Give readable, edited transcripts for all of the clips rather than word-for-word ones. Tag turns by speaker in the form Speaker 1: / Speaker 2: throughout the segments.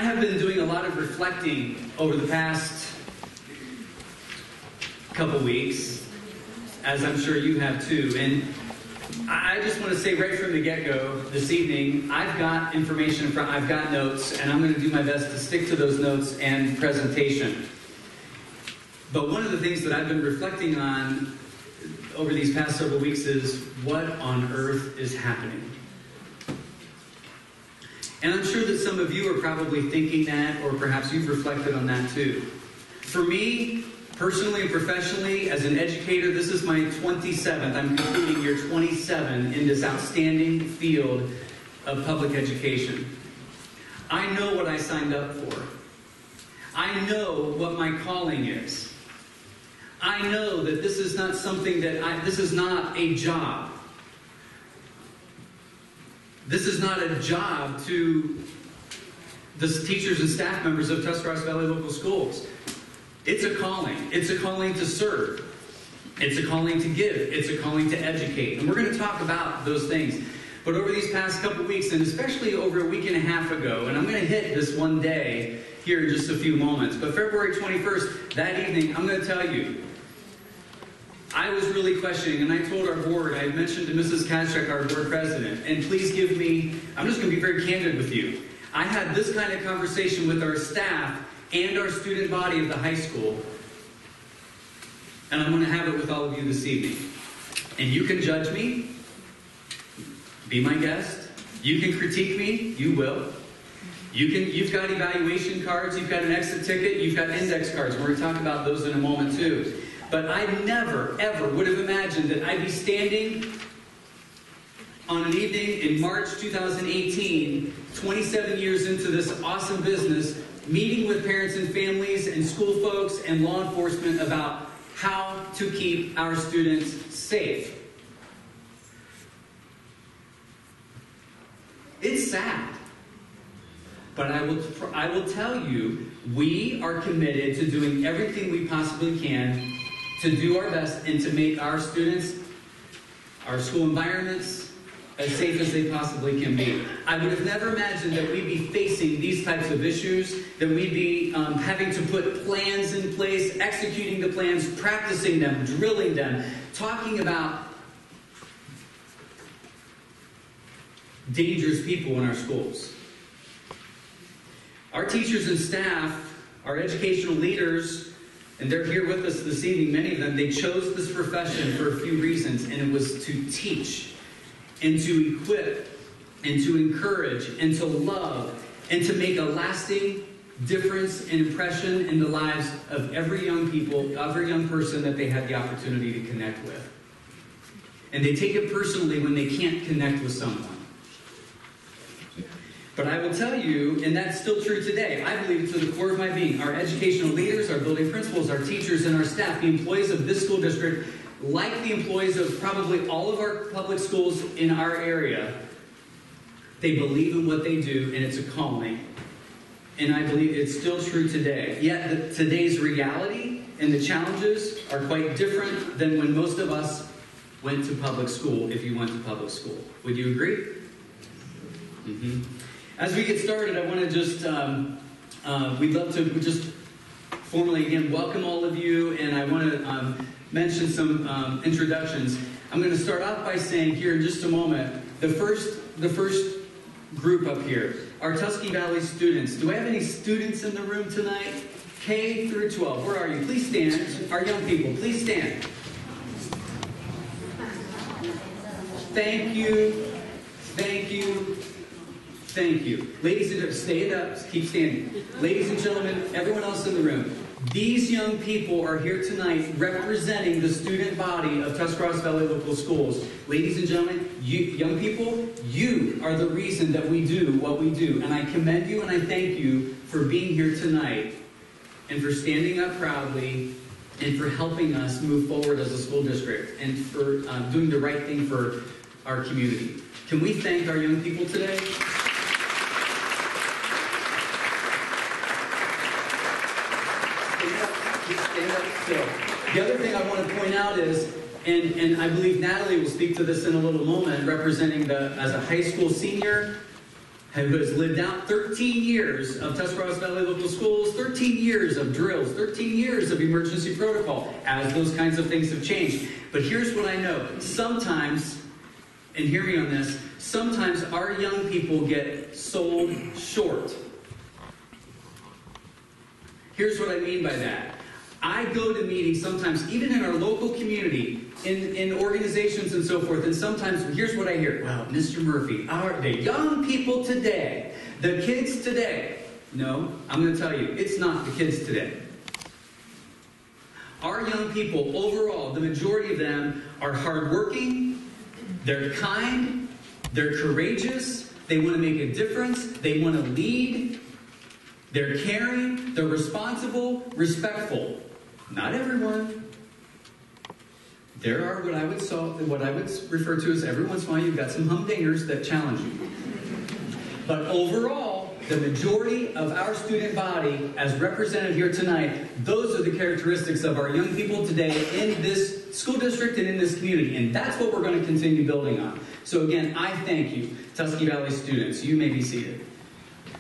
Speaker 1: I have been doing a lot of reflecting over the past couple weeks, as I'm sure you have too. And I just want to say right from the get-go this evening, I've got information, I've got notes, and I'm going to do my best to stick to those notes and presentation. But one of the things that I've been reflecting on over these past several weeks is what on earth is happening. And I'm sure that some of you are probably thinking that, or perhaps you've reflected on that too. For me, personally and professionally, as an educator, this is my 27th. I'm completing year 27 in this outstanding field of public education. I know what I signed up for. I know what my calling is. I know that this is not something that this is not a job. This is not a job to the teachers and staff members of Tuscarawas Valley Local Schools. It's a calling. It's a calling to serve. It's a calling to give. It's a calling to educate. And we're going to talk about those things. But over these past couple weeks, and especially over a week and a half ago, and I'm going to hit this one day here in just a few moments, but February 21st, that evening, I'm going to tell you, I was really questioning, and I told our board, I mentioned to Mrs. Kachek, our board president, and please give me, I'm just going to be very candid with you. I had this kind of conversation with our staff and our student body of the high school, and I'm going to have it with all of you this evening. And you can judge me, be my guest. You can critique me, you will. You've got evaluation cards, you've got an exit ticket, you've got index cards. We're going to talk about those in a moment too. But I never, ever would have imagined that I'd be standing on an evening in March 2018, 27 years into this awesome business, meeting with parents and families and school folks and law enforcement about how to keep our students safe. It's sad. But I will tell you, we are committed to doing everything we possibly can to do our best and to make our students, our school environments, as safe as they possibly can be. I would have never imagined that we'd be facing these types of issues, that we'd be having to put plans in place, executing the plans, practicing them, drilling them, talking about dangerous people in our schools. Our teachers and staff, our educational leaders, and they're here with us this evening, many of them, they chose this profession for a few reasons, and it was to teach, and to equip, and to encourage, and to love, and to make a lasting difference and impression in the lives of every young person that they had the opportunity to connect with. And they take it personally when they can't connect with someone. But I will tell you, and that's still true today, I believe it to the core of my being, our educational leaders, our building principals, our teachers, and our staff, the employees of this school district, like the employees of probably all of our public schools in our area, they believe in what they do, and it's a calling. And I believe it's still true today. Yet today's reality and the challenges are quite different than when most of us went to public school, if you went to public school. Would you agree? Mm-hmm. As we get started, I want to just, we'd love to just formally again welcome all of you, and I want to mention some introductions. I'm going to start off by saying here in just a moment, the first group up here, our Tusky Valley students. Do I have any students in the room tonight? K through 12. Where are you? Please stand. Our young people, please stand. Thank you. Thank you. Thank you. Ladies and gentlemen, stand up, keep standing. Ladies and gentlemen, everyone else in the room, these young people are here tonight representing the student body of Tuscarawas Valley Local Schools. Ladies and gentlemen, you, young people, you are the reason that we do what we do. And I commend you and I thank you for being here tonight and for standing up proudly and for helping us move forward as a school district and for doing the right thing for our community. Can we thank our young people today? The other thing I want to point out is, and I believe Natalie will speak to this in a little moment, representing as a high school senior, who has lived out 13 years of Tuscarawas Valley Local Schools, 13 years of drills, 13 years of emergency protocol, as those kinds of things have changed. But here's what I know. Sometimes, and hear me on this, sometimes our young people get sold short. Here's what I mean by that. I go to meetings sometimes, even in our local community, in organizations and so forth, and sometimes here's what I hear. Well, Mr. Murphy, the young people today, the kids today. No, I'm going to tell you, it's not the kids today. Our young people, overall, the majority of them are hardworking, they're kind, they're courageous, they want to make a difference, they want to lead, they're caring, they're responsible, respectful. Not everyone. There are what I would refer to as every once in a while you've got some humdingers that challenge you. But overall, the majority of our student body, as represented here tonight, those are the characteristics of our young people today in this school district and in this community. And that's what we're going to continue building on. So again, I thank you, Tusky Valley students. You may be seated.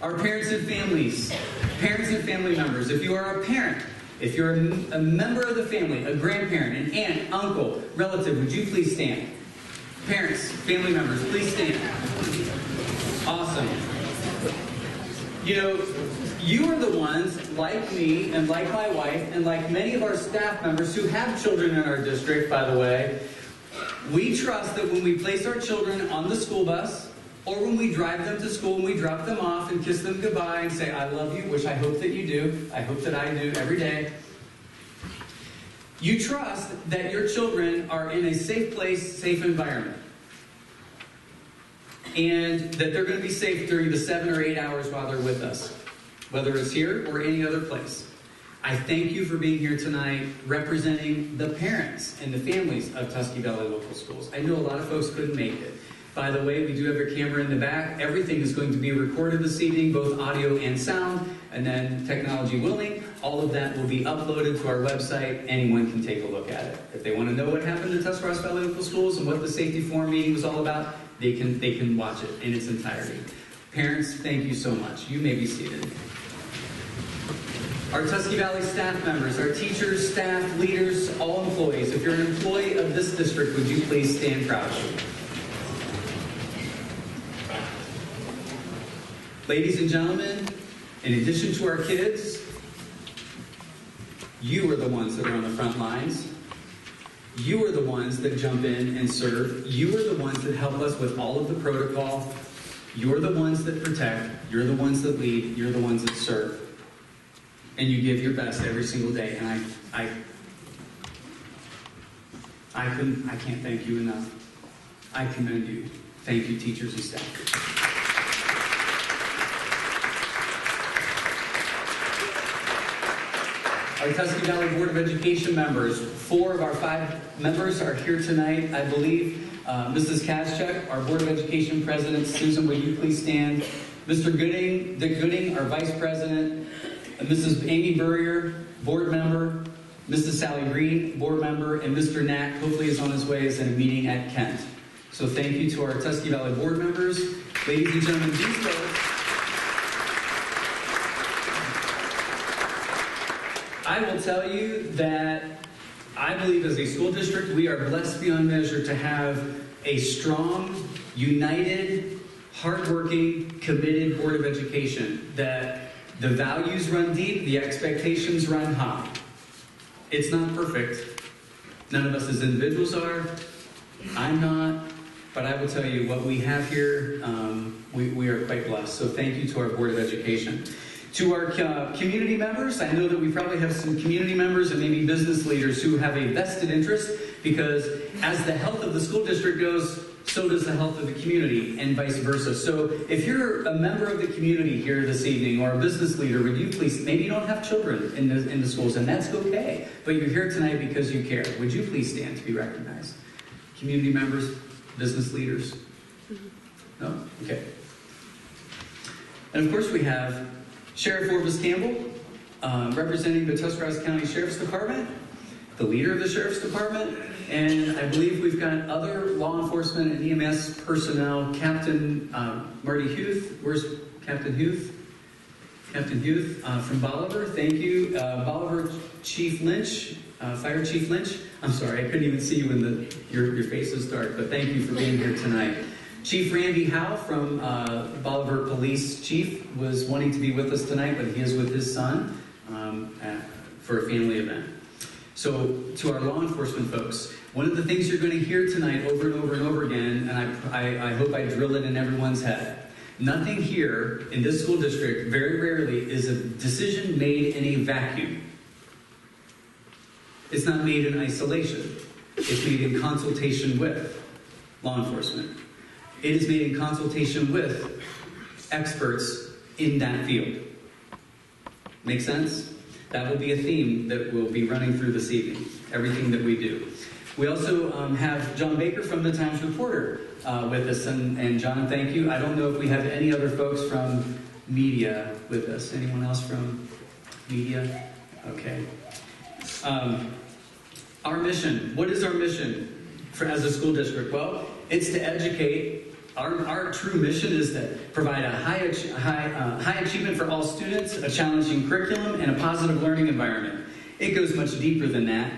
Speaker 1: Our parents and family members, if you are a parent, if you're a member of the family, a grandparent, an aunt, uncle, relative, would you please stand? Parents, family members, please stand. Awesome. You know, you are the ones, like me and like my wife and like many of our staff members who have children in our district, by the way, we trust that when we place our children on the school bus, or when we drive them to school and we drop them off and kiss them goodbye and say, I love you, which I hope that you do. I hope that I do every day. You trust that your children are in a safe place, safe environment. And that they're going to be safe during the 7 or 8 hours while they're with us, whether it's here or any other place. I thank you for being here tonight representing the parents and the families of Tusky Valley Local Schools. I know a lot of folks couldn't make it. By the way, we do have a camera in the back. Everything is going to be recorded this evening, both audio and sound, and then technology willing. All of that will be uploaded to our website. Anyone can take a look at it. If they want to know what happened in Tuscarawas Valley Local Schools and what the safety forum meeting was all about, they can watch it in its entirety. Parents, thank you so much. You may be seated. Our Tusky Valley staff members, our teachers, staff, leaders, all employees, if you're an employee of this district, would you please stand proudly? Ladies and gentlemen, in addition to our kids, you are the ones that are on the front lines. You are the ones that jump in and serve. You are the ones that help us with all of the protocol. You're the ones that protect. You're the ones that lead. You're the ones that serve. And you give your best every single day. And I can't thank you enough. I commend you. Thank you, teachers and staff. Our Tusky Valley Board of Education members, 4 of our 5 members are here tonight. I believe Mrs. Kazchuk, our Board of Education President. Susan, will you please stand? Mr. Gooding, Dick Gooding, our Vice President. Mrs. Amy Burrier, Board Member. Mrs. Sally Green, Board Member. And Mr. Knack, hopefully is on his way, is in a meeting at Kent. So thank you to our Tusky Valley Board members. Ladies and gentlemen, these folks, I will tell you that I believe as a school district, we are blessed beyond measure to have a strong, united, hardworking, committed Board of Education. That the values run deep, the expectations run high. It's not perfect. None of us as individuals are. I'm not. But I will tell you what we have here, we are quite blessed. So thank you to our Board of Education. To our community members, I know that we probably have some community members and maybe business leaders who have a vested interest, because as the health of the school district goes, so does the health of the community, and vice versa. So if you're a member of the community here this evening, or a business leader, would you please, maybe you don't have children in the schools, and that's okay, but you're here tonight because you care. Would you please stand to be recognized? Community members, business leaders? No? Okay. And of course we have Sheriff Orvis Campbell, representing the Tuscarawas County Sheriff's Department. the leader of the Sheriff's Department, and I believe we've got other law enforcement and EMS personnel. Captain Marty Huth, where's Captain Huth? Captain Huth from Bolivar, thank you. Bolivar Chief Lynch, Fire Chief Lynch. I'm sorry, I couldn't even see you when your face is dark, but thank you for being here tonight. Chief Randy Howe from Bolivar Police Chief was wanting to be with us tonight, but he is with his son for a family event. So to our law enforcement folks, one of the things you're going to hear tonight over and over and over again, and I hope I drill it in everyone's head, nothing here in this school district, very rarely, is a decision made in a vacuum. It's not made in isolation. It's made in consultation with law enforcement. It is made in consultation with experts in that field. Make sense? That will be a theme that will be running through this evening, everything that we do. We also have John Baker from the Times Reporter with us, and John, thank you. I don't know if we have any other folks from media with us. Anyone else from media? Okay. Our mission. What is our mission as a school district? Well, it's to educate. Our true mission is to provide a high achievement for all students, a challenging curriculum, and a positive learning environment. It goes much deeper than that.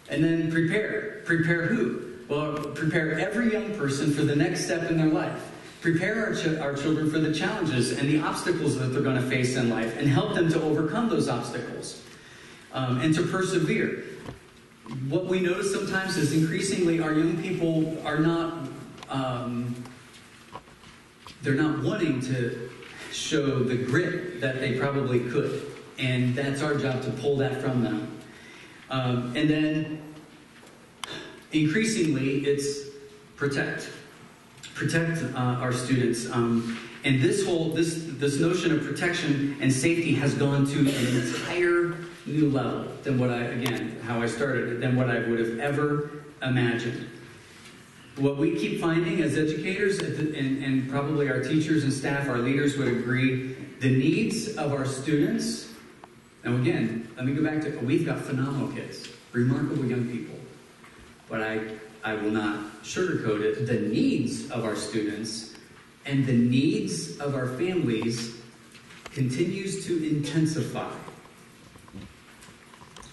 Speaker 1: And then prepare. Prepare who? Well, prepare every young person for the next step in their life. Prepare our children for the challenges and the obstacles that they're going to face in life, and help them to overcome those obstacles and to persevere. What we notice sometimes is increasingly our young people are not they're not wanting to show the grit that they probably could, and that's our job to pull that from them. And then increasingly it's protect our students, and this notion of protection and safety has gone to an entire new level than what how I started it, than what I would have ever imagined. What we keep finding as educators, and probably our teachers and staff, our leaders would agree, the needs of our students. Now again, let me go back to, we've got phenomenal kids, remarkable young people, but I will not sugarcoat it. The needs of our students and the needs of our families continues to intensify.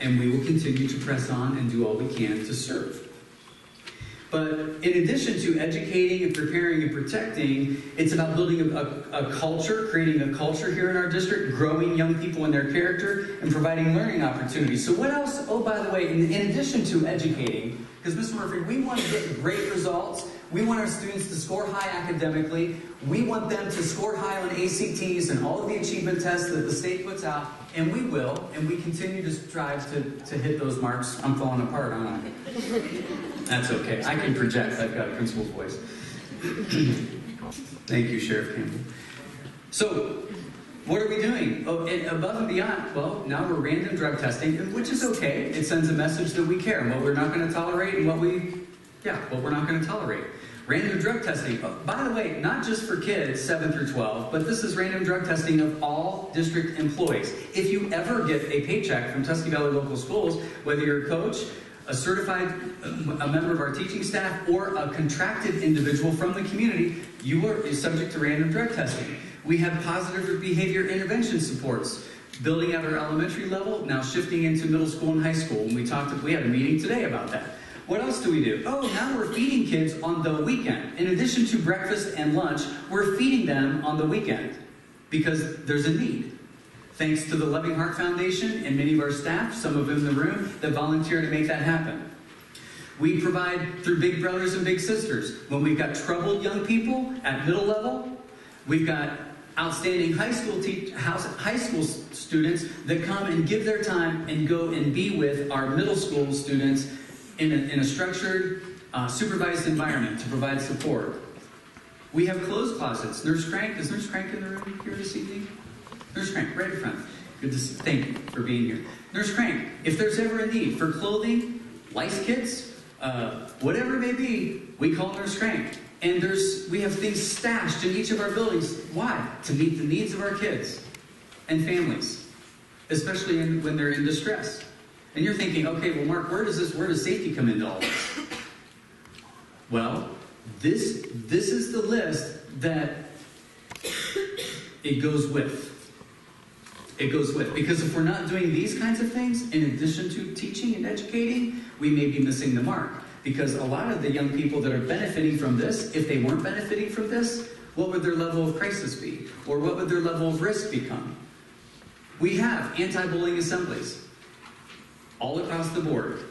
Speaker 1: And we will continue to press on and do all we can to serve. But in addition to educating and preparing and protecting, it's about building a culture, creating a culture here in our district, growing young people in their character, and providing learning opportunities. So what else? Oh, by the way, in addition to educating, because Mr. Murphy, we want to get great results. We want our students to score high academically. We want them to score high on ACTs and all of the achievement tests that the state puts out, and we will, and we continue to strive to hit those marks. I'm falling apart, aren't I? That's okay. I can project. I've got a principal's voice. Thank you, Sheriff Campbell. So, what are we doing? Oh, and above and beyond, well, now we're random drug testing, which is okay. It sends a message that we care and what we're not going to tolerate and what we're not going to tolerate. Random drug testing. Oh, by the way, not just for kids 7 through 12, but this is random drug testing of all district employees. If you ever get a paycheck from Tuscarawas Valley Local Schools, whether you're a coach, a certified a member of our teaching staff, or a contracted individual from the community, you are subject to random drug testing. We have positive behavior intervention supports, building at our elementary level, now shifting into middle school and high school. And we had a meeting today about that. What else do we do? Oh, now we're feeding kids on the weekend. In addition to breakfast and lunch, we're feeding them on the weekend because there's a need. Thanks to the Loving Heart Foundation and many of our staff, some of them in the room, that volunteer to make that happen. We provide through Big Brothers and Big Sisters. When we've got troubled young people at middle level, we've got outstanding high school students that come and give their time and go and be with our middle school students in a structured, supervised environment to provide support. We have clothes closets. Nurse Crank, is Nurse Crank in the room here this evening? Nurse Crank, right in front. Good to see. Thank you for being here. Nurse Crank, if there's ever a need for clothing, lice kits, whatever it may be, we call Nurse Crank. And we have things stashed in each of our buildings. Why? To meet the needs of our kids and families, especially when they're in distress. And you're thinking, okay, well, Mark, where does safety come into all this? Well, this is the list that it goes with. It goes with. Because if we're not doing these kinds of things, in addition to teaching and educating, we may be missing the mark. Because a lot of the young people that are benefiting from this, if they weren't benefiting from this, what would their level of crisis be? Or what would their level of risk become? We have anti-bullying assemblies all across the board.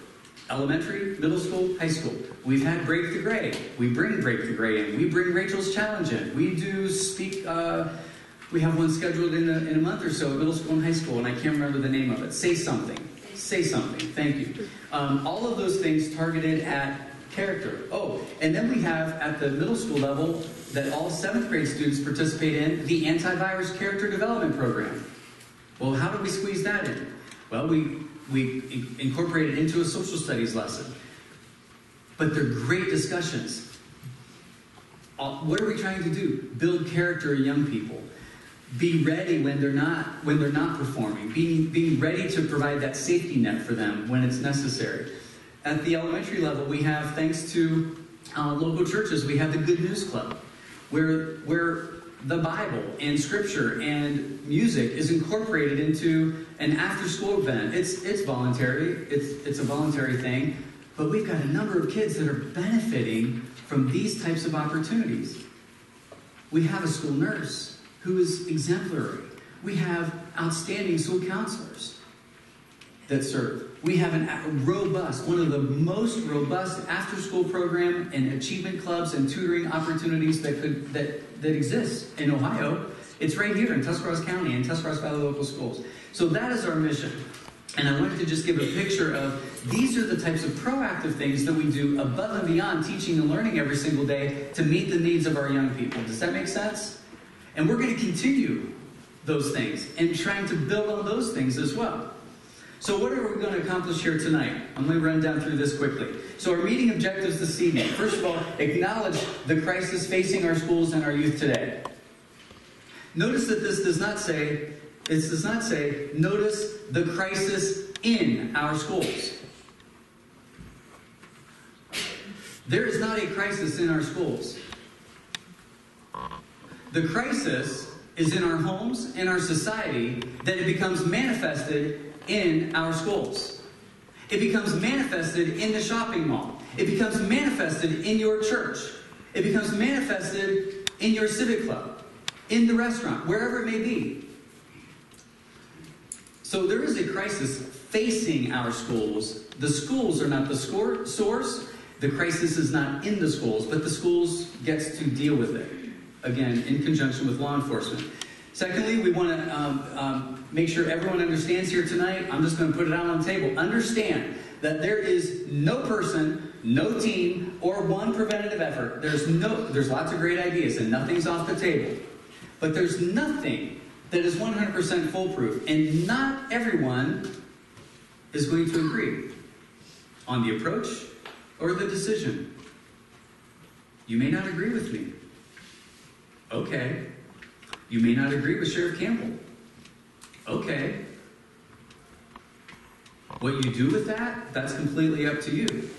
Speaker 1: Elementary, middle school, high school. We've had Break the Gray. We bring Break the Gray in. We bring Rachel's Challenge in. We do speak... we have one scheduled in a month or so, middle school and high school, and I can't remember the name of it. Say Something. Say Something. Thank you. All of those things targeted at character. Oh, and then we have at the middle school level that all 7th grade students participate in the Antivirus Character Development Program. Well, how do we squeeze that in? Well, we incorporate it into a social studies lesson. But they're great discussions. What are we trying to do? Build character in young people. Be ready when they're not performing. Being ready to provide that safety net for them when it's necessary. At the elementary level, we have, thanks to local churches, we have the Good News Club, where the Bible and Scripture and music is incorporated into an after-school event. It's voluntary. It's a voluntary thing, but we've got a number of kids that are benefiting from these types of opportunities. We have a school nurse who is exemplary. We have outstanding school counselors that serve. We have one of the most robust after-school program and achievement clubs and tutoring opportunities that exist in Ohio. It's right here in Tuscarawas County and Tuscarawas Valley Local Schools. So that is our mission. And I wanted to just give a picture of these are the types of proactive things that we do above and beyond teaching and learning every single day to meet the needs of our young people. Does that make sense? And we're going to continue those things and trying to build on those things as well. So what are we going to accomplish here tonight? I'm going to run down through this quickly. So our meeting objectives this evening. First of all, acknowledge the crisis facing our schools and our youth today. Notice that this does not say, notice the crisis in our schools. There is not a crisis in our schools. The crisis is in our homes, in our society, that it becomes manifested in our schools. It becomes manifested in the shopping mall. It becomes manifested in your church. It becomes manifested in your civic club, in the restaurant, wherever it may be. So there is a crisis facing our schools. The schools are not the source. The crisis is not in the schools, but the schools gets to deal with it. Again, in conjunction with law enforcement. Secondly, we want to make sure everyone understands here tonight. I'm just going to put it out on the table. Understand that there is no person, no team, or one preventative effort. There's lots of great ideas, and nothing's off the table. But there's nothing that is 100% foolproof, and not everyone is going to agree on the approach or the decision. You may not agree with me. Okay. You may not agree with Sheriff Campbell. Okay. What you do with that, that's completely up to you.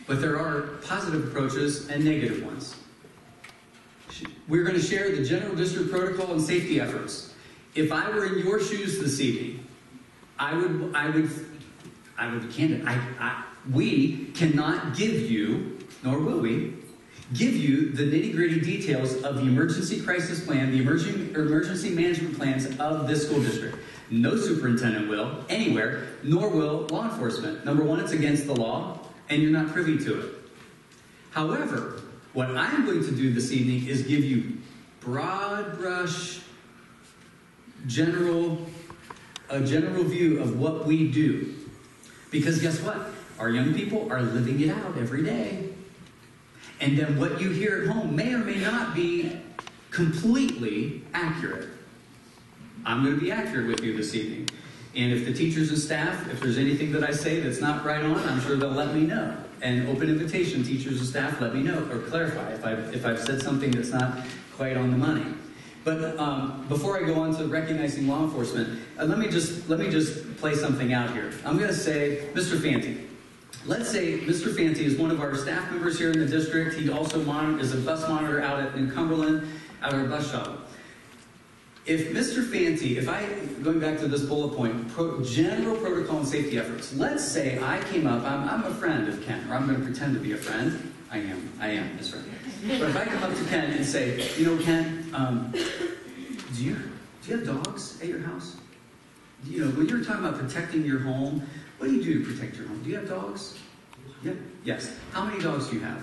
Speaker 1: But there are positive approaches and negative ones. We're going to share the general district protocol and safety efforts. If I were in your shoes this evening, we cannot give you, nor will we, give you the nitty-gritty details of the emergency crisis plan, the emergency management plans of this school district. No superintendent will, anywhere, nor will law enforcement. Number one, it's against the law, and you're not privy to it. However, what I'm going to do this evening is give you broad brush, a general view of what we do. Because guess what? Our young people are living it out every day. And then what you hear at home may or may not be completely accurate. I'm going to be accurate with you this evening. And if the teachers and staff, if there's anything that I say that's not right on, I'm sure they'll let me know. And open invitation, teachers and staff, let me know or clarify if I've said something that's not quite on the money. But before I go on to recognizing law enforcement, let me just play something out here. I'm going to say, Mr. Fanti. Let's say Mr. Fanti is one of our staff members here in the district. He also is a bus monitor out in Cumberland, at our bus shuttle. If Mr. Fanti, going back to this bullet point, general protocol and safety efforts, let's say I came up, I'm a friend of Ken, or I'm going to pretend to be a friend. I am his friend. But if I come up to Ken and say, you know, Ken, do you have dogs at your house? You know, when you're talking about protecting your home, what do you do to protect your home? Do you have dogs? Yeah. Yes. How many dogs do you have?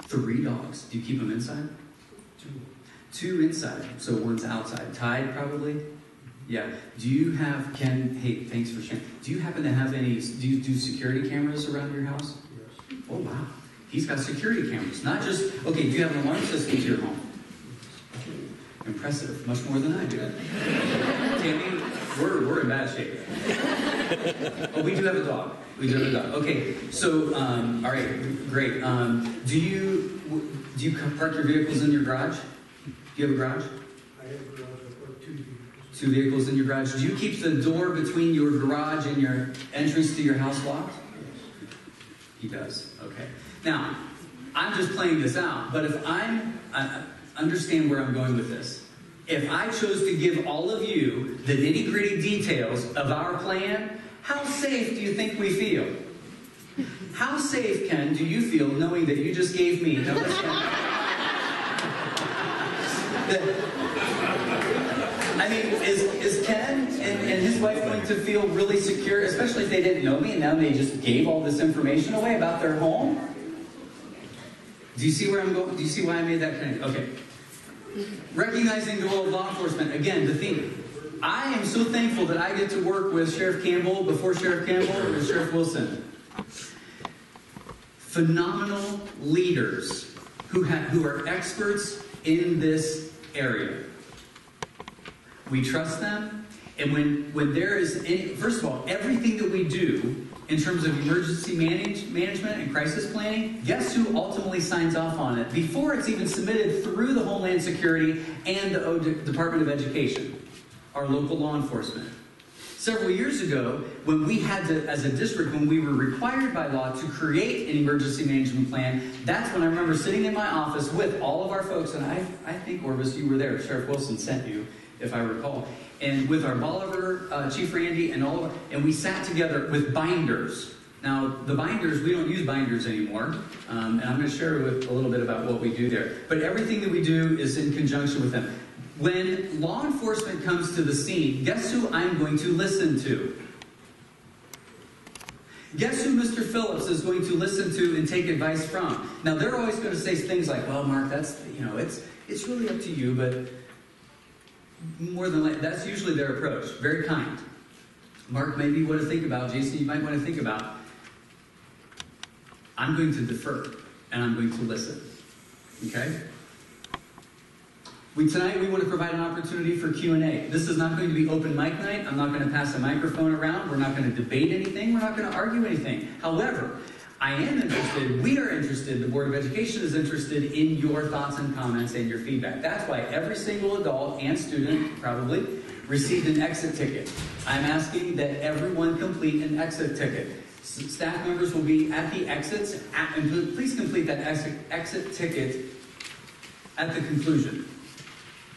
Speaker 1: 3 dogs. Do you keep them inside? 2 inside. So one's outside. Tied, probably? Yeah. Do you have, Ken, hey, thanks for sharing. Do you happen to have do you do security cameras around your house? Yes. Oh, wow. He's got security cameras. Not just, okay, do you have an alarm system to your home? Impressive. Much more than I do. Tammy, we're in bad shape. Oh, we do have a dog. We do have a dog. Okay, so, all right, great. Do you park your vehicles in your garage? Do you have a garage?
Speaker 2: I have a garage. I've got 2 vehicles.
Speaker 1: 2 vehicles in your garage. Do you keep the door between your garage and your entrance to your house locked?
Speaker 2: Yes.
Speaker 1: He does. Okay. Now, I'm just playing this out, but if I understand where I'm going with this. If I chose to give all of you the nitty-gritty details of our plan, how safe do you think we feel? How safe, Ken, do you feel knowing that you just gave me... No, I mean, is Ken and his wife going to feel really secure, especially if they didn't know me and now they just gave all this information away about their home? Do you see where I'm going? Do you see why I made that connection? Okay. Recognizing the role of law enforcement. Again, the theme. I am so thankful that I get to work with Sheriff Campbell, before Sheriff Campbell, and Sheriff Wilson. Phenomenal leaders who are experts in this area. We trust them, and when there is any, first of all, everything that we do in terms of emergency management and crisis planning, guess who ultimately signs off on it before it's even submitted through the Homeland Security and the Department of Education? Our local law enforcement. Several years ago, when we had to, as a district, when we were required by law to create an emergency management plan, that's when I remember sitting in my office with all of our folks, and I think, Orvis, you were there. Sheriff Wilson sent you, if I recall. And with our Bolivar, Chief Randy, and we sat together with binders. Now, the binders, we don't use binders anymore, and I'm going to share a little bit about what we do there. But everything that we do is in conjunction with them. When law enforcement comes to the scene, guess who I'm going to listen to? Guess who Mr. Phillips is going to listen to and take advice from? Now, they're always going to say things like, well, Mark, that's, it's really up to you, but more than likely, that's usually their approach. Very kind. Mark, maybe you want to think about. Jason, you might want to think about. I'm going to defer, and I'm going to listen. Okay? Tonight, we want to provide an opportunity for Q&A. This is not going to be open mic night. I'm not going to pass a microphone around. We're not going to debate anything. We're not going to argue anything. However, I am interested, we are interested, the Board of Education is interested in your thoughts and comments and your feedback. That's why every single adult and student, probably, received an exit ticket. I'm asking that everyone complete an exit ticket. Staff members will be at the exits, and please complete that exit ticket at the conclusion.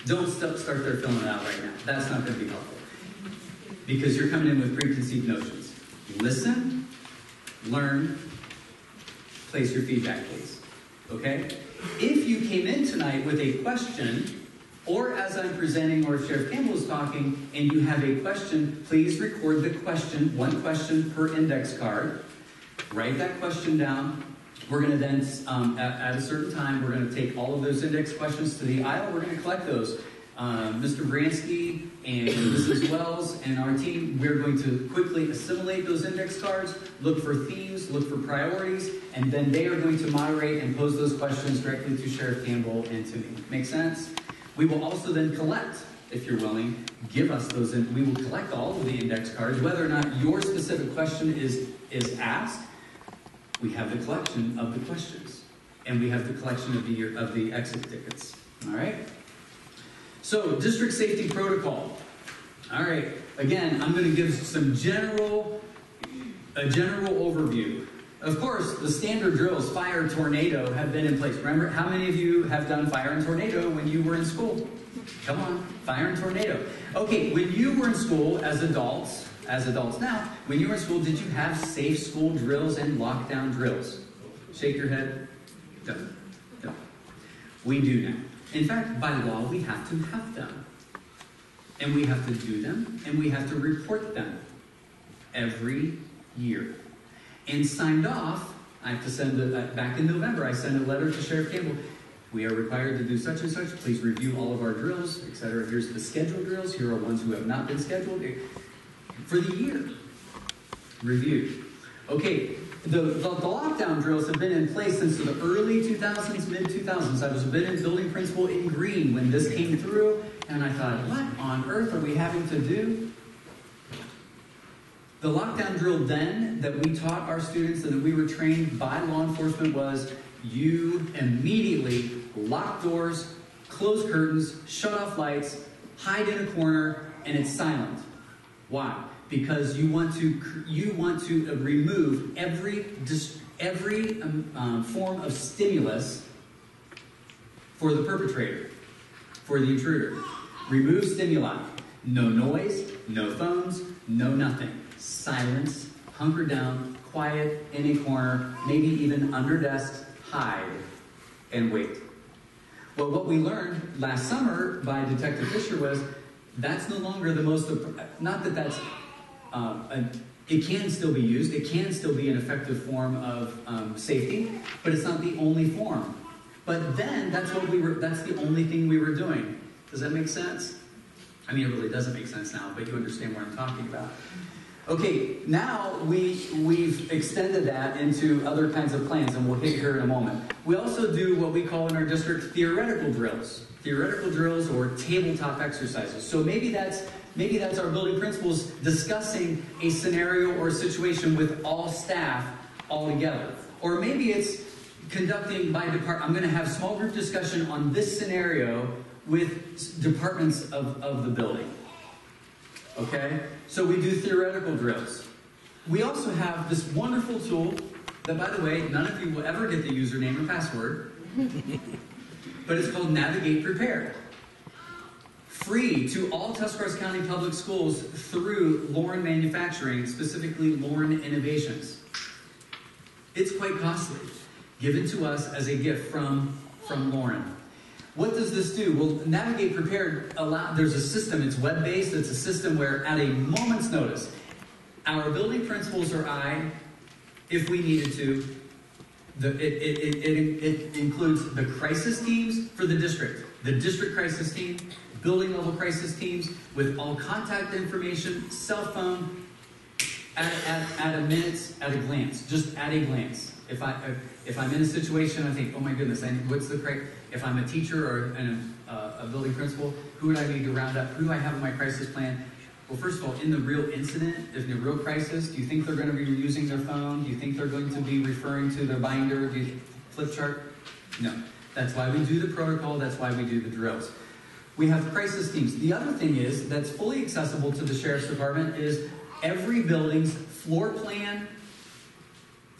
Speaker 1: Don't start there filling it out right now. That's not going to be helpful. Because you're coming in with preconceived notions. Listen, learn, place your feedback, please. Okay? If you came in tonight with a question, or as I'm presenting, or if Sheriff Campbell is talking, and you have a question, please record the question, 1 question per index card. Write that question down. We're going to then, at a certain time, we're going to take all of those index questions to the aisle. We're going to collect those. Mr. Bransky and Mrs. Wells and our team, we're going to quickly assimilate those index cards, look for themes, look for priorities, and then they are going to moderate and pose those questions directly to Sheriff Campbell and to me. Make sense? We will also then collect, if you're willing, give us those, and we will collect all of the index cards, whether or not your specific question is asked. We have the collection of the questions, and we have the collection of the exit tickets. All right? So, district safety protocol. All right, again, I'm going to give a general overview. Of course, the standard drills, fire, tornado, have been in place. Remember, how many of you have done fire and tornado when you were in school? Come on, fire and tornado. Okay, when you were in school as adults now, when you were in school, did you have safe school drills and lockdown drills? Shake your head. No. We do now. In fact, by law, we have to have them. And we have to do them, and we have to report them every year. And signed off, I have to send it, back in November, I sent a letter to Sheriff Campbell. We are required to do such and such. Please review all of our drills, etc. Here's the scheduled drills. Here are ones who have not been scheduled for the year. Review. Okay, the lockdown drills have been in place since the early 2000s, mid-2000s. I was been in building principal in Green when this came through, and I thought, what on earth are we having to do? The lockdown drill then that we taught our students and that we were trained by law enforcement was you immediately lock doors, close curtains, shut off lights, hide in a corner, and it's silent. Why? Because you want to remove every form of stimulus for the perpetrator, for the intruder. Remove stimuli. No noise, no phones, no nothing. Silence, hunker down, quiet, in a corner, maybe even under desks, hide, and wait. Well, what we learned last summer by Detective Fisher was that's no longer the most, not that that's, it can still be used, it can still be an effective form of safety, but it's not the only form. But then that's the only thing we were doing. Does that make sense? I mean, it really doesn't make sense now, but you understand what I'm talking about. Okay, now we've extended that into other kinds of plans, and we'll hit here in a moment. We also do what we call in our district theoretical drills or tabletop exercises. So maybe that's our building principals discussing a scenario or a situation with all staff all together. Or maybe it's conducting by department. I'm going to have small group discussion on this scenario with departments of the building. Okay? So we do theoretical drills. We also have this wonderful tool that, by the way, none of you will ever get the username or password, but it's called Navigate Prepared. Free to all Tuscarawas County Public Schools through Lauren Manufacturing, specifically Lauren Innovations. It's quite costly, given to us as a gift from Lauren. What does this do? Well, Navigate Prepared, there's a system, it's web-based, it's a system where at a moment's notice, our building principals or I, if we needed to, it includes the crisis teams for the district crisis team, building level crisis teams with all contact information, cell phone, at a glance, just at a glance. If I'm in a situation, I think, oh my goodness, if I'm a teacher or a building principal, who would I need to round up? Who do I have in my crisis plan? Well, first of all, in the real incident, in the real crisis, do you think they're going to be using their phone? Do you think they're going to be referring to their binder, the flip chart? No. That's why we do the protocol. That's why we do the drills. We have crisis teams. The other thing is that's fully accessible to the Sheriff's Department is every building's floor plan.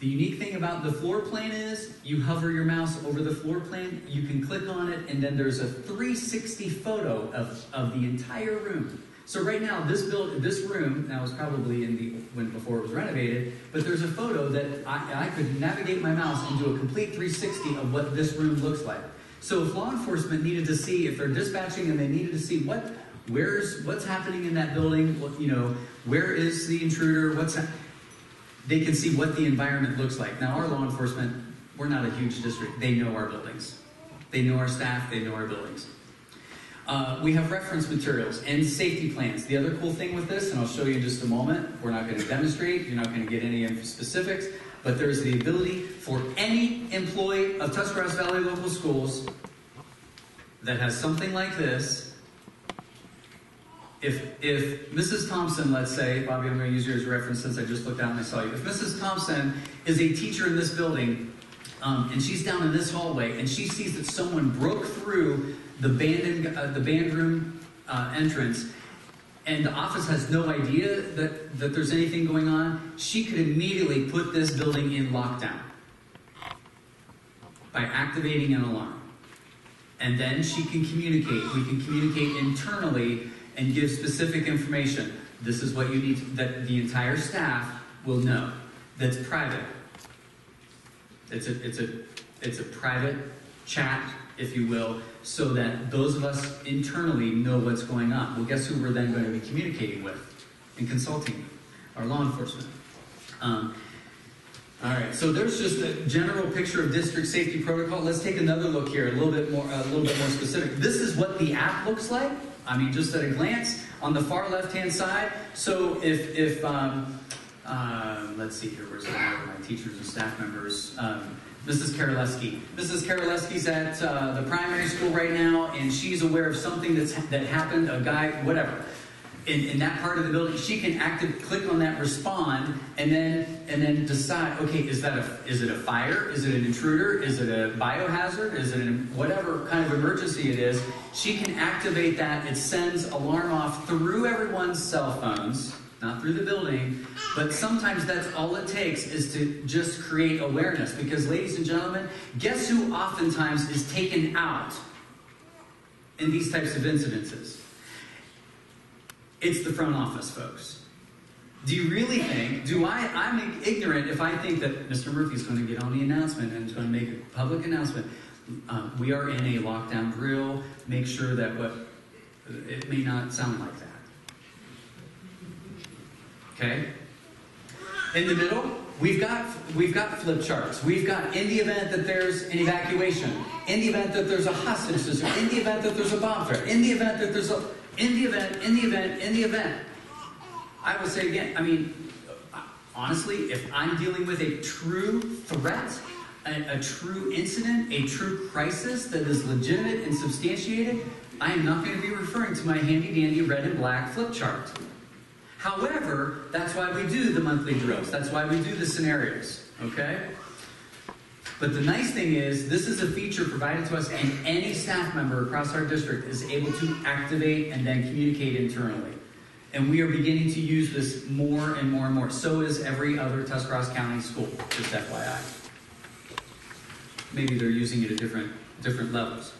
Speaker 1: The unique thing about the floor plan is you hover your mouse over the floor plan, you can click on it, and then there's a 360 photo of the entire room. So right now, this room, now was probably before it was renovated, but there's a photo that I could navigate my mouse and do a complete 360 of what this room looks like. So if law enforcement needed to see, if they're dispatching and they needed to see what's happening in that building, where is the intruder, they can see what the environment looks like. Now, our law enforcement, we're not a huge district. They know our buildings. They know our staff. They know our buildings. We have reference materials and safety plans. The other cool thing with this, and I'll show you in just a moment, we're not going to demonstrate. You're not going to get any specifics, but there's the ability for any employee of Tuscarawas Valley Local Schools that has something like this. If Mrs. Thompson, let's say, Bobby, I'm going to use you as a reference since I just looked out and I saw you. If Mrs. Thompson is a teacher in this building, and she's down in this hallway, and she sees that someone broke through the band room entrance, and the office has no idea that there's anything going on, she could immediately put this building in lockdown by activating an alarm. And then she can communicate. We can communicate internally and give specific information. This is what you need, that the entire staff will know. That's private. It's a private chat, if you will, so that those of us internally know what's going on. Well, guess who we're then going to be communicating with and consulting with? Our law enforcement. All right, so there's just a general picture of district safety protocol. Let's take another look here, a little bit more specific. This is what the app looks like. I mean, just at a glance on the far left-hand side. So if let's see here, where's my teachers and staff members? Mrs. Karaleski. Mrs. Karaleski's at the primary school right now, and she's aware of something that happened, a guy, whatever. In that part of the building, she can click on that respond, and then decide, okay, is it a fire? Is it an intruder? Is it a biohazard? Is it whatever kind of emergency it is? She can activate that. It sends alarm off through everyone's cell phones, not through the building, but sometimes that's all it takes is to just create awareness. Because, ladies and gentlemen, guess who oftentimes is taken out in these types of incidences? It's the front office, folks. Do you really think, I'm ignorant if I think that Mr. Murphy's going to get on the announcement and is going to make a public announcement. We are in a lockdown drill. Make sure that it may not sound like that. Okay? In the middle, we've got flip charts. We've got, in the event that there's an evacuation, in the event that there's a hostage system, in the event that there's a bomb threat, in the event that there's a... In the event. I will say again, I mean, honestly, if I'm dealing with a true threat, a true incident, a true crisis that is legitimate and substantiated, I am not going to be referring to my handy-dandy red and black flip chart. However, that's why we do the monthly drills. That's why we do the scenarios, okay? But the nice thing is, this is a feature provided to us, and any staff member across our district is able to activate and then communicate internally. And we are beginning to use this more and more and more. So is every other Tuscarawas County school, just FYI. Maybe they're using it at different levels.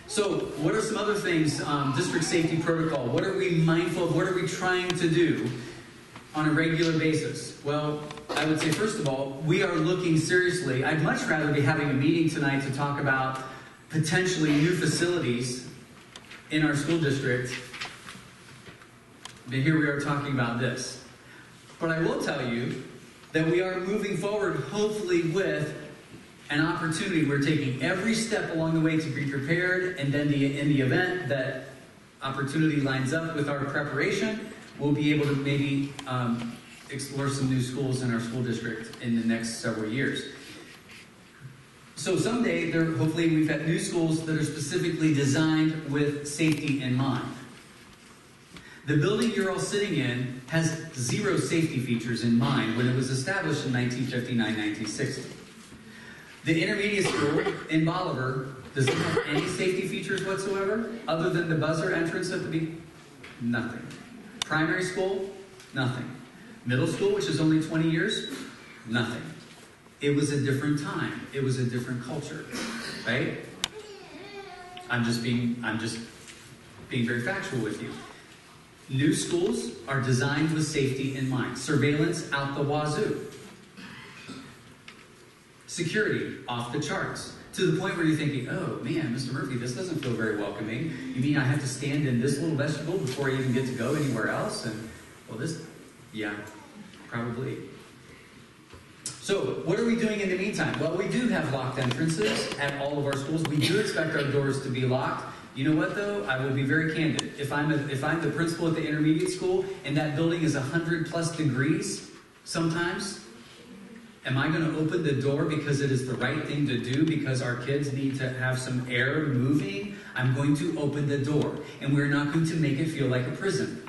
Speaker 1: So, what are some other things, district safety protocol? What are we mindful of? What are we trying to do on a regular basis? Well, I would say, first of all, we are looking seriously. I'd much rather be having a meeting tonight to talk about potentially new facilities in our school district. But here we are talking about this. But I will tell you that we are moving forward, hopefully, with an opportunity. We're taking every step along the way to be prepared, and then in the event that opportunity lines up with our preparation, we'll be able to maybe explore some new schools in our school district in the next several years. So someday, hopefully we've got new schools that are specifically designed with safety in mind. The building you're all sitting in has zero safety features in mind when it was established in 1959-1960. The intermediate school in Bolivar does not have any safety features whatsoever, other than the buzzer entrance at the beginning. Nothing. Primary school, nothing. Middle school, which is only 20 years, nothing. It was a different time. It was a different culture, right? I'm just being very factual with you. New schools are designed with safety in mind. Surveillance out the wazoo. Security off the charts. To the point where you're thinking, oh man, Mr. Murphy, this doesn't feel very welcoming. You mean I have to stand in this little vestibule before I even get to go anywhere else? And, well, yeah, probably. So, what are we doing in the meantime? Well, we do have locked entrances at all of our schools. We do expect our doors to be locked. You know what, though? I will be very candid. If I'm the principal at the intermediate school and that building is 100+ degrees sometimes, am I going to open the door because it is the right thing to do, because our kids need to have some air moving? I'm going to open the door, and we're not going to make it feel like a prison.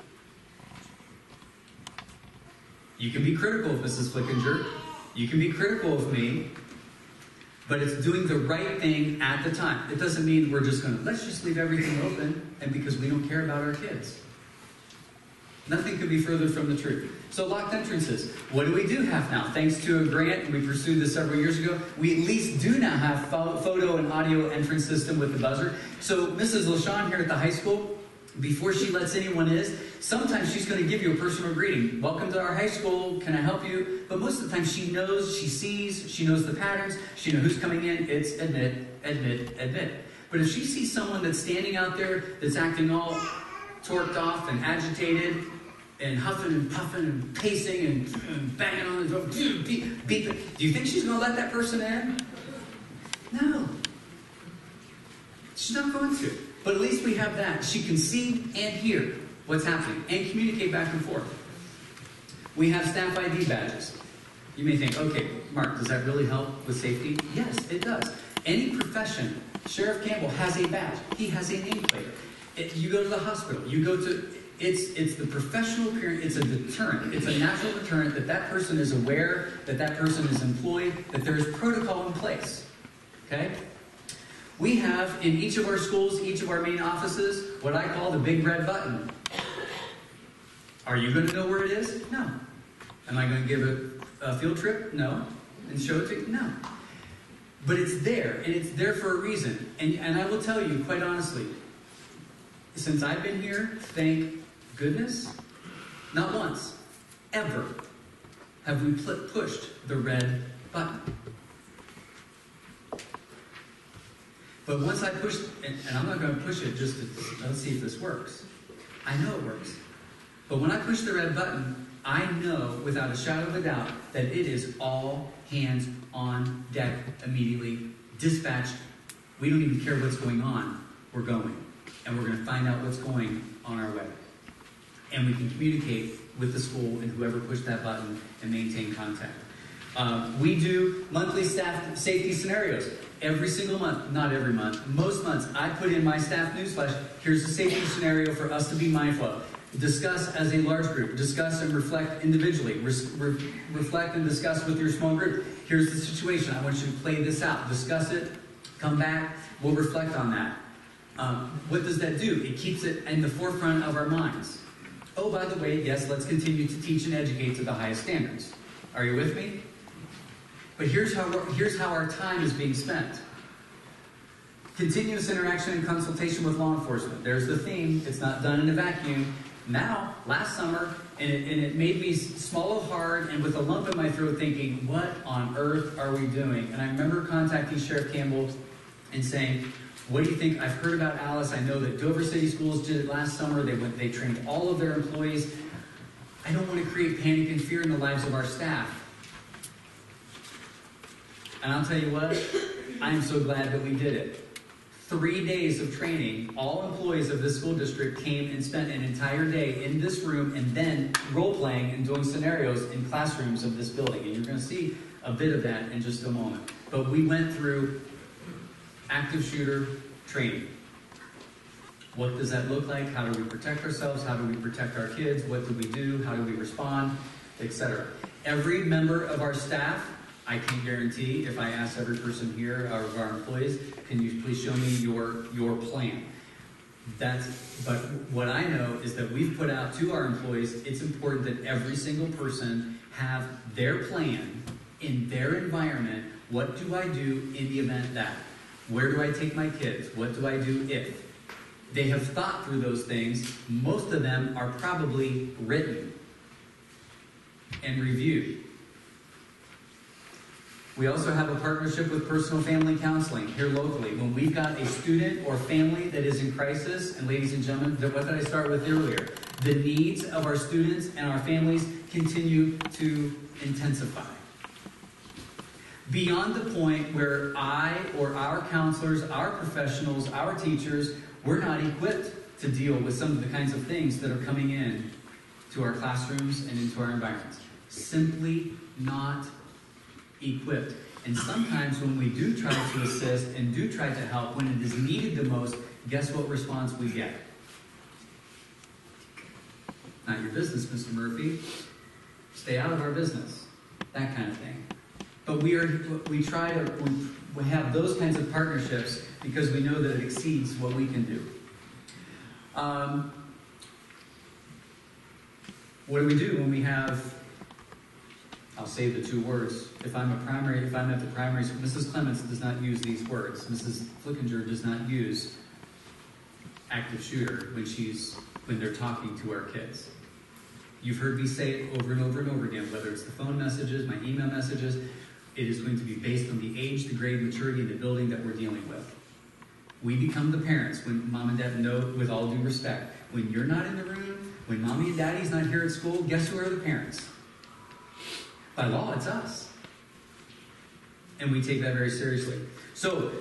Speaker 1: You can be critical of Mrs. Flickinger. You can be critical of me. But it's doing the right thing at the time. It doesn't mean we're just going to, let's just leave everything open, and because we don't care about our kids. Nothing could be further from the truth. So locked entrances. What do we do have now? Thanks to a grant, and we pursued this several years ago, we at least do now have photo and audio entrance system with the buzzer. So Mrs. LaShawn here at the high school, before she lets anyone in, sometimes she's going to give you a personal greeting. Welcome to our high school. Can I help you? But most of the time she knows, she sees, she knows the patterns. She knows who's coming in. It's admit, admit, admit. But if she sees someone that's standing out there that's acting all torqued off and agitated and huffing and puffing and pacing and banging on the door, beep, do you think she's going to let that person in? No. She's not going to. But at least we have that. She can see and hear what's happening and communicate back and forth. We have staff ID badges. You may think, okay, Mark, does that really help with safety? Yes, it does. Any profession, Sheriff Campbell has a badge. He has a nameplate. You go to the hospital. You go to... It's the professional appearance. It's a deterrent. It's a natural deterrent that that person is aware, that that person is employed, that there is protocol in place. Okay? We have, in each of our schools, each of our main offices, what I call the big red button. Are you going to know where it is? No. Am I going to give a field trip? No. And show it to you? No. But it's there, and it's there for a reason. And I will tell you, quite honestly, since I've been here, thank goodness, not once, ever, have we pushed the red button. But once I push, and I'm not going to push it just to, let's see if this works. I know it works. But when I push the red button, I know without a shadow of a doubt that it is all hands on deck immediately, dispatched. We don't even care what's going on. We're going. And we're going to find out what's going on our way. And we can communicate with the school and whoever pushed that button and maintain contact. We do monthly staff safety scenarios. Every single month, not every month, most months, I put in my staff newsflash, here's a safety scenario for us to be mindful of. Discuss as a large group. Discuss and reflect individually. Reflect and discuss with your small group. Here's the situation. I want you to play this out. Discuss it. Come back. We'll reflect on that. What does that do? It keeps it in the forefront of our minds. Oh, by the way, yes, let's continue to teach and educate to the highest standards. Are you with me? But here's how our time is being spent. Continuous interaction and consultation with law enforcement. There's the theme. It's not done in a vacuum. Now, last summer, and it made me swallow hard and with a lump in my throat thinking, what on earth are we doing? And I remember contacting Sheriff Campbell and saying, what do you think? I've heard about Alice. I know that Dover City Schools did it last summer. They trained all of their employees. I don't want to create panic and fear in the lives of our staff. And I'll tell you what, I'm so glad that we did it. 3 days of training, all employees of this school district came and spent an entire day in this room and then role-playing and doing scenarios in classrooms of this building. And you're going to see a bit of that in just a moment. But we went through active shooter training. What does that look like? How do we protect ourselves? How do we protect our kids? What do we do? How do we respond? Etc. Every member of our staff, I can guarantee, if I ask every person here, of our employees, can you please show me your plan? But what I know is that we've put out to our employees, it's important that every single person have their plan in their environment. What do I do in the event that? Where do I take my kids? What do I do if? They have thought through those things. Most of them are probably written and reviewed. We also have a partnership with Personal Family Counseling here locally. When we've got a student or family that is in crisis, and ladies and gentlemen, what did I start with earlier? The needs of our students and our families continue to intensify. Beyond the point where I or our counselors, our professionals, our teachers, we're not equipped to deal with some of the kinds of things that are coming in to our classrooms and into our environments. Simply not equipped. And sometimes when we do try to assist and do try to help when it is needed the most, guess what response we get? Not your business, Mr. Murphy. Stay out of our business. That kind of thing. But we we have those kinds of partnerships because we know that it exceeds what we can do. What do we do when we have, I'll say the two words, if I'm at the primary school, Mrs. Clements does not use these words. Mrs. Flickinger does not use active shooter when they're talking to our kids. You've heard me say it over and over and over again, whether it's the phone messages, my email messages, it is going to be based on the age, the grade, maturity, and the building that we're dealing with. We become the parents when mom and dad know, with all due respect, when you're not in the room, when mommy and daddy's not here at school, guess who are the parents? By law, it's us. And we take that very seriously. So,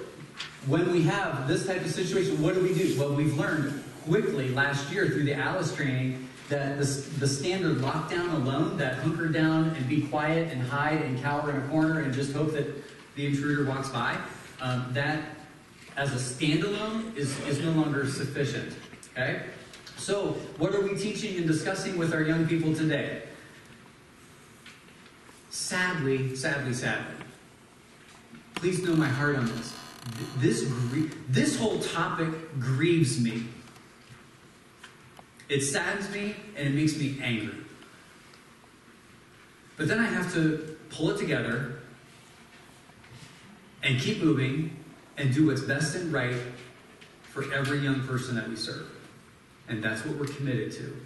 Speaker 1: when we have this type of situation, what do we do? Well, we've learned quickly last year through the ALICE training that the standard lockdown alone, that hunker down and be quiet and hide and cower in a corner and just hope that the intruder walks by, that as a standalone is no longer sufficient. Okay? So, what are we teaching and discussing with our young people today? Sadly, please know my heart on this. This whole topic grieves me. It saddens me and it makes me angry. But then I have to pull it together and keep moving and do what's best and right for every young person that we serve. And that's what we're committed to.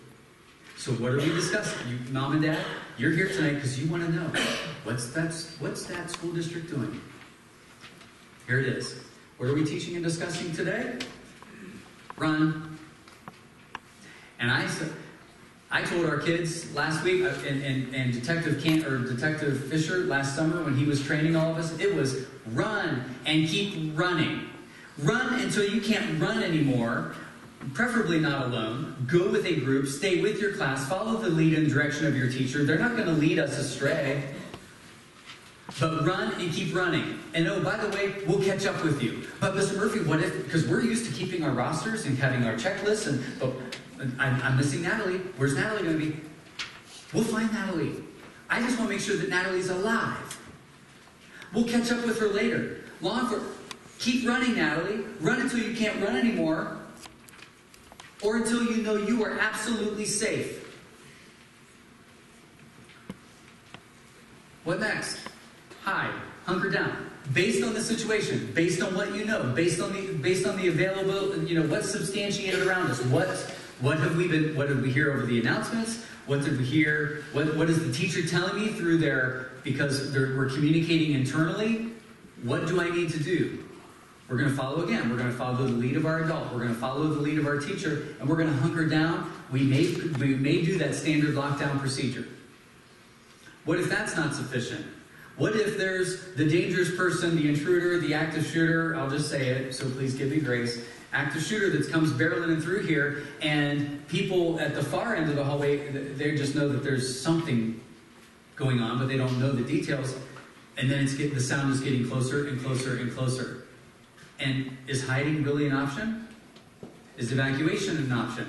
Speaker 1: So what are we discussing? You, mom and dad, you're here tonight because you want to know, what's that school district doing? Here it is. What are we teaching and discussing today? Run. And I told our kids last week, and Detective Fisher last summer when he was training all of us, it was run and keep running. Run until you can't run anymore. Preferably not alone. Go with a group. Stay with your class. Follow the lead and direction of your teacher. They're not going to lead us astray. But run and keep running. And oh, by the way, we'll catch up with you. But Mr. Murphy, what if, because we're used to keeping our rosters and having our checklists, and I'm missing Natalie. Where's Natalie going to be? We'll find Natalie. I just want to make sure that Natalie's alive. We'll catch up with her later. Keep running, Natalie. Run until you can't run anymore. Or until you know you are absolutely safe. What next? Hide. Hunker down. Based on the situation, based on what you know, based on the available, what's substantiated around us. What did we hear over the announcements? What did we hear? What is the teacher telling me through because we're communicating internally? What do I need to do? We're going to follow again. We're going to follow the lead of our adult. We're going to follow the lead of our teacher, and we're going to hunker down. We may do that standard lockdown procedure. What if that's not sufficient? What if there's the dangerous person, the intruder, the active shooter, I'll just say it, so please give me grace, active shooter that comes barreling through here, and people at the far end of the hallway, they just know that there's something going on, but they don't know the details, and then the sound is getting closer and closer and closer. And is hiding really an option? Is evacuation an option?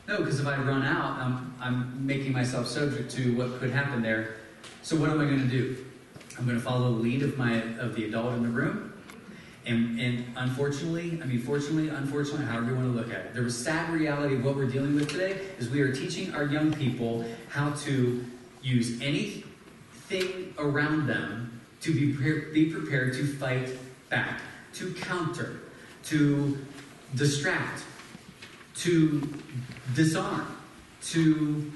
Speaker 1: No, because if I run out, I'm making myself subject to what could happen there. So what am I going to do? I'm going to follow the lead of the adult in the room. And unfortunately, fortunately, unfortunately, however you want to look at it, the sad reality of what we're dealing with today is we are teaching our young people how to use anything around them to be prepared to fight back, to counter, to distract, to disarm, to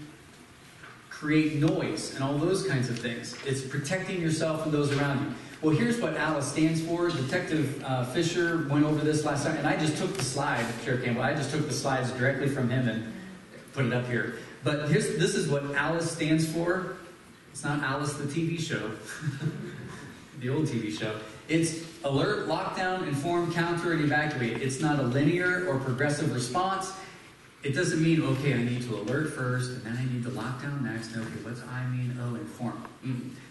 Speaker 1: create noise, and all those kinds of things. It's protecting yourself and those around you. Well, here's what ALICE stands for. Detective Fisher went over this last time, and I just took the slide, Chair Campbell, I just took the slides directly from him and put it up here. But this is what ALICE stands for. It's not Alice the TV show, the old TV show. It's alert, lockdown, inform, counter, and evacuate. It's not a linear or progressive response. It doesn't mean, okay, I need to alert first, and then I need to lock down next. Okay, what's I mean? Oh, inform.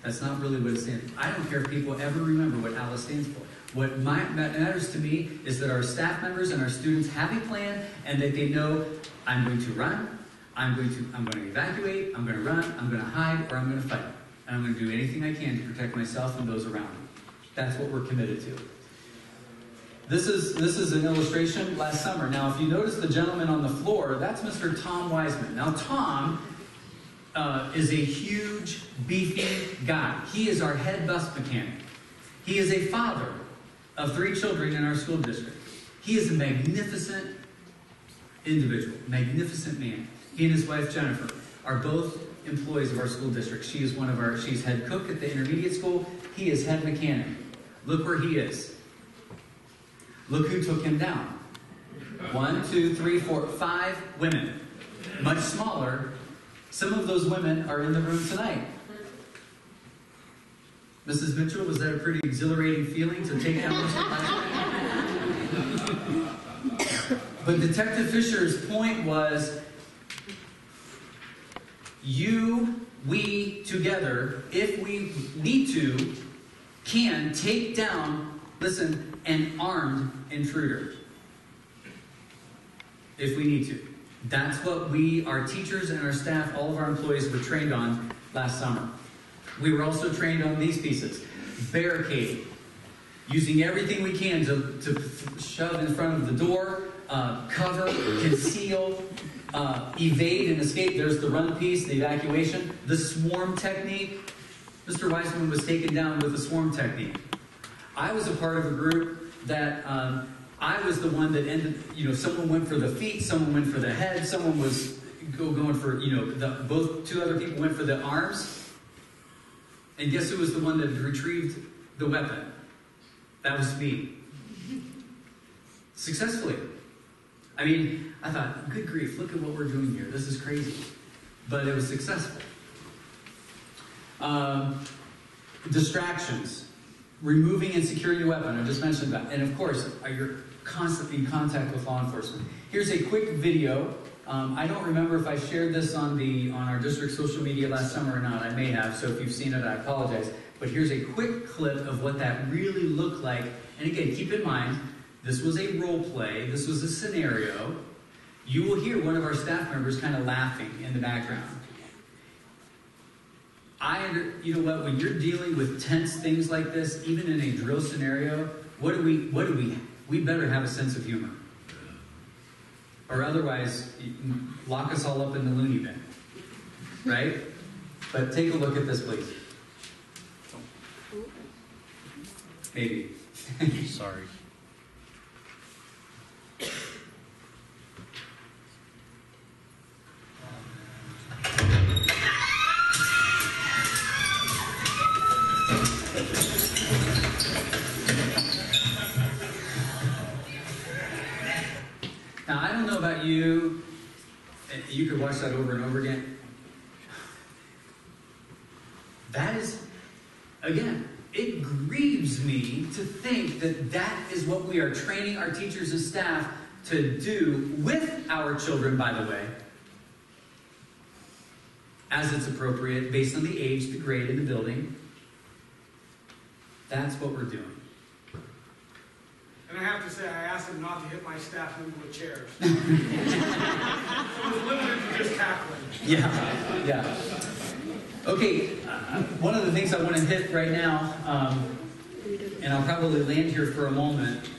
Speaker 1: That's not really what it stands for. I don't care if people ever remember what ALICE stands for. What matters to me is that our staff members and our students have a plan, and that they know, I'm going to run, I'm going to evacuate, I'm going to run, I'm going to hide, or I'm going to fight. And I'm going to do anything I can to protect myself and those around me. That's what we're committed to. This is an illustration last summer. Now, if you notice the gentleman on the floor, that's Mr. Tom Wiseman. Now, Tom is a huge, beefy guy. He is our head bus mechanic. He is a father of 3 children in our school district. He is a magnificent individual, magnificent man. He and his wife, Jennifer, are both employees of our school district. She's head cook at the intermediate school. He is head mechanic. Look where he is. Look who took him down. 1, 2, 3, 4, 5 women. Much smaller. Some of those women are in the room tonight. Mrs. Mitchell, was that a pretty exhilarating feeling to take down Mr. Wiseman? But Detective Fisher's point was, we together, if we need to, can take down, listen, an armed intruder. If we need to. That's what our teachers and our staff, all of our employees were trained on last summer. We were also trained on these pieces. Barricade. Using everything we can to shove in front of the door, cover, conceal, evade and escape. There's the run piece, the evacuation. The swarm technique. Mr. Wiseman was taken down with the swarm technique. I was a part of a group that I was the one that ended, someone went for the feet, someone went for the head, someone was going for, both 2 other people went for the arms. And guess who was the one that retrieved the weapon? That was me. Successfully. I mean, I thought, good grief, look at what we're doing here. This is crazy. But it was successful. Distractions. Removing and securing your weapon. I just mentioned that. And of course, you're constantly in contact with law enforcement. Here's a quick video. I don't remember if I shared this on our district social media last summer or not. I may have, so if you've seen it, I apologize. But here's a quick clip of what that really looked like. And again, keep in mind, this was a role play. This was a scenario. You will hear one of our staff members kind of laughing in the background. You know what? When you're dealing with tense things like this, even in a drill scenario, we better have a sense of humor. Or otherwise, lock us all up in the loony bin. Right? But take a look at this, please. Maybe.
Speaker 3: Sorry.
Speaker 1: Now, I don't know about you. You could watch that over and over again. That is, again, it grieves me to think that that is what we are training our teachers and staff to do with our children, by the way, as it's appropriate, based on the age, the grade, and the building. That's what we're doing.
Speaker 2: And I have to say, I asked them not to hit my staff member with chairs. So it was limited to just tackling.
Speaker 1: Yeah. Okay, one of the things I want to hit right now, and I'll probably land here for a moment,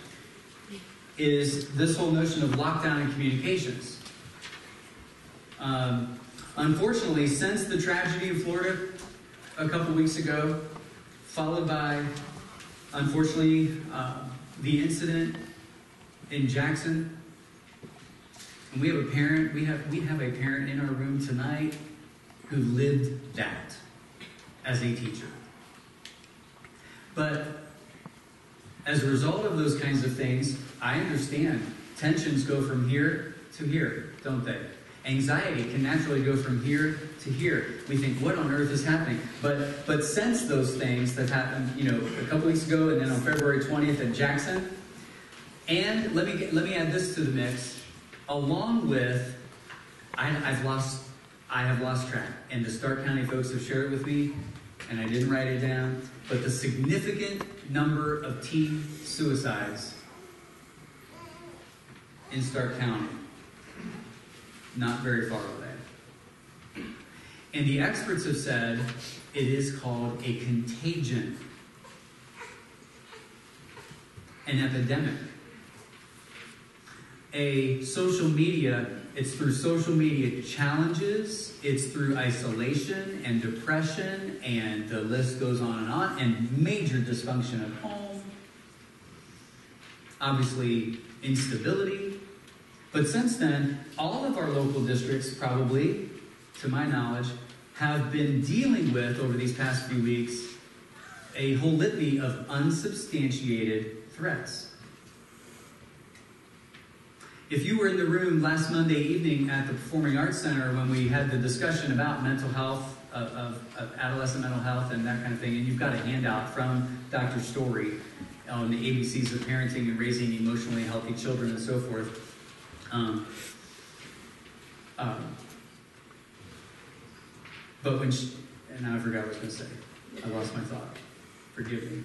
Speaker 1: is this whole notion of lockdown and communications. Unfortunately, since the tragedy in Florida a couple weeks ago, followed by, unfortunately, the incident in Jackson, and we have a parent. We have a parent in our room tonight who lived that as a teacher. But as a result of those kinds of things, I understand tensions go from here to here, don't they? Anxiety can naturally go from here to here. We think, what on earth is happening? But since those things that happened, a couple weeks ago, and then on February 20th at Jackson, and let me add this to the mix, along with, I have lost track, and the Stark County folks have shared it with me, and I didn't write it down, but the significant number of teen suicides in Stark County. Not very far away. And the experts have said it is called a contagion. an epidemic. It's through social media challenges, it's through isolation and depression, and the list goes on, and major dysfunction at home. Obviously, instability. But since then, all of our local districts, probably, to my knowledge, have been dealing with, over these past few weeks, a whole litany of unsubstantiated threats. If you were in the room last Monday evening at the Performing Arts Center when we had the discussion about mental health, of adolescent mental health and that kind of thing, and you've got a handout from Dr. Story on the ABCs of parenting and raising emotionally healthy children and so forth. But when and now I forgot what I was going to say. I lost my thought. Forgive me.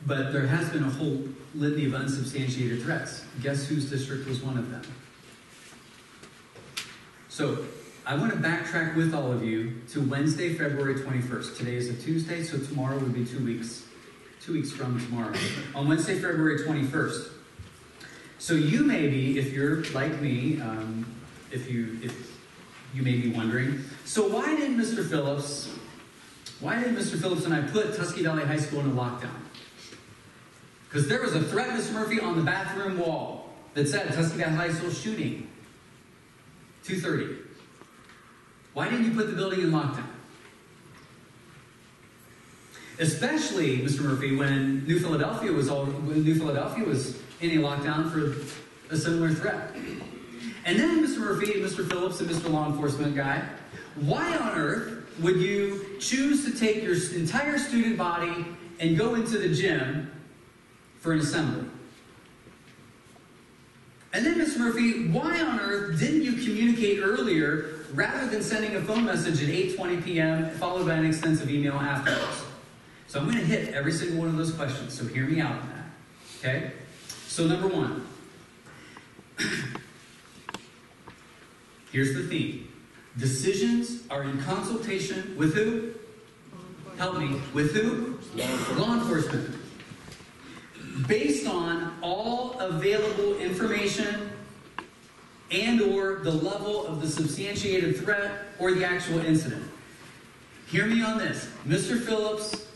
Speaker 1: But there has been a whole litany of unsubstantiated threats. Guess whose district was one of them? So I want to backtrack with all of you to Wednesday, February 21st. Today is a Tuesday, so tomorrow would be 2 weeks. 2 weeks from tomorrow. On Wednesday, February 21st. So you may be, if you're like me, if you may be wondering, so why did Mr. Phillips and I put Tusky Valley High School in a lockdown? Because there was a threat, Mr. Murphy, on the bathroom wall that said Tusky Valley High School shooting. 2:30. Why didn't you put the building in lockdown? Especially, Mr. Murphy, when New Philadelphia was in a lockdown for a similar threat. And then, Mr. Murphy, Mr. Phillips, and Mr. Law Enforcement guy, why on earth would you choose to take your entire student body and go into the gym for an assembly? And then, Mr. Murphy, why on earth didn't you communicate earlier rather than sending a phone message at 8:20 p.m. followed by an extensive email afterwards? So I'm going to hit every single one of those questions, so hear me out on that. Okay? So number one. Here's the theme. Decisions are in consultation with who? Help me. With who? Law enforcement. Based on all available information and or the level of the substantiated threat or the actual incident. Hear me on this. Mr. Phillips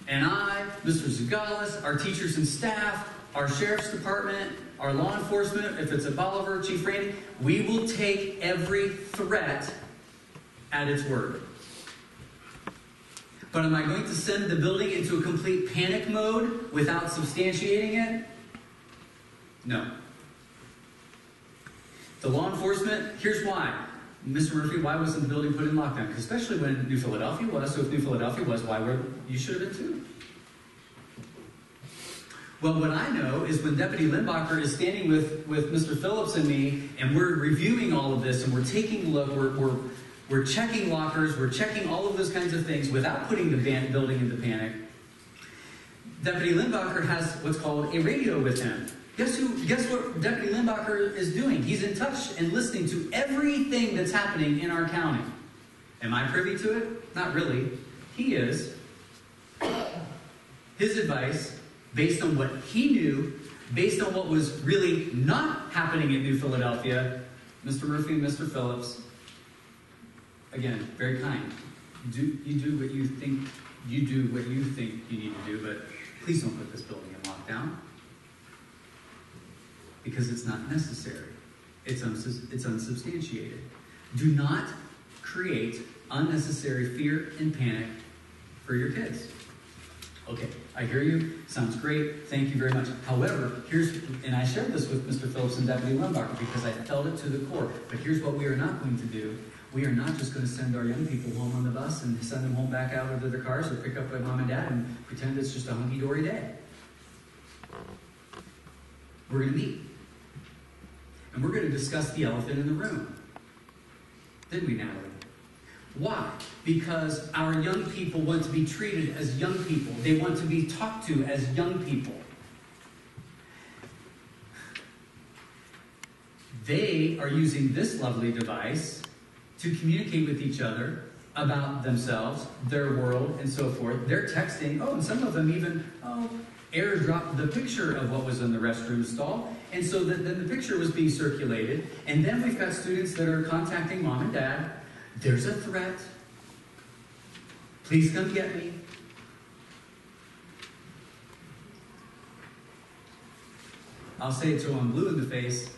Speaker 1: and I, Mr. Zagalis, our teachers and staff, our sheriff's department, our law enforcement, if it's at Bolivar, Chief Randy, we will take every threat at its word. But am I going to send the building into a complete panic mode without substantiating it? No. The law enforcement, here's why. Mr. Murphy, why wasn't the building put in lockdown? Especially when New Philadelphia was. So if New Philadelphia was, you should have been too. Well, what I know is when Deputy Limbacher is standing with Mr. Phillips and me, and we're reviewing all of this, and we're taking a look, we're checking lockers, we're checking all of those kinds of things without putting the building into panic. Deputy Limbacher has what's called a radio with him. Guess what Deputy Limbacher is doing? He's in touch and listening to everything that's happening in our county. Am I privy to it? Not really. He is. His advice, based on what he knew, based on what was really not happening in New Philadelphia, Mr. Murphy and Mr. Phillips, again, very kind. You do what you think you need to do, but please don't put this building in lockdown. Because it's not necessary. It's unsubstantiated. Do not create unnecessary fear and panic for your kids. Okay, I hear you. Sounds great. Thank you very much. However, and I shared this with Mr. Phillips and Deputy Limbacher because I felt it to the core. But here's what we are not going to do. We are not just going to send our young people home on the bus and send them home back out into their cars or pick up by mom and dad and pretend it's just a hunky-dory day. We're going to meet. And we're going to discuss the elephant in the room. Didn't we, Natalie? Why? Because our young people want to be treated as young people. They want to be talked to as young people. They are using this lovely device to communicate with each other about themselves, their world, and so forth. They're texting. Oh, and some of them even airdropped the picture of what was in the restroom stall. And so then the picture was being circulated. And then we've got students that are contacting mom and dad. There's a threat. Please come get me. I'll say it to them blue in the face.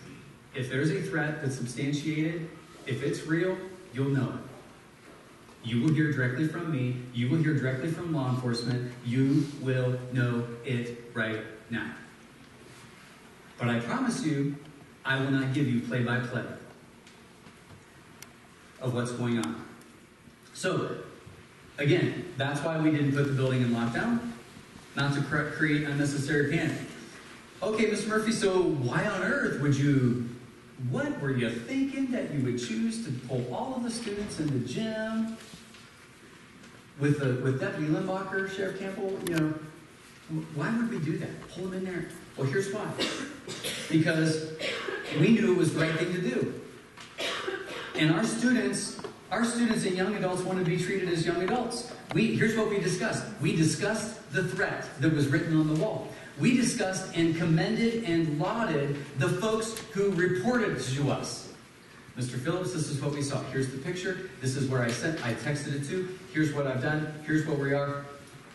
Speaker 1: If there's a threat that's substantiated, if it's real, you'll know it. You will hear directly from me. You will hear directly from law enforcement. You will know it right now. But I promise you, I will not give you play-by-play of what's going on. So, again, that's why we didn't put the building in lockdown, not to create unnecessary panic. Okay, Ms. Murphy, so why on earth would you, what were you thinking that you would choose to pull all of the students in the gym with Deputy Limbacher, Sheriff Campbell? You know, why would we do that? Pull them in there. Well, here's why. Because we knew it was the right thing to do. And our students and young adults want to be treated as young adults. Here's what we discussed. We discussed the threat that was written on the wall. We discussed and commended and lauded the folks who reported to us. Mr. Phillips, this is what we saw. Here's the picture. This is where I texted it to. Here's what I've done. Here's where we are.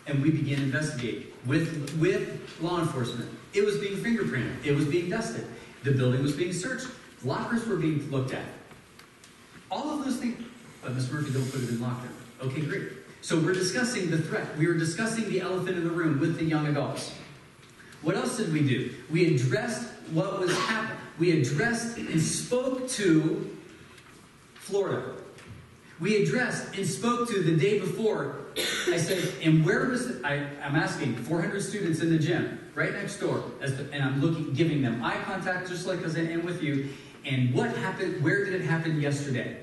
Speaker 1: And we began investigating with law enforcement. It was being fingerprinted. It was being dusted. The building was being searched. Lockers were being looked at. All of those things. But Ms. Murphy, don't put it in lockdown. Okay, great. So we're discussing the threat. We were discussing the elephant in the room with the young adults. What else did we do? We addressed what was happening. We addressed and spoke to Florida. We addressed and spoke to the day before. I said, and where was it? I'm asking 400 students in the gym, right next door, and I'm giving them eye contact just like I am with you. And what happened? Where did it happen yesterday?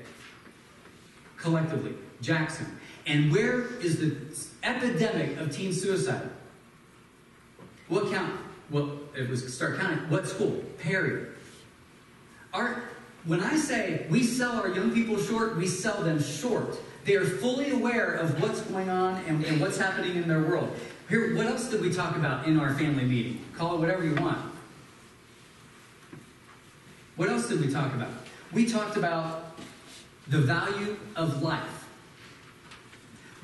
Speaker 1: Collectively, Jackson. And where is the epidemic of teen suicide? What county? Well, it was Stark County. What school? Perry. When I say we sell our young people short, we sell them short. They are fully aware of what's going on and what's happening in their world. Here, what else did we talk about in our family meeting? Call it whatever you want. What else did we talk about? We talked about the value of life.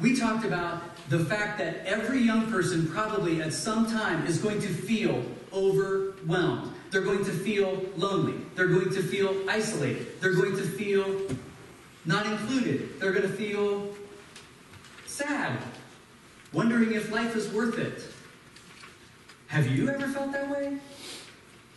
Speaker 1: We talked about the fact that every young person probably at some time is going to feel overwhelmed. They're going to feel lonely. They're going to feel isolated. They're going to feel not included. They're going to feel sad, wondering if life is worth it. Have you ever felt that way?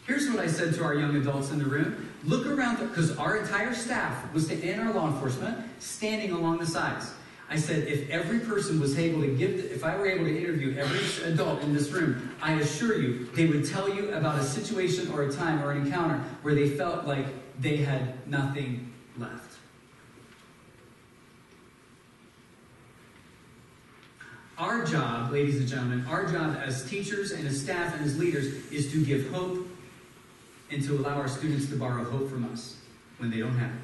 Speaker 1: Here's what I said to our young adults in the room. Look around, because our entire staff was, and our law enforcement, standing along the sides. I said, if every person was able to if I were able to interview every adult in this room, I assure you, they would tell you about a situation or a time or an encounter where they felt like they had nothing left. Our job, ladies and gentlemen, our job as teachers and as staff and as leaders is to give hope and to allow our students to borrow hope from us when they don't have it.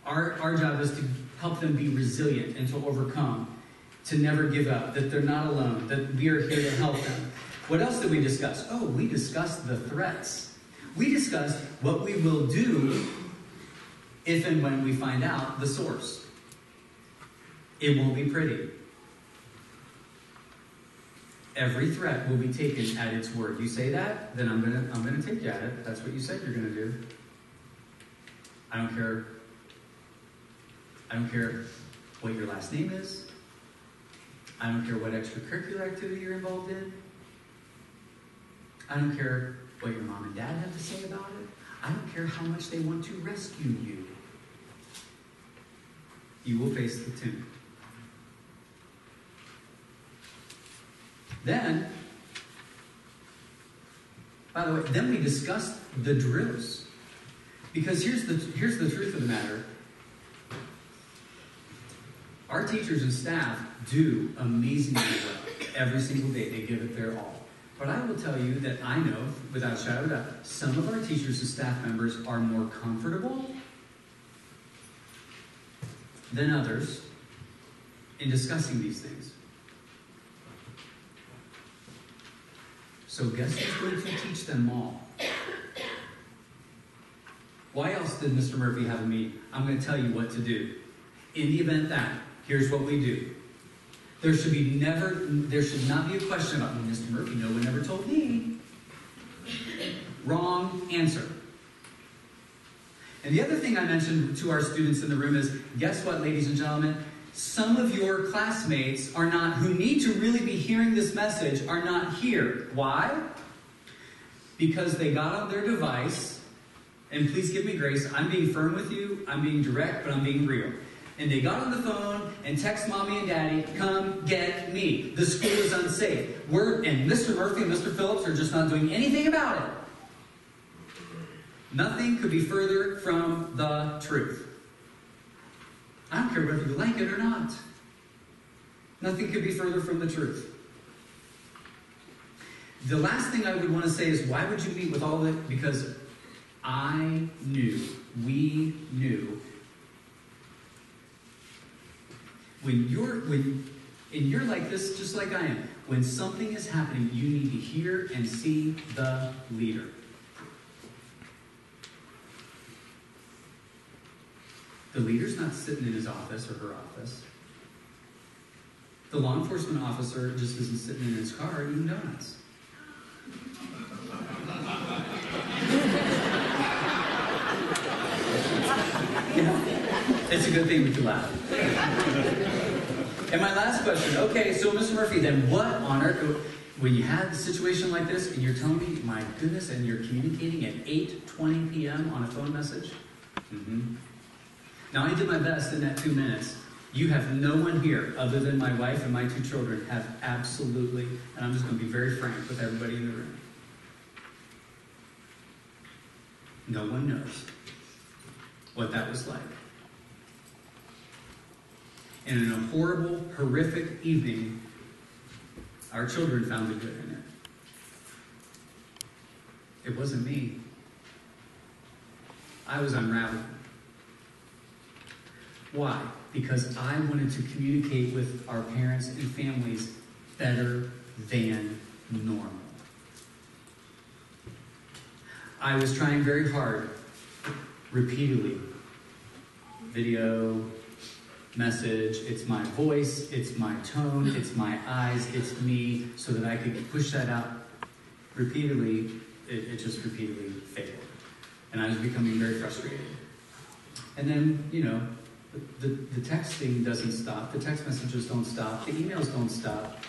Speaker 1: Our job is to help them be resilient and to overcome, to never give up, that they're not alone, that we are here to help them. What else did we discuss? Oh, we discussed the threats. We discussed what we will do if and when we find out the source. It won't be pretty. Every threat will be taken at its word. You say that, then I'm gonna take you at it. That's what you said you're gonna do. I don't care what your last name is. I don't care what extracurricular activity you're involved in. I don't care what your mom and dad have to say about it. I don't care how much they want to rescue you. You will face the tomb. Then, by the way, then we discussed the drills. Because here's the truth of the matter. Our teachers and staff do amazingly well every single day. They give it their all. But I will tell you that I know, without a shadow of a doubt, some of our teachers and staff members are more comfortable than others in discussing these things. So guess who's going to teach them all? Why else did Mr. Murphy have a meeting? I'm going to tell you what to do. In the event that, here's what we do. There should not be a question about, Mr. Murphy, no one ever told me. Wrong answer. And the other thing I mentioned to our students in the room is, guess what, ladies and gentlemen? Some of your classmates who need to really be hearing this message are not here. Why? Because they got on their device, and please give me grace, I'm being firm with you, I'm being direct, but I'm being real. And they got on the phone and text mommy and daddy, come get me. The school is unsafe. And Mr. Murphy and Mr. Phillips are just not doing anything about it. Nothing could be further from the truth. I don't care whether you like it or not. Nothing could be further from the truth. The last thing I would want to say is, why would you meet with all of it? Because we knew, when you're like this, just like I am, when something is happening, you need to hear and see the leader. The leader's not sitting in his office or her office. The law enforcement officer just isn't sitting in his car eating donuts. Yeah, it's a good thing we can laugh. And my last question, okay, so Mr. Murphy, then what on earth, when you have a situation like this and you're telling me, my goodness, and you're communicating at 8:20 p.m. on a phone message? Mm-hmm. Now, I did my best in that 2 minutes. You have no one here other than my wife and my 2 children have absolutely, and I'm just going to be very frank with everybody in the room. No one knows what that was like. And in a horrible, horrific evening, our children found the good in it. It wasn't me. I was unraveling. Why? Because I wanted to communicate with our parents and families better than normal. I was trying very hard, repeatedly. Video, message, it's my voice, it's my tone, it's my eyes, it's me, so that I could push that out repeatedly. It just repeatedly failed. And I was becoming very frustrated. And then, the texting doesn't stop, the text messages don't stop, the emails don't stop,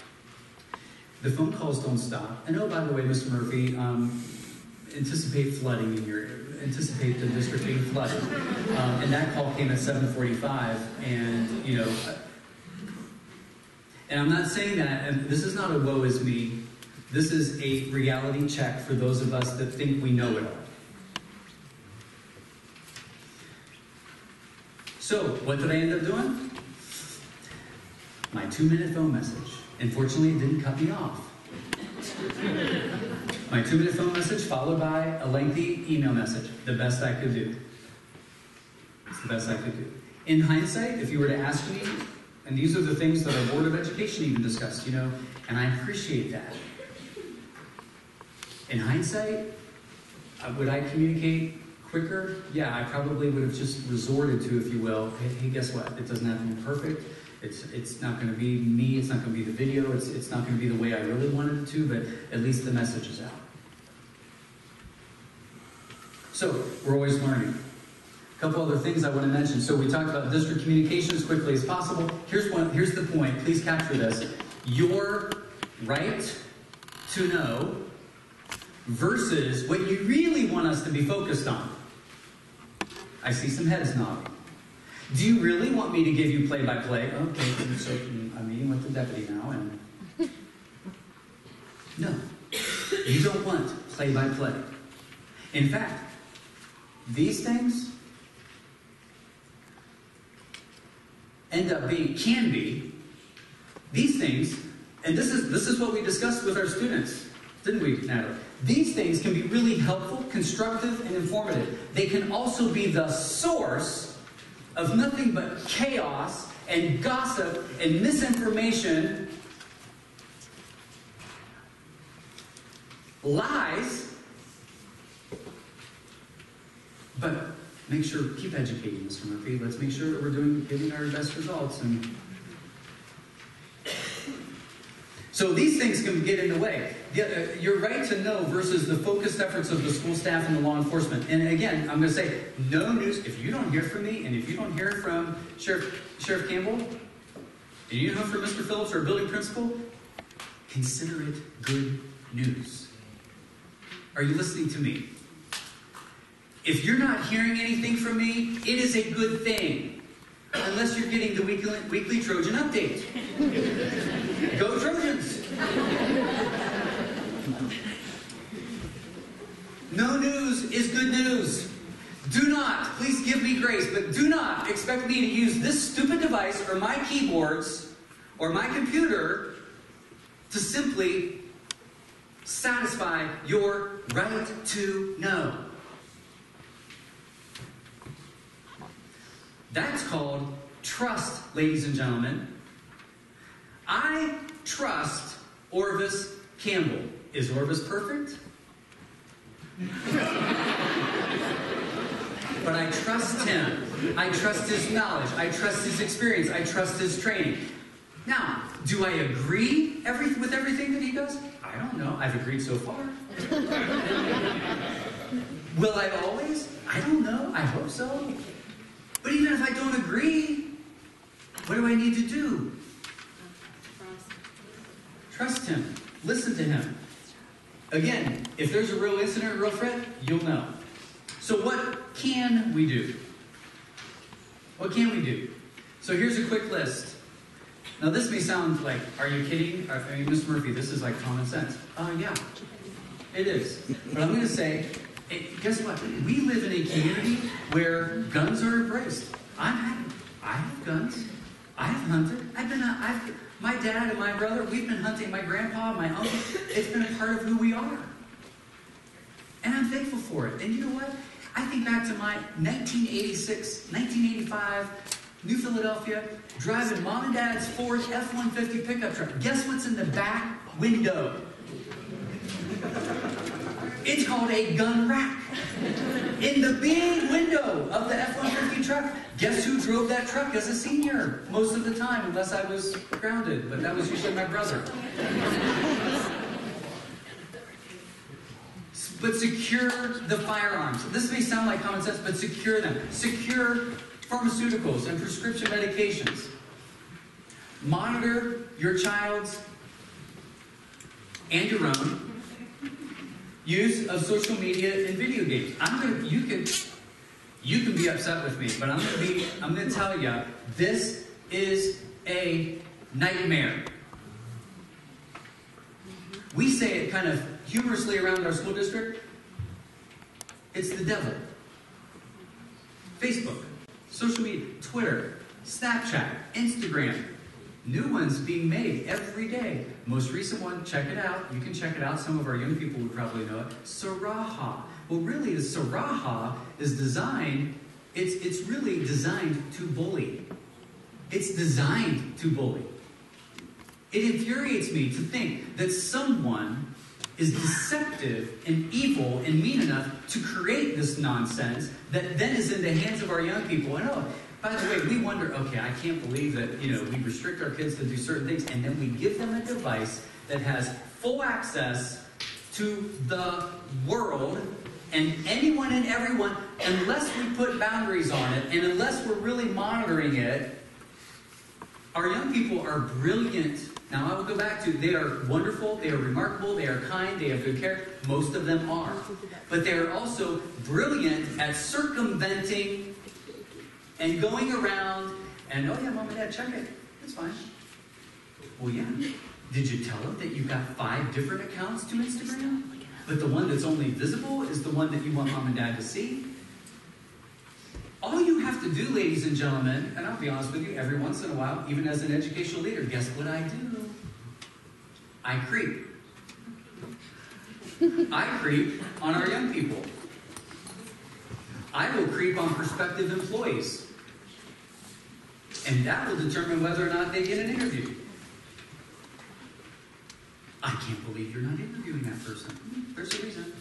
Speaker 1: the phone calls don't stop. And oh, by the way, Mr. Murphy, anticipate the district being flooded. And that call came at 7:45, and and I'm not saying that, and this is not a woe is me, this is a reality check for those of us that think we know it all. So, what did I end up doing? My 2-minute phone message. Unfortunately, it didn't cut me off. My 2-minute phone message followed by a lengthy email message. The best I could do. It's the best I could do. In hindsight, if you were to ask me, and these are the things that our Board of Education even discussed, and I appreciate that. In hindsight, would I communicate quicker? Yeah, I probably would have just resorted to, if you will, hey, guess what? It doesn't have to be perfect. It's not going to be me. It's not going to be the video. It's not going to be the way I really wanted it to, but at least the message is out. So, we're always learning. A couple other things I want to mention. So we talked about district communication as quickly as possible. Here's the point. Please capture this. Your right to know versus what you really want us to be focused on. I see some heads nodding. Do you really want me to give you play-by-play? Okay, so I'm meeting with the deputy now, and no, you don't want play-by-play. In fact, these things can be, these things, and this is what we discussed with our students, didn't we, Natalie? These things can be really helpful, constructive, and informative. They can also be the source of nothing but chaos and gossip and misinformation, lies, but make sure, keep educating, Mr. Murphy. Let's make sure that we're getting our best results. And so these things can get in the way. Your right to know versus the focused efforts of the school staff and the law enforcement. And again, I'm going to say, no news. If you don't hear from me, and if you don't hear from Sheriff Campbell, and you don't hear from Mr. Phillips or a building principal, consider it good news. Are you listening to me? If you're not hearing anything from me, it is a good thing. Unless you're getting the weekly Trojan update. Go Trojans! No news is good news. Do not, please give me grace, but do not expect me to use this stupid device or my keyboards or my computer to simply satisfy your right to know. That's called trust, ladies and gentlemen. I trust Orvis Campbell. Is Orvis perfect? But I trust him. I trust his knowledge. I trust his experience. I trust his training. Now, do I agree with everything that he does? I don't know. I've agreed so far. Will I always? I don't know. I hope so. But even if I don't agree, what do I need to do? Trust him. Listen to him. Again, if there's a real incident, a real threat, you'll know. So what can we do? What can we do? So here's a quick list. Now this may sound like, are you kidding? I mean, Mr. Murphy, this is like common sense. Yeah, it is. But I'm going to say, guess what? We live in a community where guns are embraced. I have guns. I have hunted. My dad and my brother, we've been hunting. My grandpa, my uncle. It's been a part of who we are. And I'm thankful for it. And you know what? I think back to my 1986, 1985, New Philadelphia, driving Mom and Dad's Ford F-150 pickup truck. Guess what's in the back window? It's called a gun rack. In the big window of the F-150 truck. Guess who drove that truck as a senior? Most of the time, unless I was grounded. But that was usually my brother. But secure the firearms. This may sound like common sense, but secure them. Secure pharmaceuticals and prescription medications. Monitor your child's and your own use of social media and video games. You can be upset with me, but I'm going to tell you, this is a nightmare. We say it kind of humorously around our school district. It's the devil. Facebook, social media, Twitter, Snapchat, Instagram. New ones being made every day. Most recent one, check it out. You can check it out. Some of our young people would probably know it. Saraha. Well, really, the Saraha is designed, it's really designed to bully. It's designed to bully. It infuriates me to think that someone is deceptive and evil and mean enough to create this nonsense that then is in the hands of our young people. And by the way, we wonder, okay, I can't believe that, we restrict our kids to do certain things, and then we give them a device that has full access to the world and anyone and everyone, unless we put boundaries on it, and unless we're really monitoring it. Our young people are brilliant. Now, I will go back to, they are wonderful, they are remarkable, they are kind, they have good character. Most of them are. But they are also brilliant at circumventing and going around and, oh yeah, Mom and Dad, check it. It's fine. Well, yeah. Did you tell them that you've got 5 different accounts to Instagram? But the one that's only visible is the one that you want Mom and Dad to see? All you have to do, ladies and gentlemen, and I'll be honest with you, every once in a while, even as an educational leader, guess what I do? I creep. I creep on our young people. I will creep on prospective employees. And that will determine whether or not they get an interview. I can't believe you're not interviewing that person. There's a reason.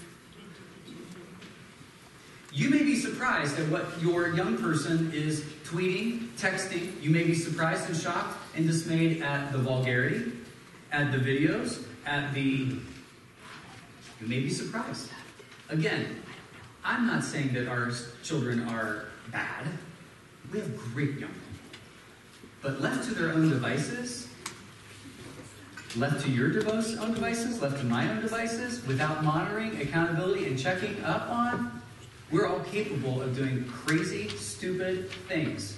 Speaker 1: You may be surprised at what your young person is tweeting, texting. You may be surprised and shocked and dismayed at the vulgarity, at the videos, You may be surprised. Again, I'm not saying that our children are bad. We have great young people. But left to their own devices, left to your own devices, left to my own devices, without monitoring, accountability, and checking up on, we're all capable of doing crazy, stupid things.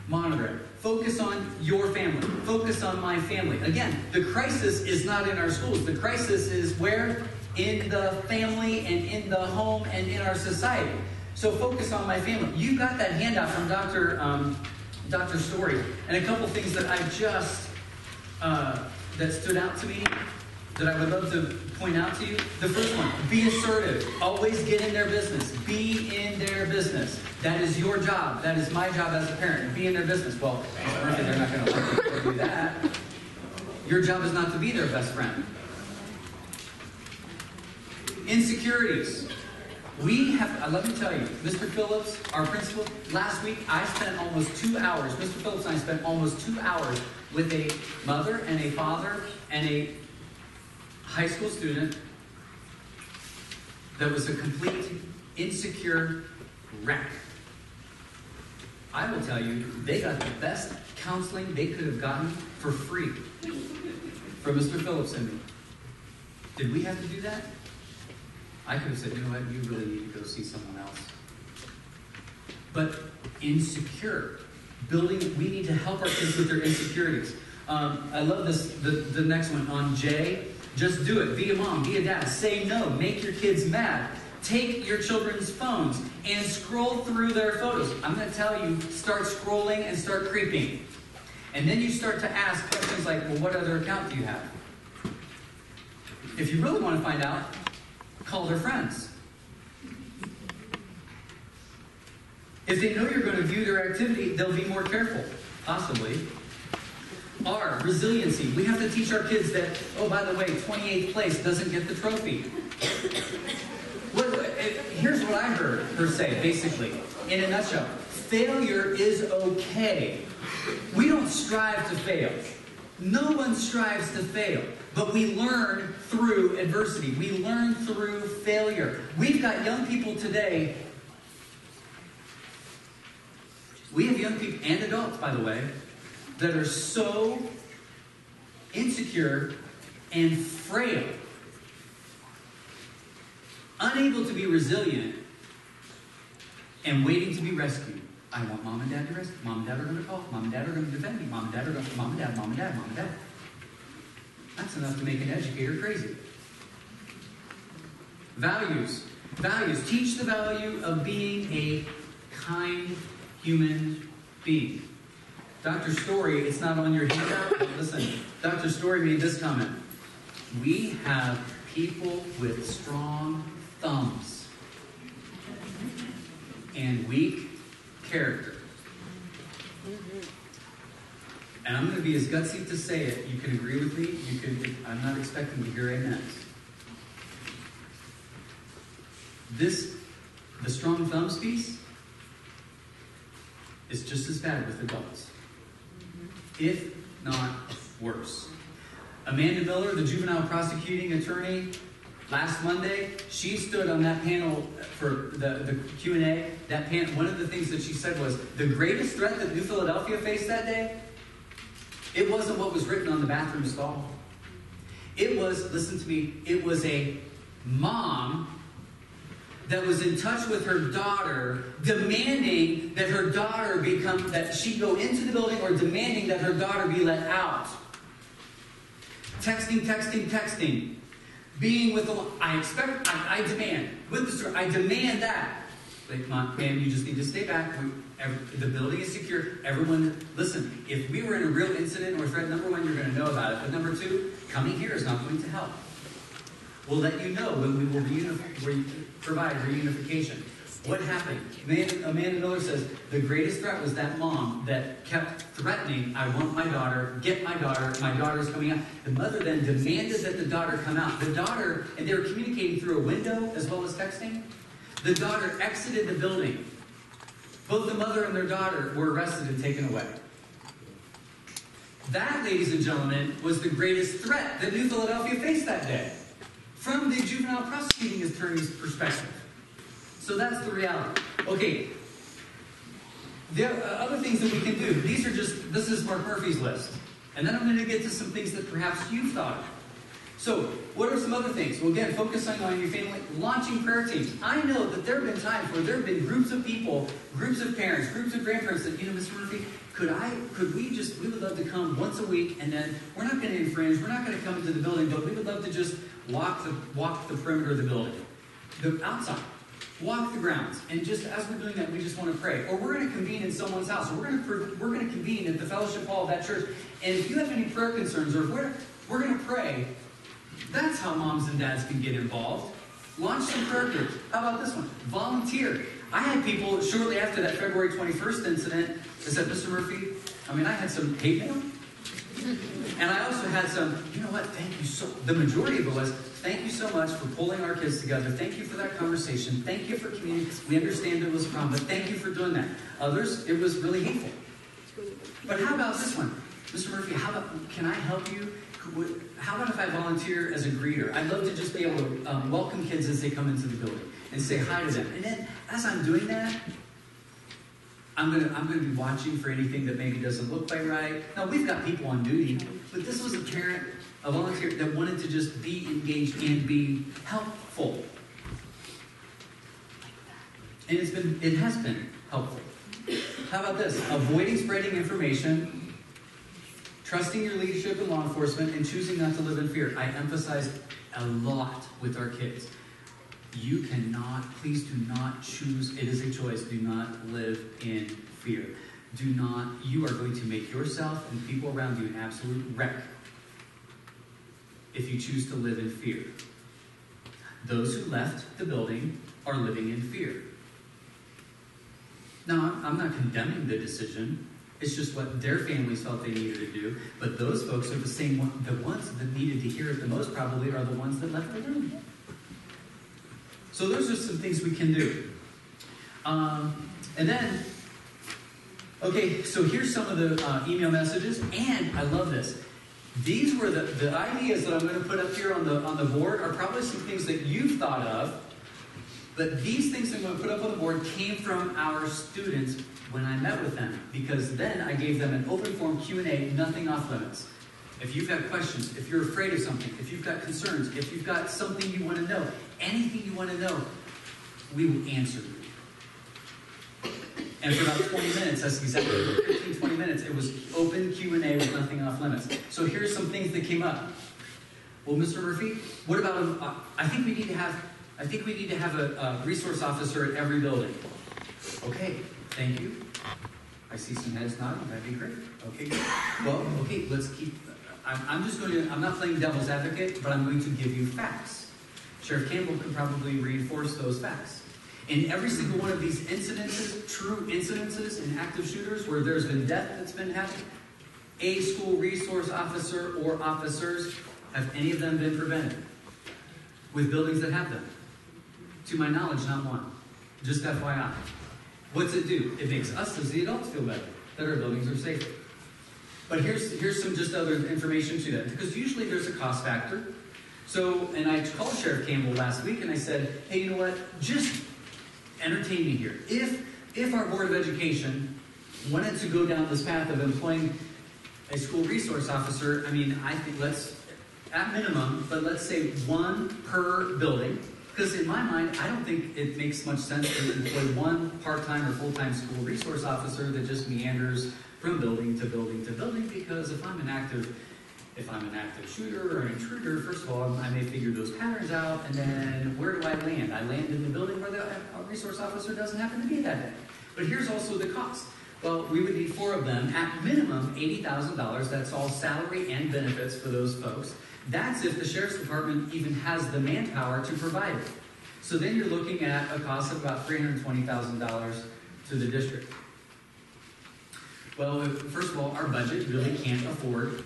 Speaker 1: Monitor it. Focus on your family. Focus on my family. Again, the crisis is not in our schools. The crisis is where? In the family and in the home and in our society. So focus on my family. You got that handout from Dr. Story, and a couple things that I just that stood out to me that I would love to point out to you. The first one, be assertive. Always get in their business. Be in their business. That is your job. That is my job as a parent. Be in their business. Well, they're not going to let you do that. Your job is not to be their best friend. Insecurities. We have, let me tell you, Mr. Phillips, our principal, last week I spent almost 2 hours, Mr. Phillips and I spent almost 2 hours with a mother and a father and a high school student that was a complete insecure wreck. I will tell you, they got the best counseling they could have gotten for free from Mr. Phillips and me. Did we have to do that? I could have said, you know what, you really need to go see someone else. But insecure. We need to help our kids with their insecurities. I love this, the next one on J. Just do it. Be a mom, be a dad. Say no. Make your kids mad. Take your children's phones and scroll through their photos. I'm going to tell you, start scrolling and start creeping. And then you start to ask questions like, well, what other account do you have? If you really want to find out, call their friends. If they know you're going to view their activity, they'll be more careful, possibly. R, resiliency. We have to teach our kids that, oh, by the way, 28th place doesn't get the trophy. Here's what I heard her say, basically, in a nutshell. Failure is okay. We don't strive to fail. No one strives to fail. But we learn through adversity. We learn through failure. We've got young people today. We have young people, and adults, by the way, that are so insecure and frail, unable to be resilient, and waiting to be rescued. I want mom and dad to rescue. Mom and dad are going to call. Mom and dad are going to defend me. Mom and dad are going to, mom and dad, mom and dad, mom and dad. That's enough to make an educator crazy. Values. Values. Teach the value of being a kind human being. Dr. Story, it's not on your handout, but listen, Dr. Story made this comment. We have people with strong thumbs and weak character. And I'm going to be as gutsy to say it. You can agree with me. I'm not expecting to hear amen. The strong thumbs piece is just as bad with adults, if not worse. Amanda Miller, the juvenile prosecuting attorney, last Monday, she stood on that panel for the Q&A. That panel, one of the things that she said was, the greatest threat that New Philadelphia faced that day, it wasn't what was written on the bathroom stall. It was, listen to me, it was a mom that was in touch with her daughter, demanding that her daughter that she go into the building, or demanding that her daughter be let out. Texting. Being with the, I demand. With the, I demand that. Like, ma'am, you just need to stay back. The building is secure. Everyone, listen, if we were in a real incident or threat, number one, you're going to know about it. But number two, coming here is not going to help. We'll let you know when we will provide reunification. What happened? Amanda Miller says, the greatest threat was that mom that kept threatening, I want my daughter, get my daughter's coming out. The mother then demanded that the daughter come out. The daughter, and they were communicating through a window as well as texting. The daughter exited the building. Both the mother and their daughter were arrested and taken away. That, ladies and gentlemen, was the greatest threat that New Philadelphia faced that day, from the juvenile prosecuting attorney's perspective. So that's the reality. Okay, there are other things that we can do. This is Mark Murphy's list. And then I'm going to get to some things that perhaps you've thought of. So, what are some other things? Well, again, focusing on your family, launching prayer teams. I know that there have been times where there have been groups of people, groups of parents, groups of grandparents that, Mr. Murphy, we would love to come once a week, and then we're not going to infringe, we're not going to come into the building, but we would love to just walk the perimeter of the building. The outside. Walk the grounds, and just as we're doing that, we just want to pray. Or we're going to convene in someone's house. Or we're going to convene at the fellowship hall of that church. And if you have any prayer concerns, or we're going to pray. That's how moms and dads can get involved. Launch some prayer groups. How about this one? Volunteer. I had people shortly after that February 21st incident that said, Mr. Murphy, I had some hate mail. And I also had some, thank you so, the majority of it was, thank you so much for pulling our kids together. Thank you for that conversation. Thank you for communicating. We understand it was a problem, but thank you for doing that. Others, it was really hateful. But how about this one? Mr. Murphy, can I help you? How about if I volunteer as a greeter? I'd love to just be able to welcome kids as they come into the building and say hi to them. And then, as I'm doing that, I'm gonna be watching for anything that maybe doesn't look quite right. Now, we've got people on duty, but this was a parent, a volunteer that wanted to just be engaged and be helpful. And it has been helpful. How about this? Avoiding spreading information, trusting your leadership in law enforcement, and choosing not to live in fear. I emphasize a lot with our kids. You cannot, please do not choose, it is a choice, do not live in fear. You are going to make yourself and people around you an absolute wreck if you choose to live in fear. Those who left the building are living in fear. Now, I'm not condemning the decision. It's just what their families felt they needed to do. But those folks are the ones that needed to hear it the most probably are the ones that left the room. So those are some things we can do. And then, okay, so here's some of the email messages. And I love this. These were the ideas that I'm going to put up here on the board are probably some things that you've thought of. But these things I'm going to put up on the board came from our students when I met with them. Because then I gave them an open form Q&A, nothing off limits. If you've got questions, if you're afraid of something, if you've got concerns, if you've got something you want to know, anything you want to know, we will answer you. And for about 20 minutes, that's exactly 15, 20 minutes, it was open Q&A with nothing off limits. So here's some things that came up. Well, Mr. Murphy, what about, I think we need to have a resource officer at every building. Okay, thank you. I see some heads nodding, that'd be great. Okay, good. Well, okay, let's keep, I'm not playing devil's advocate, but I'm going to give you facts. Sheriff Campbell could probably reinforce those facts. In every single one of these incidences, true incidences and active shooters where there's been death that's been happening, a school resource officer or officers, have any of them been prevented? With buildings that have them? To my knowledge, not one. Just FYI. What's it do? It makes us as the adults feel better, that our buildings are safer. But here's some just other information to that, because usually there's a cost factor. So, and I called Sheriff Campbell last week and I said, hey, you know what? Just entertain me here. If our Board of Education wanted to go down this path of employing a school resource officer, I think at minimum, but let's say one per building. Because in my mind, I don't think it makes much sense to employ one part-time or full-time school resource officer that just meanders from building to building to building. Because if I'm an active shooter or an intruder, first of all, I may figure those patterns out, and then where do I land? I land in the building where the resource officer doesn't happen to be that day. But here's also the cost. Well, we would need 4 of them, at minimum $80,000. That's all salary and benefits for those folks. That's if the Sheriff's Department even has the manpower to provide it. So then you're looking at a cost of about $320,000 to the district. Well, first of all, our budget really can't afford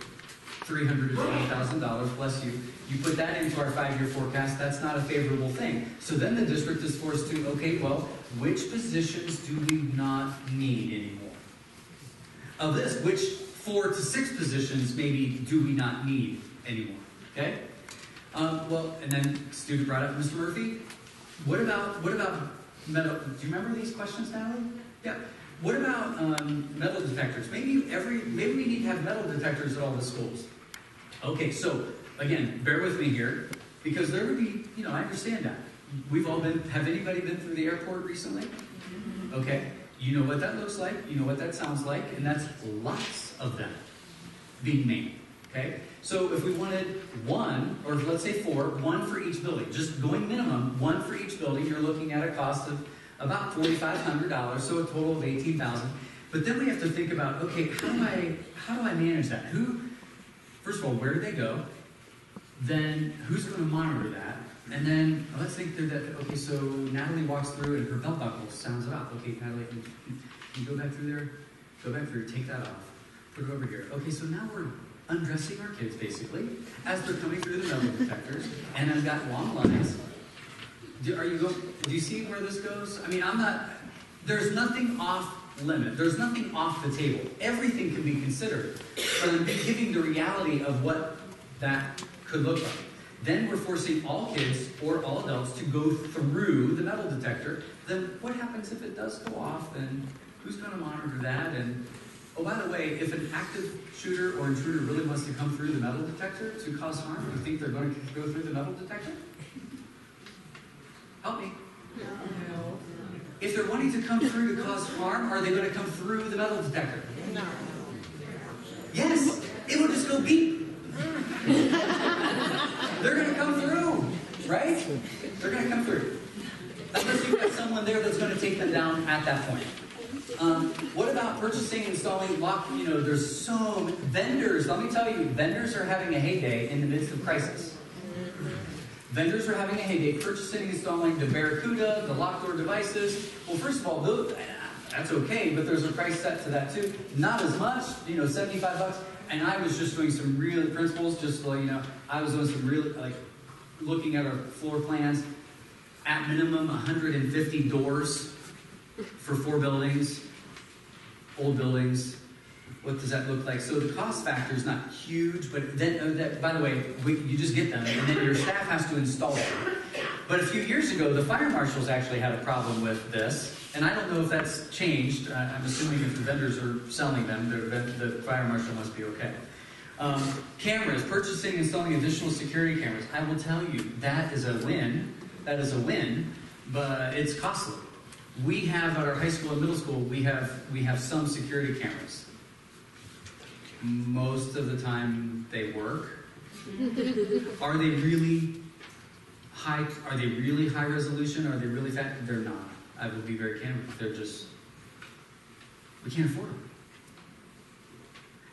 Speaker 1: $320,000, bless you. You put that into our 5-year forecast, that's not a favorable thing. So then the district is forced to, okay, well, which positions do we not need anymore? Of this, which 4 to 6 positions maybe do we not need anymore? Okay? Well, and then student brought up, Mr. Murphy, what about metal? Do you remember these questions, Natalie? Yeah. What about metal detectors? Maybe we need to have metal detectors at all the schools. Okay, so again, bear with me here, because there would be, I understand that. Have anybody been through the airport recently? Okay, you know what that looks like, you know what that sounds like, and that's lots of them being made. Okay, so if we wanted 1, or let's say 4, 1 for each building, just going minimum, 1 for each building, you're looking at a cost of about $4,500, so a total of $18,000. But then we have to think about, okay, how do I manage that? First of all, where do they go? Then who's going to monitor that? And then let's think through that. Okay, so Natalie walks through and her belt buckle sounds about. Okay, Natalie, can you go back through there? Go back through, take that off. Put it over here. Okay, so now we're undressing our kids basically as they're coming through the metal detectors, and I've got long lines. Do you see where this goes? I mean, there's nothing off limit. There's nothing off the table. Everything can be considered. But I'm giving the reality of what that could look like. Then we're forcing all kids or all adults to go through the metal detector. Then what happens if it does go off? And who's going to monitor that? And oh, by the way, if an active shooter or intruder really wants to come through the metal detector to cause harm, do you think they're going to go through the metal detector? Help me. No. If they're wanting to come through to cause harm, are they going to come through the metal detector? No. Yes. It will just go beep. They're going to come through, right? They're going to come through. Unless you've got someone there that's going to take them down at that point. What about purchasing, installing, there's so many vendors. Let me tell you, vendors are having a heyday in the midst of crisis. Vendors are having a heyday purchasing, installing the Barracuda, the locked door devices. Well, first of all, that's okay, but there's a price set to that too. Not as much, $75. And I was just doing some real principles, just so I was doing some real, looking at our floor plans. At minimum, 150 doors for 4 buildings, old buildings. What does that look like? So the cost factor is not huge, but then, by the way, you just get them, and then your staff has to install them. But a few years ago, the fire marshals actually had a problem with this, and I don't know if that's changed. I'm assuming if the vendors are selling them, the fire marshal must be okay. Cameras, purchasing, installing additional security cameras. I will tell you, that is a win. That is a win, but it's costly. We have at our high school and middle school, we have some security cameras. Most of the time they work. Are they really high? Are they really high resolution? Are they really fast? They're not. I will be very candid. We can't afford them.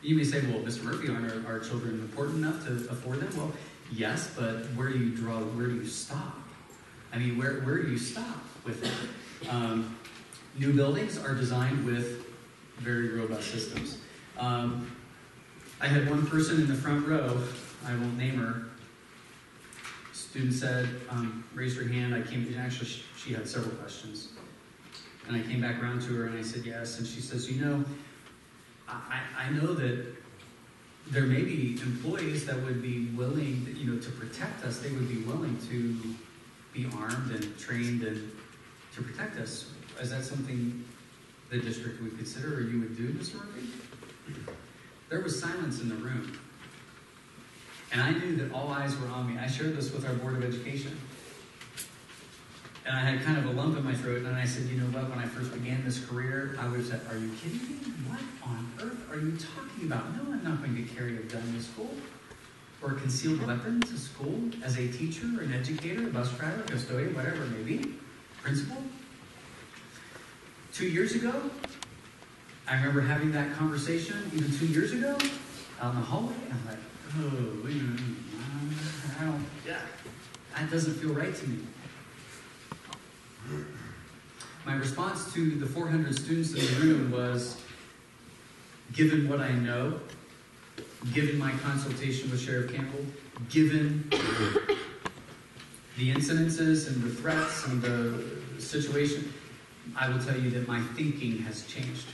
Speaker 1: You may say, well, Mr. Murphy, aren't our children important enough to afford them? Well, yes, but where do you stop? I mean, where do you stop with it? New buildings are designed with very robust systems. I had one person in the front row, I won't name her. Student said, raised her hand. Actually, she had several questions. And I came back around to her and I said, yes. And she says, I know that there may be employees that would be willing, to protect us. They would be willing to be armed and trained and to protect us. Is that something the district would consider or you would do, Mr. Murphy? There was silence in the room. And I knew that all eyes were on me. I shared this with our Board of Education. And I had kind of a lump in my throat, and I said, you know what, when I first began this career, I was like, are you kidding me? What on earth are you talking about? No, I'm not going to carry a gun to school or a concealed weapon to school as a teacher, an educator, a bus driver, custodian, whatever it may be, principal. 2 years ago, I remember having that conversation, even 2 years ago, out in the hallway, and I'm like, that doesn't feel right to me. My response to the 400 students in the room was, given what I know, given my consultation with Sheriff Campbell, given the incidences and the threats and the situation, I will tell you that my thinking has changed.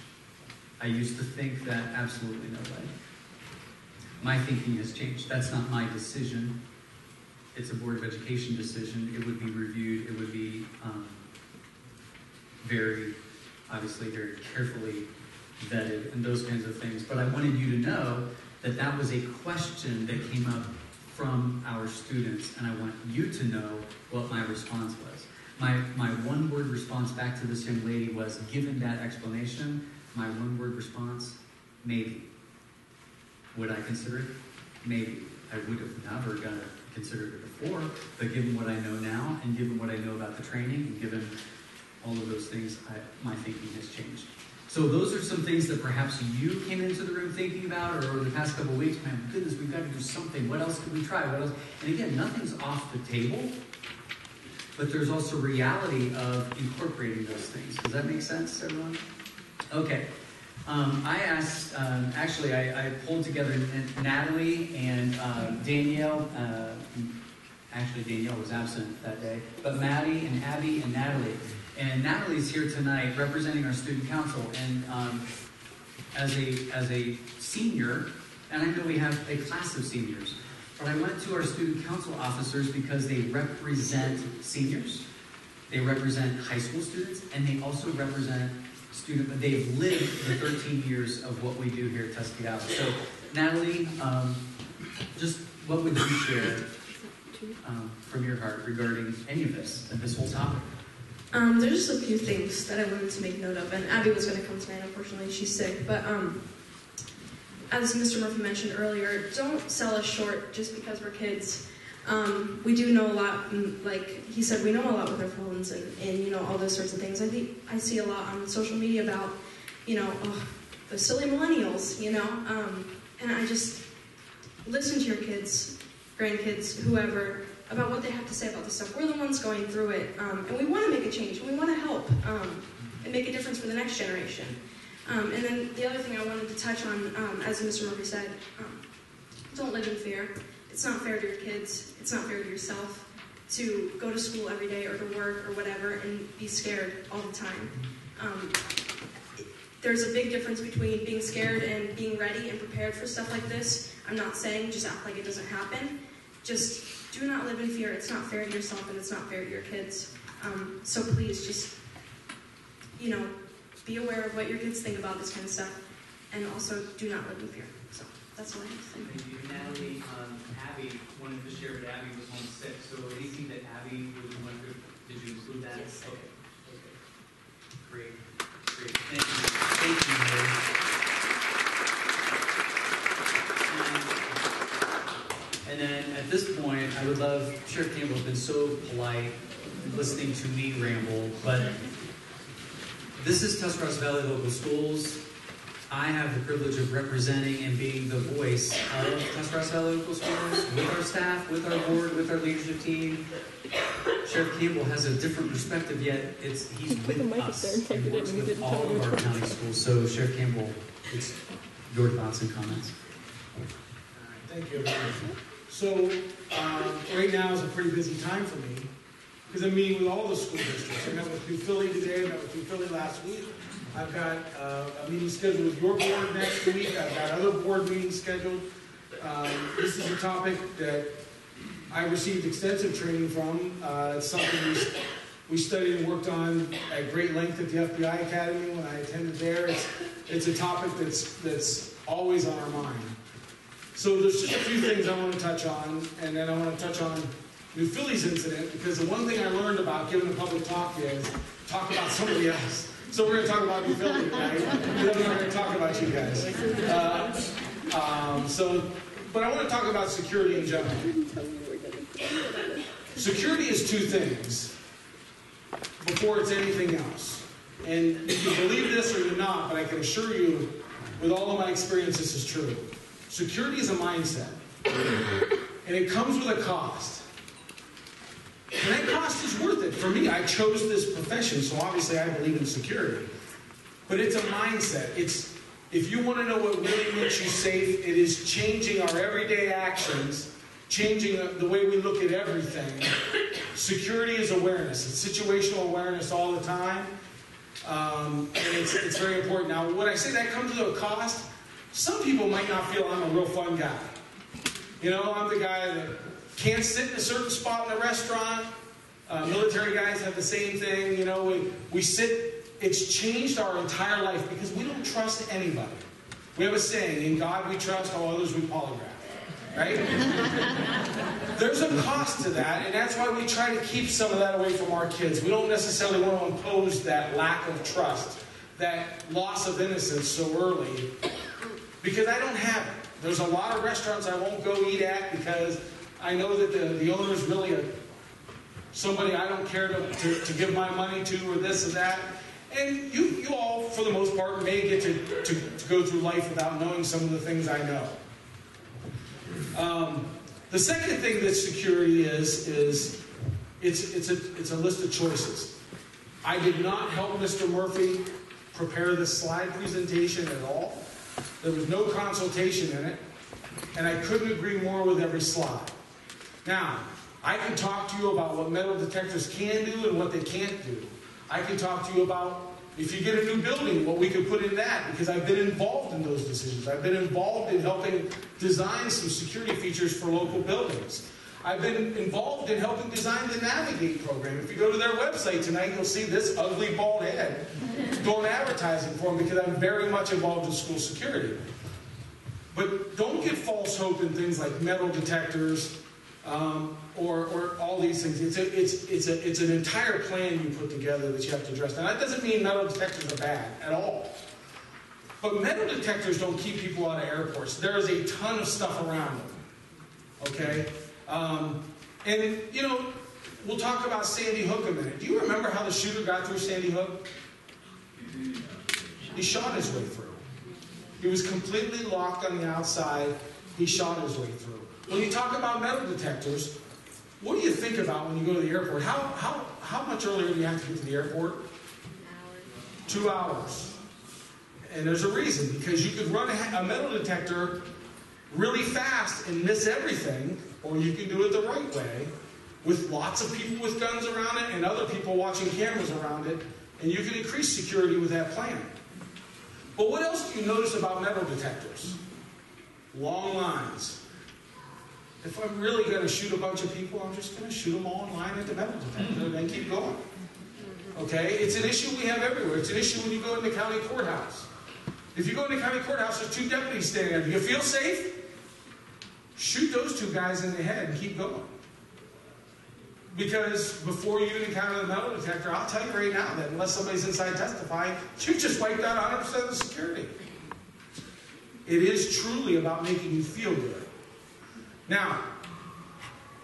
Speaker 1: I used to think that absolutely no way. My thinking has changed. That's not my decision. It's a Board of Education decision. It would be reviewed. It would be obviously very carefully vetted and those kinds of things. But I wanted you to know that that was a question that came up from our students, and I want you to know what my response was. My one-word response back to this young lady was, given that explanation, my one-word response, maybe. Would I consider it? Maybe. I would have never considered it before, but given what I know now, and given what I know about the training, and given all of those things, my thinking has changed. So those are some things that perhaps you came into the room thinking about, or over the past couple of weeks, man, goodness, we've got to do something. What else could we try? What else? And again, nothing's off the table, but there's also reality of incorporating those things. Does that make sense, everyone? Okay. I asked, I pulled together Natalie and Danielle. Actually, Danielle was absent that day, but Maddie and Abby and Natalie. And Natalie's here tonight representing our student council. And as a senior, and I know we have a class of seniors, but I went to our student council officers because they represent seniors, they represent high school students, and they also represent they've lived the 13 years of what we do here at Tuscarawas. So, Natalie, just what would you share from your heart regarding any of this and this whole topic?
Speaker 3: There's just a few things that I wanted to make note of, and Abby was going to come tonight. Unfortunately, she's sick. But as Mr. Murphy mentioned earlier, don't sell us short just because we're kids. We do know a lot, and like he said, we know a lot with our phones and all those sorts of things. I think I see a lot on social media about the silly millennials, and I just listen to your kids, grandkids, whoever, about what they have to say about this stuff. We're the ones going through it, and we want to make a change, and we want to help and make a difference for the next generation. And then the other thing I wanted to touch on, as Mr. Murphy said, don't live in fear. It's not fair to your kids. It's not fair to yourself to go to school every day or to work or whatever and be scared all the time. There's a big difference between being scared and being ready and prepared for stuff like this. I'm not saying just act like it doesn't happen. Just do not live in fear. It's not fair to yourself and it's not fair to your kids. So please just, be aware of what your kids think about this kind of stuff, and also do not live in fear. So that's all I have to say.
Speaker 1: Thank you. Natalie, Abby wanted to share that Abby was homesick, so anything that Abby was going through, did you include that?
Speaker 3: Yes.
Speaker 1: Okay. Great. Thank you. Thank you, Mary. And then at this point, I would love, Sheriff Campbell has been so polite listening to me ramble, but this is Tuscarawas Valley Local Schools. I have the privilege of representing and being the voice of Tuscarawas Valley Local Schools with our staff, with our board, with our leadership team. Sheriff Campbell has a different perspective, yet he's with us and works with all of our county schools. So, Sheriff Campbell, it's your thoughts and comments.
Speaker 2: Thank you, everyone. So, right now is a pretty busy time for me, because I'm meeting with all the school districts. I met with New Philly today, I met with New Philly last week. I've got a meeting scheduled with your board next week. I've got other board meetings scheduled. This is a topic that I received extensive training from. It's something we studied and worked on at great length at the FBI Academy when I attended there. It's a topic that's always on our mind. So there's just a few things I want to touch on, and then I want to touch on New Philly's incident, because the one thing I learned about giving a public talk is talk about somebody else. So we're going to talk about New Philly tonight, and then we're going to talk about you guys. But I want to talk about security in general. Security is two things before it's anything else. And you can believe this or you're not, but I can assure you, with all of my experience, this is true. Security is a mindset. And it comes with a cost. And that cost is worth it. For me, I chose this profession, so obviously I believe in security. But it's a mindset. If you want to know what really makes you safe, it is changing our everyday actions, changing the way we look at everything. Security is awareness. It's situational awareness all the time. And it's very important. Now, when I say that comes at a cost, some people might not feel I'm a real fun guy. You know, I'm the guy that can't sit in a certain spot in a restaurant. Military guys have the same thing. You know, we sit. It's changed our entire life because we don't trust anybody. We have a saying, in God we trust, all others we polygraph. Right? There's a cost to that, and that's why we try to keep some of that away from our kids. We don't necessarily want to impose that lack of trust, that loss of innocence so early, because I don't have it. There's a lot of restaurants I won't go eat at because I know that the owner is really somebody I don't care to give my money to, or this and that. And you all, for the most part, may get to go through life without knowing some of the things I know. The second thing that security is it's a list of choices. I did not help Mr. Murphy prepare this slide presentation at all. There was no consultation in it, and I couldn't agree more with every slide. Now, I can talk to you about what metal detectors can do and what they can't do. I can talk to you about, if you get a new building, what we could put in that, because I've been involved in those decisions. I've been involved in helping design some security features for local buildings. I've been involved in helping design the Navigate program. If you go to their website tonight, you'll see this ugly bald head doing advertising for them, because I'm very much involved in school security. But don't get false hope in things like metal detectors, or all these things. It's an entire plan you put together that you have to address. Now, that doesn't mean metal detectors are bad at all. But metal detectors don't keep people out of airports. There is a ton of stuff around them. Okay? And, you know, we'll talk about Sandy Hook a minute. Do you remember how the shooter got through Sandy Hook? He shot his way through. He was completely locked on the outside. He shot his way through. When you talk about metal detectors, what do you think about when you go to the airport? How much earlier do you have to get to the airport? 2 hours. And there's a reason, because you could run a metal detector really fast and miss everything, or you can do it the right way with lots of people with guns around it and other people watching cameras around it, and you can increase security with that plan. But what else do you notice about metal detectors? Long lines. If I'm really going to shoot a bunch of people, I'm just going to shoot them all in line at the metal detector and then keep going. Okay? It's an issue we have everywhere. It's an issue when you go into county courthouse. If you go into county courthouse, there's 2 deputies standing there. Do you feel safe? Shoot those 2 guys in the head and keep going. Because before you encounter the metal detector, I'll tell you right now that unless somebody's inside testifying, you just wiped out 100% of the security. It is truly about making you feel good. Now,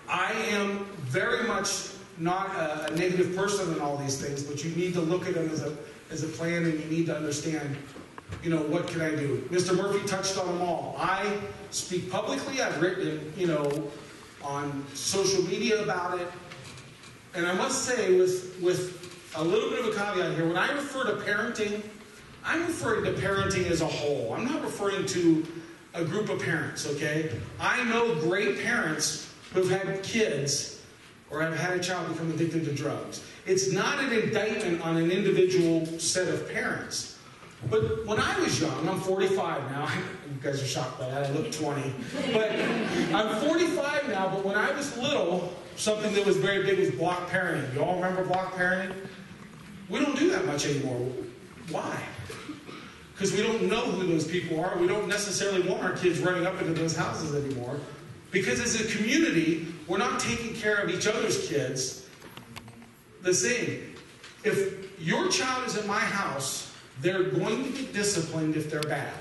Speaker 2: I am very much not a negative person in all these things, but you need to look at them as a plan, and you need to understand, you know, what can I do? Mr. Murphy touched on them all. I speak publicly. I've written, you know, on social media about it. And I must say, with a little bit of a caveat here, when I refer to parenting, I'm referring to parenting as a whole. I'm not referring to a group of parents, okay? I know great parents who've had kids or have had a child become addicted to drugs. It's not an indictment on an individual set of parents. But when I was young, I'm 45 now. You guys are shocked by that. I look 20. But I'm 45 now, but when I was little, something that was very big was block parenting. You all remember block parenting? We don't do that much anymore. Why? Because we don't know who those people are. We don't necessarily want our kids running up into those houses anymore. Because as a community, we're not taking care of each other's kids the same. If your child is in my house, they're going to get disciplined if they're bad.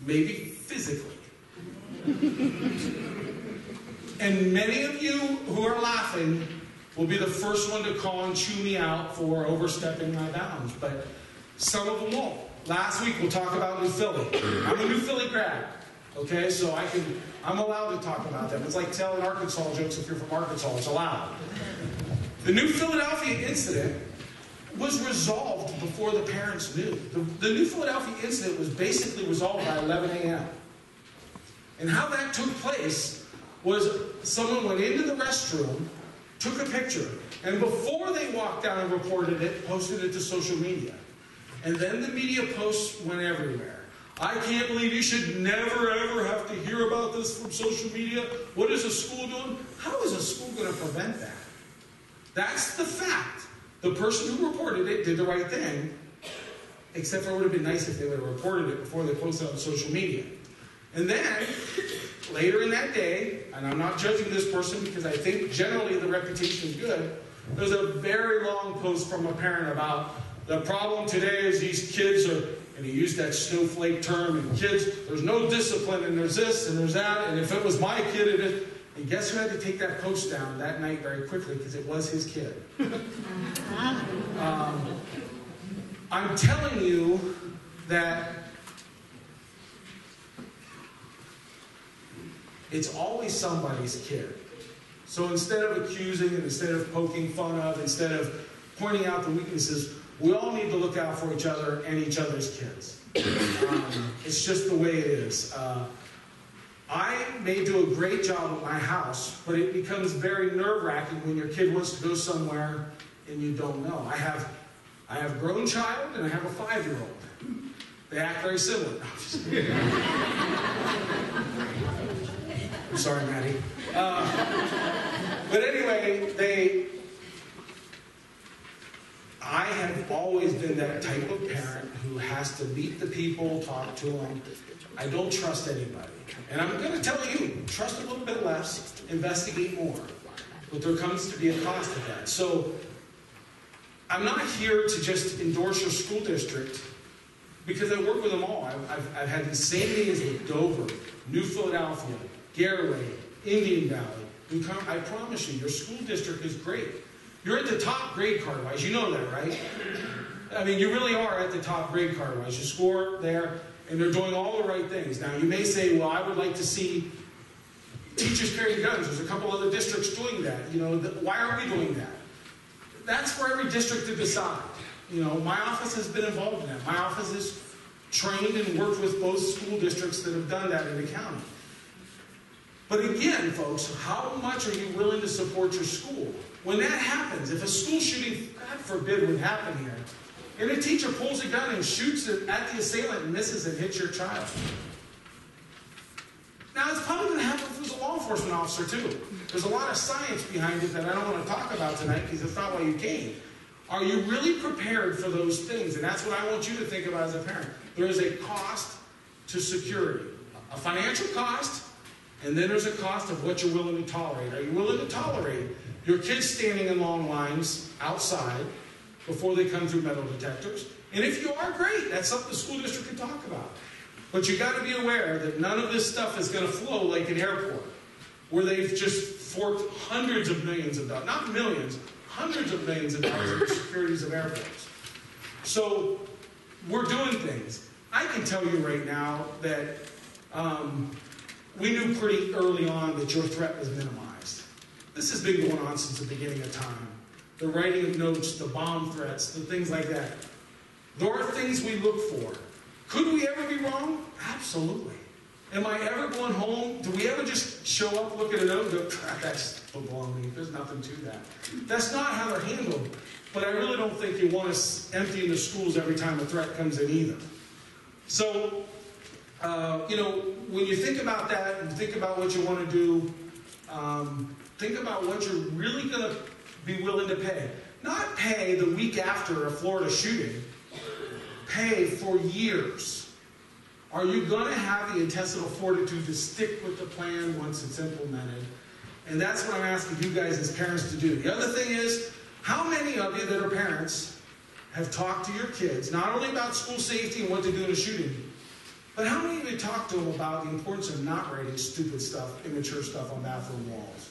Speaker 2: Maybe physically. And many of you who are laughing will be the first one to call and chew me out for overstepping my bounds. But some of them won't. Last week we'll talk about New Philly. I'm a New Philly grad. Okay, so I'm allowed to talk about them. It's like telling Arkansas jokes if you're from Arkansas. It's allowed. The New Philadelphia incident was resolved before the parents knew. The New Philadelphia incident was basically resolved by 11 a.m. And how that took place was someone went into the restroom, took a picture, and before they walked down and reported it, posted it to social media. And then the media posts went everywhere. I can't believe you should never ever have to hear about this from social media. What is a school doing? How is a school going to prevent that? That's the fact. The person who reported it did the right thing, except for it would have been nice if they would have reported it before they posted it on social media. And then, later in that day, and I'm not judging this person because I think generally the reputation is good, there's a very long post from a parent about the problem today is these kids are, and he used that snowflake term, and kids, there's no discipline, and there's this, and there's that, and if it was my kid, it is. And guess who had to take that post down that night very quickly because it was his kid. I'm telling you that it's always somebody's kid. So instead of accusing and instead of poking fun of, instead of pointing out the weaknesses, we all need to look out for each other and each other's kids. It's just the way it is. I may do a great job at my house, but it becomes very nerve-wracking when your kid wants to go somewhere and you don't know. I have a grown child and I have a 5-year-old. They act very similar. No, I'm just kidding. I'm sorry, Maddie. But anyway, I have always been that type of parent who has to meet the people, talk to them. I don't trust anybody. And I'm going to tell you, trust a little bit less, investigate more. But there comes to be a cost to that. So I'm not here to just endorse your school district because I work with them all. I've had the same meetings with Dover, New Philadelphia, Garaway, Indian Valley. I promise you, your school district is great. You're at the top grade card-wise. You know that, right? I mean, you really are at the top grade card-wise. You score there, and they're doing all the right things. Now, you may say, well, I would like to see teachers carrying guns. There's a couple other districts doing that. You know, why aren't we doing that? That's for every district to decide. You know, my office has been involved in that. My office has trained and worked with both school districts that have done that in the county. But again, folks, how much are you willing to support your school? When that happens, if a school shooting, God forbid, would happen here, and a teacher pulls a gun and shoots it at the assailant and misses and hits your child. Now, it's probably going to happen if it was a law enforcement officer, too. There's a lot of science behind it that I don't want to talk about tonight because it's not why you came. Are you really prepared for those things? And that's what I want you to think about as a parent. There is a cost to security, a financial cost, and then there's a cost of what you're willing to tolerate. Are you willing to tolerate your kids standing in long lines outside before they come through metal detectors? And if you are, great. That's something the school district can talk about. But you got to be aware that none of this stuff is going to flow like an airport, where they've just forked hundreds of millions of dollars, not millions, hundreds of millions of dollars in the securities of airports. So we're doing things. I can tell you right now that we knew pretty early on that your threat was minimized. This has been going on since the beginning of time. The writing of notes, the bomb threats, the things like that. There are things we look for. Could we ever be wrong? Absolutely. Am I ever going home? Do we ever just show up, look at a note, and go, that's baloney. There's nothing to that. That's not how they're handled. But I really don't think you want us emptying the schools every time a threat comes in either. So, when you think about that and think about what you want to do, think about what you're really going to be willing to pay. Not pay the week after a Florida shooting. Pay for years. Are you going to have the intestinal fortitude to stick with the plan once it's implemented? And that's what I'm asking you guys as parents to do. The other thing is, how many of you that are parents have talked to your kids, not only about school safety and what to do in a shooting, but how many of you talked to them about the importance of not writing stupid stuff, immature stuff on bathroom walls?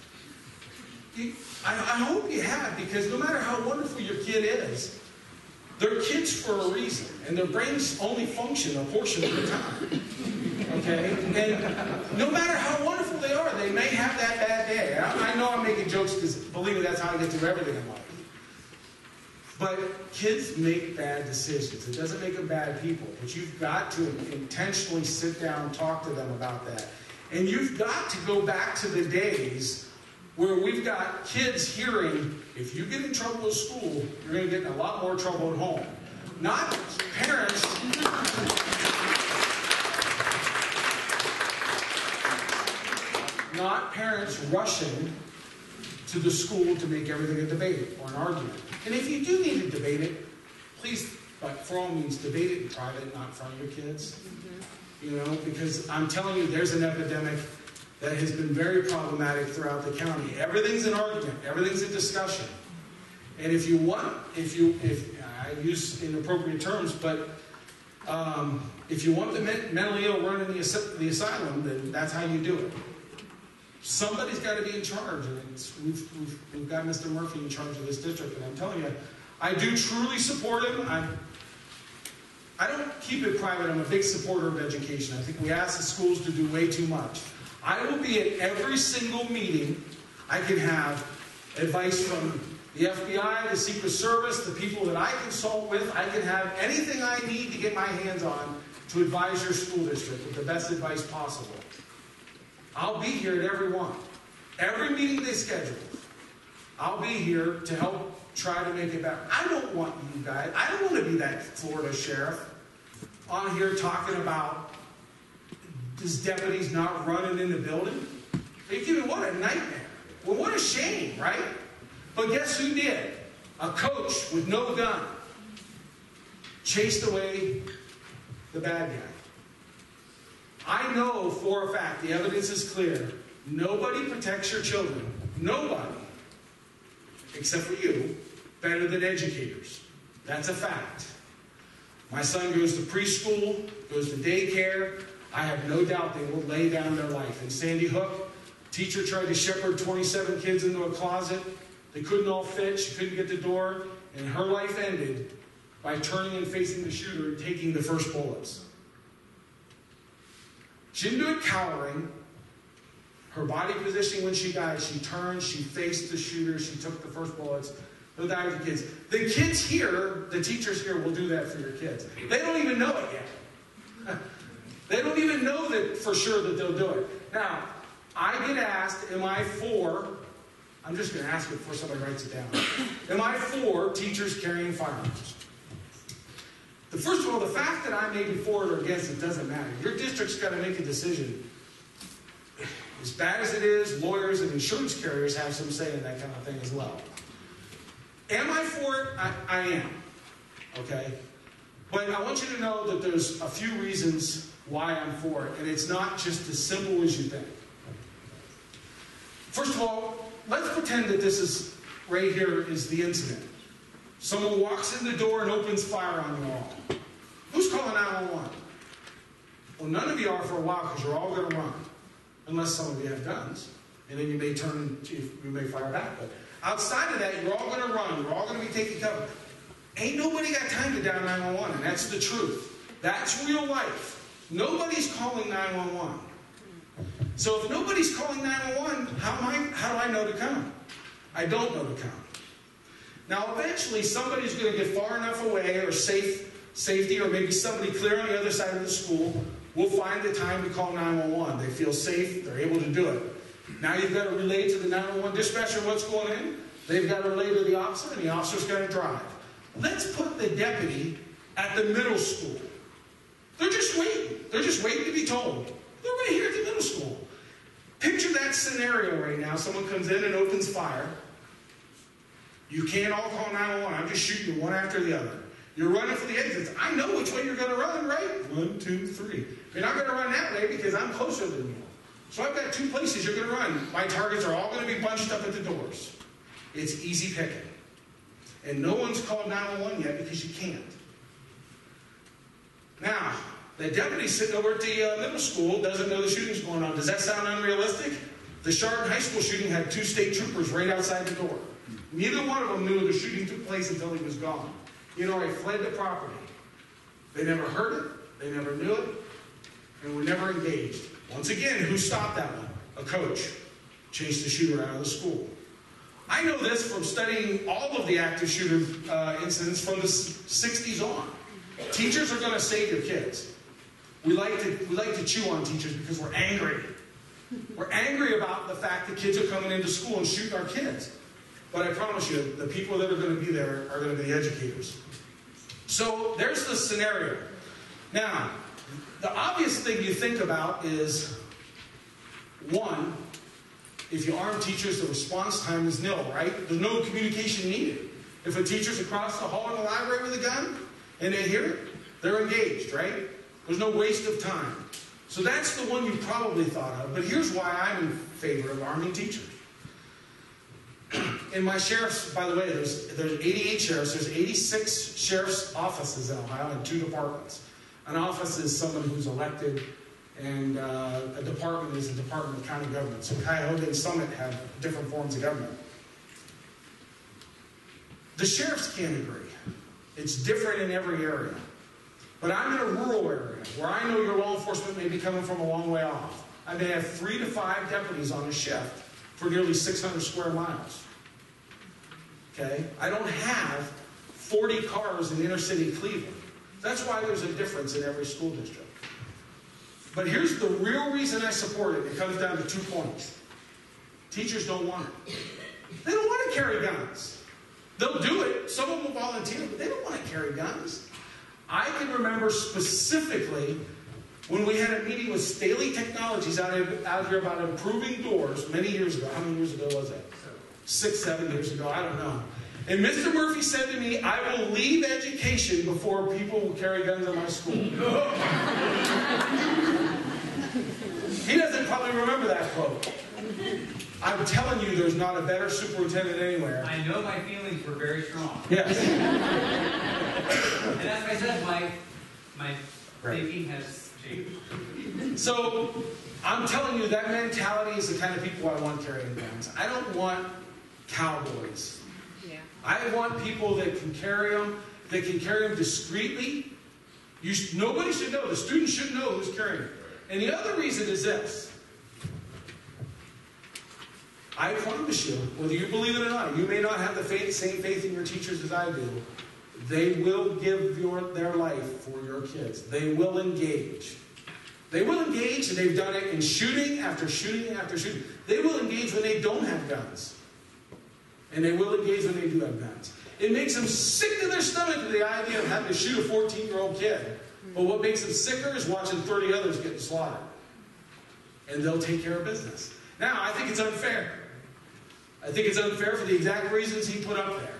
Speaker 2: I hope you have, because no matter how wonderful your kid is, they're kids for a reason, and their brains only function a portion of the time. Okay? And no matter how wonderful they are. They may have that bad day. I know I'm making jokes because, believe me, that's how I get through everything in life. But kids make bad decisions. It doesn't make them bad people. But you've got to intentionally sit down and talk to them about that. And you've got to go back to the days where we've got kids hearing, if you get in trouble at school, you're going to get in a lot more trouble at home. Not parents. Not parents rushing to the school to make everything a debate or an argument. And if you do need to debate it, please, but for all means, debate it in private, not in front of your kids. You know, because I'm telling you, there's an epidemic that has been very problematic throughout the county. Everything's an argument. Everything's a discussion. And if I use inappropriate terms, but if you want the mentally ill running the asylum, then that's how you do it. Somebody's got to be in charge, and we've got Mr. Murphy in charge of this district, and I'm telling you, I do truly support him. I don't keep it private. I'm a big supporter of education. I think we ask the schools to do way too much. I will be at every single meeting. I can have advice from the FBI, the Secret Service, the people that I consult with. I can have anything I need to get my hands on to advise your school district with the best advice possible. I'll be here at every one. Every meeting they schedule, I'll be here to help try to make it better. I don't want you guys, I don't want to be that Florida sheriff on here talking about his deputies not running in the building. Are you kidding? What a nightmare. Well, what a shame, right? But guess who did? A coach with no gun chased away the bad guy. I know for a fact, the evidence is clear, nobody protects your children, nobody, except for you, better than educators. That's a fact. My son goes to preschool, goes to daycare. I have no doubt they will lay down their life. In Sandy Hook, teacher tried to shepherd 27 kids into a closet. They couldn't all fit. She couldn't get the door. And her life ended by turning and facing the shooter and taking the first bullets. She didn't do it cowering. Her body positioning when she died, she turned, she faced the shooter, she took the first bullets. They'll die with the kids. The kids here, the teachers here will do that for your kids. They don't even know it yet. They don't even know that for sure that they'll do it. Now, I get asked, am I for, I'm just going to ask it before somebody writes it down. Am I for teachers carrying firearms? First of all, the fact that I may be for it or against it doesn't matter. Your district's got to make a decision. As bad as it is, lawyers and insurance carriers have some say in that kind of thing as well. Am I for it? I am. Okay? But I want you to know that there's a few reasons why I'm for it, and it's not just as simple as you think. First of all, let's pretend that this is, right here is the incident. Someone walks in the door and opens fire on you all. Who's calling 911? Well, none of you are for a while because you're all going to run. Unless some of you have guns. And then you may you may fire back. But outside of that, you're all going to run. You're all going to be taking cover. Ain't nobody got time to dial 911, and that's the truth. That's real life. Nobody's calling 911. So if nobody's calling 911, how do I know to come? I don't know to come. Now, eventually, somebody's going to get far enough away or safety, or maybe somebody clear on the other side of the school will find the time to call 911. They feel safe. They're able to do it. Now you've got to relay to the 911 dispatcher what's going on. They've got to relay to the officer, and the officer's got to drive. Let's put the deputy at the middle school. They're just waiting. They're just waiting to be told. They're right here at the middle school. Picture that scenario right now. Someone comes in and opens fire. You can't all call 911. I'm just shooting you one after the other. You're running for the exits. I know which way you're going to run, right? 1, 2, 3. You're not going to run that way because I'm closer than you. So I've got 2 places you're going to run. My targets are all going to be bunched up at the doors. It's easy picking. And no one's called 911 yet because you can't. Now, the deputy sitting over at the middle school doesn't know the shooting's going on. Does that sound unrealistic? The Chardon High School shooting had 2 state troopers right outside the door. Neither one of them knew the shooting took place until he was gone. You know, he fled the property. They never heard it. They never knew it. And were never engaged. Once again, who stopped that one? a coach chased a shooter out of the school. I know this from studying all of the active shooter incidents from the 60s on. Teachers are going to save your kids. We like to chew on teachers because we're angry. We're angry about the fact that kids are coming into school and shooting our kids. But I promise you, the people that are going to be there are going to be the educators. So there's the scenario. Now, the obvious thing you think about is, one, if you arm teachers, the response time is nil, right? There's no communication needed. If a teacher's across the hall in the library with a gun and they hear it, they're engaged, right? There's no waste of time. So that's the one you probably thought of. But here's why I'm in favor of arming teachers. In my sheriff's, by the way, there's 88 sheriffs. There's 86 sheriff's offices in Ohio and 2 departments. An office is someone who's elected, and a department is a department of county government. So Cuyahoga and Summit have different forms of government. The sheriffs can't agree. It's different in every area. But I'm in a rural area where I know your law enforcement may be coming from a long way off. I may have 3 to 5 deputies on a shift for nearly 600 square miles. Okay? I don't have 40 cars in inner city Cleveland. That's why there's a difference in every school district. But here's the real reason I support it. It comes down to 2 points. Teachers don't want it. They don't want to carry guns. They'll do it. Some of them will volunteer, but they don't want to carry guns. I can remember specifically when we had a meeting with Staley Technologies out here about improving doors many years ago. How many years ago was that? 6, 7 years ago, I don't know. And Mr. Murphy said to me, I will leave education before people will carry guns in my school. He doesn't probably remember that quote. I'm telling you, there's not a better superintendent anywhere.
Speaker 1: I know my feelings were very strong.
Speaker 2: Yes.
Speaker 1: And as I said, my thinking has changed.
Speaker 2: So, I'm telling you, that mentality is the kind of people I want carrying guns. I don't want cowboys.
Speaker 4: Yeah.
Speaker 2: I want people that can carry them, discreetly. Nobody should know. The student should know who's carrying it. And the other reason is this. I promise you, whether you believe it or not, you may not have the same faith in your teachers as I do. They will give their life for your kids. They will engage. They will engage, and they've done it in shooting after shooting after shooting. They will engage when they don't have guns. And they will engage when they do have guns. It makes them sick to their stomach with the idea of having to shoot a 14-year-old kid. But what makes them sicker is watching 30 others getting slaughtered. And they'll take care of business. Now, I think it's unfair. I think it's unfair for the exact reasons he put up there.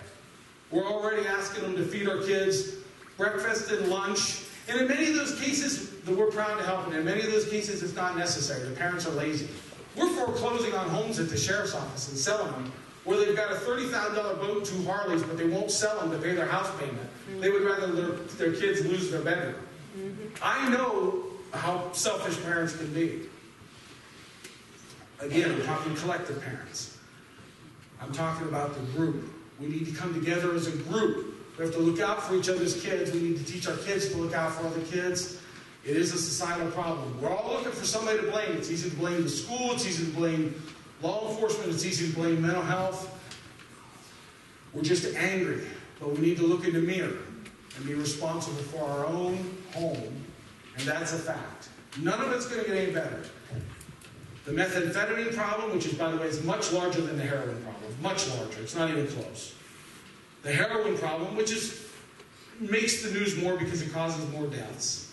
Speaker 2: We're already asking them to feed our kids breakfast and lunch. And in many of those cases, we're proud to help. And in many of those cases, it's not necessary. The parents are lazy. We're foreclosing on homes at the sheriff's office and selling them where they've got a $30,000 boat and 2 Harleys, but they won't sell them to pay their house payment. They would rather their kids lose their bedroom. I know how selfish parents can be. Again, I'm talking collective parents. I'm talking about the group. We need to come together as a group. We have to look out for each other's kids. We need to teach our kids to look out for other kids. It is a societal problem. We're all looking for somebody to blame. It's easy to blame the school. It's easy to blame law enforcement. It's easy to blame mental health. We're just angry. But we need to look in the mirror and be responsible for our own home. And that's a fact. None of it's going to get any better. The methamphetamine problem, which is, by the way, is much larger than the heroin problem. Much larger. It's not even close. The heroin problem, which makes the news more because it causes more deaths.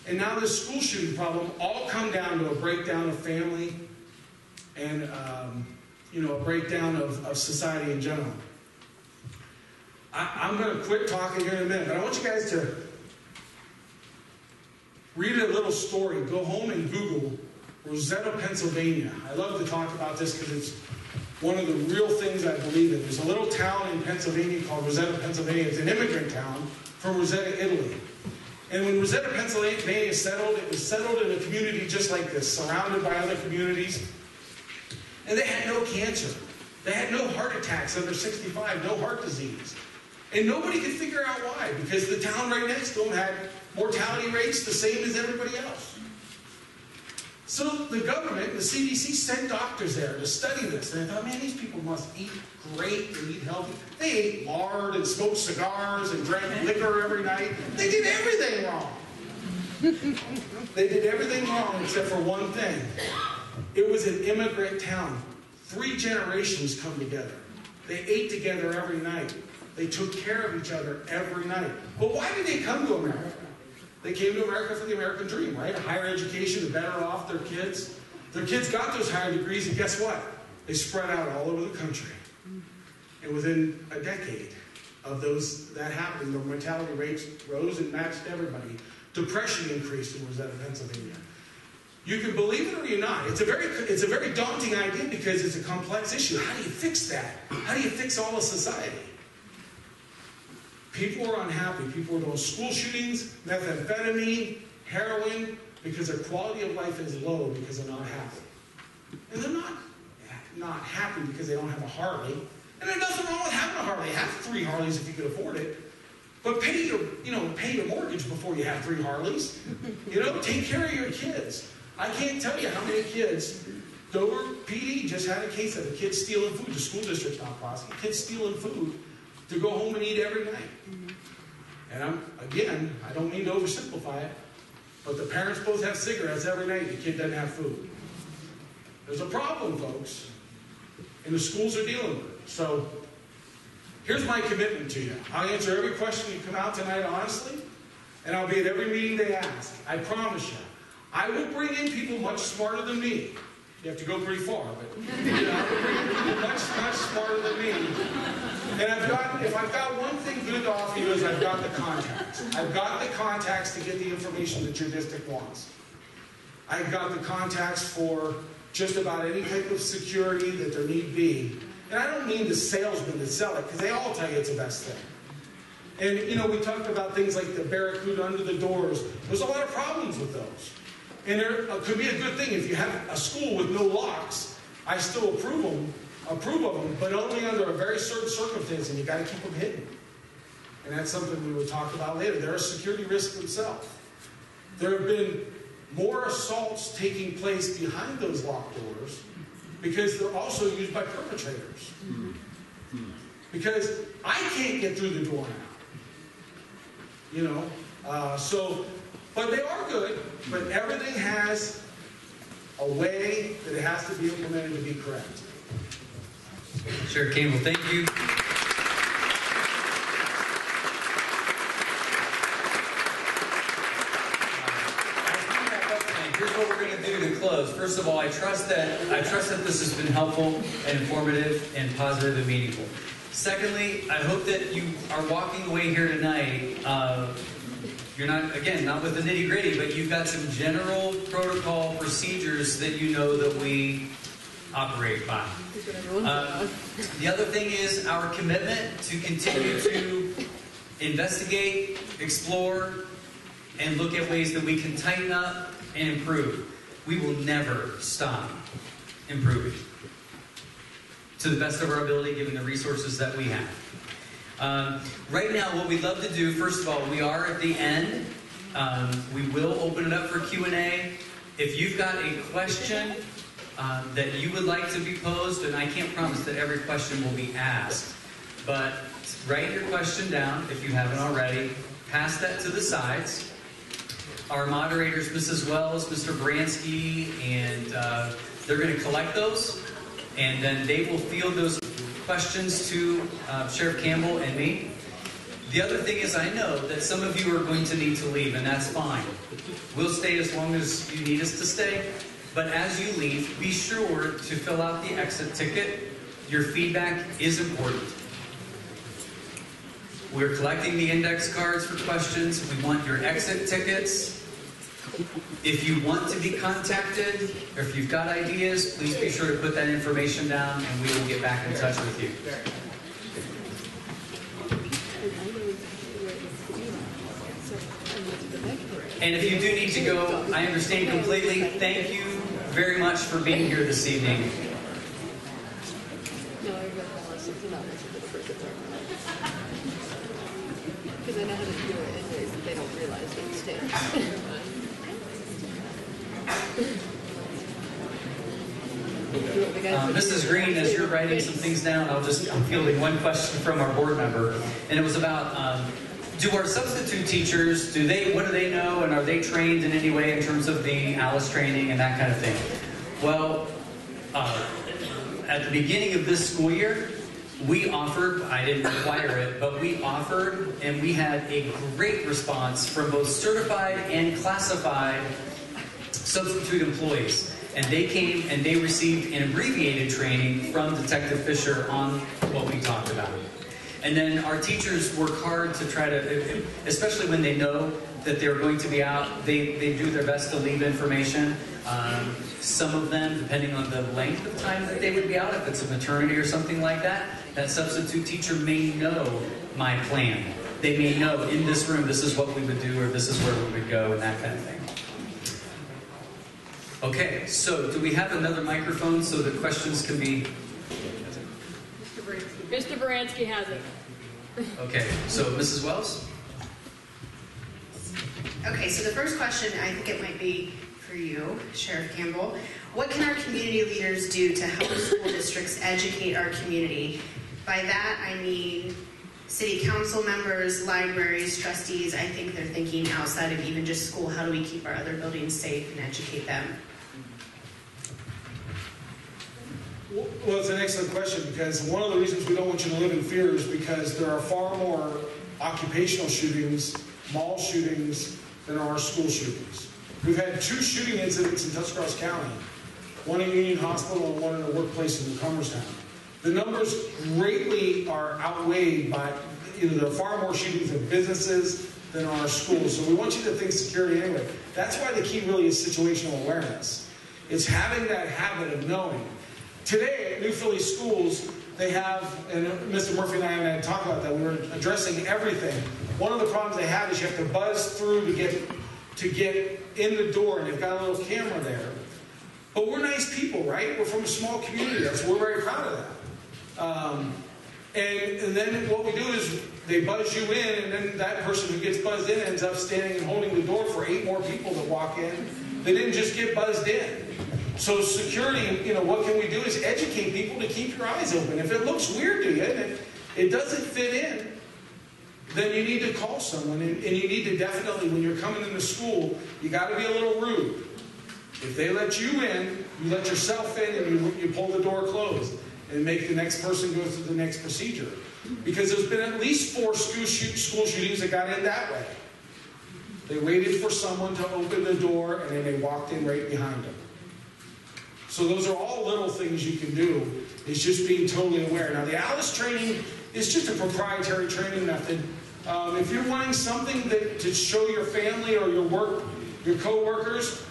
Speaker 2: And now the school shooting problem all come down to a breakdown of family and, a breakdown of society in general. I'm going to quit talking here in a minute, but I want you guys to read a little story. Go home and Google Rosetta, Pennsylvania. I love to talk about this because it's one of the real things I believe in. There's a little town in Pennsylvania called Rosetta, Pennsylvania. It's an immigrant town from Rosetta, Italy. And when Rosetta, Pennsylvania settled, it was settled in a community just like this, surrounded by other communities. And they had no cancer. They had no heart attacks under 65, no heart disease. And nobody could figure out why, because the town right next to them had mortality rates the same as everybody else. So the government, the CDC, sent doctors there to study this. And I thought, man, these people must eat great and eat healthy. They ate lard and smoked cigars and drank liquor every night. They did everything wrong. They did everything wrong except for one thing. It was an immigrant town. 3 generations come together. They ate together every night. They took care of each other every night. But why did they come to America? They came to America for the American dream, right? A higher education, to better off their kids. Their kids got those higher degrees, and guess what? They spread out all over the country. And within a decade of that happening, their mortality rates rose and matched everybody. Depression increased and was out of Pennsylvania. You can believe it or not. It's a very daunting idea because it's a complex issue. How do you fix that? How do you fix all of society? People are unhappy. People are doing school shootings, methamphetamine, heroin, because their quality of life is low because they're not happy. And they're not happy because they don't have a Harley. And there's nothing wrong with having a Harley. Have 3 Harleys if you can afford it. But pay your mortgage before you have 3 Harleys. Take care of your kids. I can't tell you how many kids, Dover PD just had a case of a kid stealing food. The school district's not prosecute. Kids stealing food to go home and eat every night. And I don't mean to oversimplify it, but the parents both have cigarettes every night. The kid doesn't have food. There's a problem, folks, and the schools are dealing with it. So here's my commitment to you. I'll answer every question you come out tonight honestly, and I'll be at every meeting they ask. I promise you. I will bring in people much smarter than me. You have to go pretty far, but I will bring in people much smarter than me. And if I've got one thing good to offer you is I've got the contacts. I've got the contacts to get the information that your district wants. I've got the contacts for just about any type of security that there need be. And I don't mean the salesmen that sell it, because they all tell you it's the best thing. And, we talked about things like the Barracuda under the doors. There's a lot of problems with those. And there could be a good thing if you have a school with no locks. I still approve of them, but only under a very certain circumstance, and you got to keep them hidden. And that's something we will talk about later. There are security risks themselves. There have been more assaults taking place behind those locked doors because they're also used by perpetrators. Because I can't get through the door now. But they are good, but everything has a way that it has to be implemented to be correct.
Speaker 1: Sheriff Campbell, thank you. Here's what we're going to do to close. First of all, I trust that this has been helpful and informative and positive and meaningful. Secondly, I hope that you are walking away here tonight. You're not with the nitty-gritty, but you've got some general protocol procedures that you know that we operate by. The other thing is our commitment to continue to investigate, explore, and look at ways that we can tighten up and improve. We will never stop improving to the best of our ability, given the resources that we have. Right now, what we'd love to do, first of all, we are at the end. We will open it up for Q&A. If you've got a question that you would like to be posed, and I can't promise that every question will be asked, but write your question down if you haven't already. Pass that to the sides. Our moderators, Mrs. Wells, Mr. Bransky, and they're going to collect those, and then they will field those questions to Sheriff Campbell and me. The other thing is I know that some of you are going to need to leave, and that's fine. We'll stay as long as you need us to stay, but as you leave, be sure to fill out the exit ticket. Your feedback is important. We're collecting the index cards for questions. We want your exit tickets. If you want to be contacted, or if you've got ideas, please be sure to put that information down, and we will get back in touch with you. And if you do need to go, I understand completely. Thank you very much for being here this evening.
Speaker 4: Because I know how to do it in ways that they don't realize they mistake.
Speaker 1: Mrs. Green, as you're writing some things down, I'm fielding one question from our board member, and it was about, do our substitute teachers, what do they know, and are they trained in any way in terms of the ALICE training and that kind of thing? Well, at the beginning of this school year, we offered, I didn't require it, but we offered, and we had a great response from both certified and classified substitute employees. And they came and they received an abbreviated training from Detective Fisher on what we talked about. And then our teachers work hard to try to, especially when they know that they're going to be out, they do their best to leave information. Some of them, depending on the length of time that they would be out, if it's a maternity or something like that, that substitute teacher may know my plan. They may know, in this room, this is what we would do, or this is where we would go, and that kind of thing. Okay, so do we have another microphone so the questions can be...
Speaker 4: Mr. Baranski has it.
Speaker 1: Okay, so Mrs. Wells?
Speaker 5: Okay, so the first question, I think it might be for you, Sheriff Campbell. What can our community leaders do to help school districts educate our community? By that, I mean city council members, libraries, trustees. I think they're thinking outside of even just school, how do we keep our other buildings safe and educate them?
Speaker 2: Well, it's an excellent question, because one of the reasons we don't want you to live in fear is because there are far more occupational shootings, mall shootings, than there are school shootings. We've had 2 shooting incidents in Tuscarawas County, one in Union Hospital and one in a workplace in Cumberstown. The numbers greatly are outweighed by, there are far more shootings in businesses than our schools. So we want you to think security anyway. That's why the key really is situational awareness. It's having that habit of knowing. Today at New Philly schools, they have, and Mr. Murphy and I haven't had to talk about that, we're addressing everything. One of the problems they have is you have to buzz through to get in the door, and they've got a little camera there. But we're nice people, right? We're from a small community, so we're very proud of that. And then what we do is they buzz you in, and then that person who gets buzzed in ends up standing and holding the door for 8 more people that walk in. They didn't just get buzzed in. So security, what can we do is educate people to keep your eyes open. If it looks weird to you and it doesn't fit in, then you need to call someone. And you need to definitely, when you're coming into school, you got to be a little rude. If they let you in, you let yourself in, and you pull the door closed and make the next person go through the next procedure. Because there's been at least 4 school shootings that got in that way. They waited for someone to open the door, and then they walked in right behind them. So those are all little things you can do. It's just being totally aware. Now, the ALICE training is just a proprietary training method. If you're wanting something to show your family or your co-workers,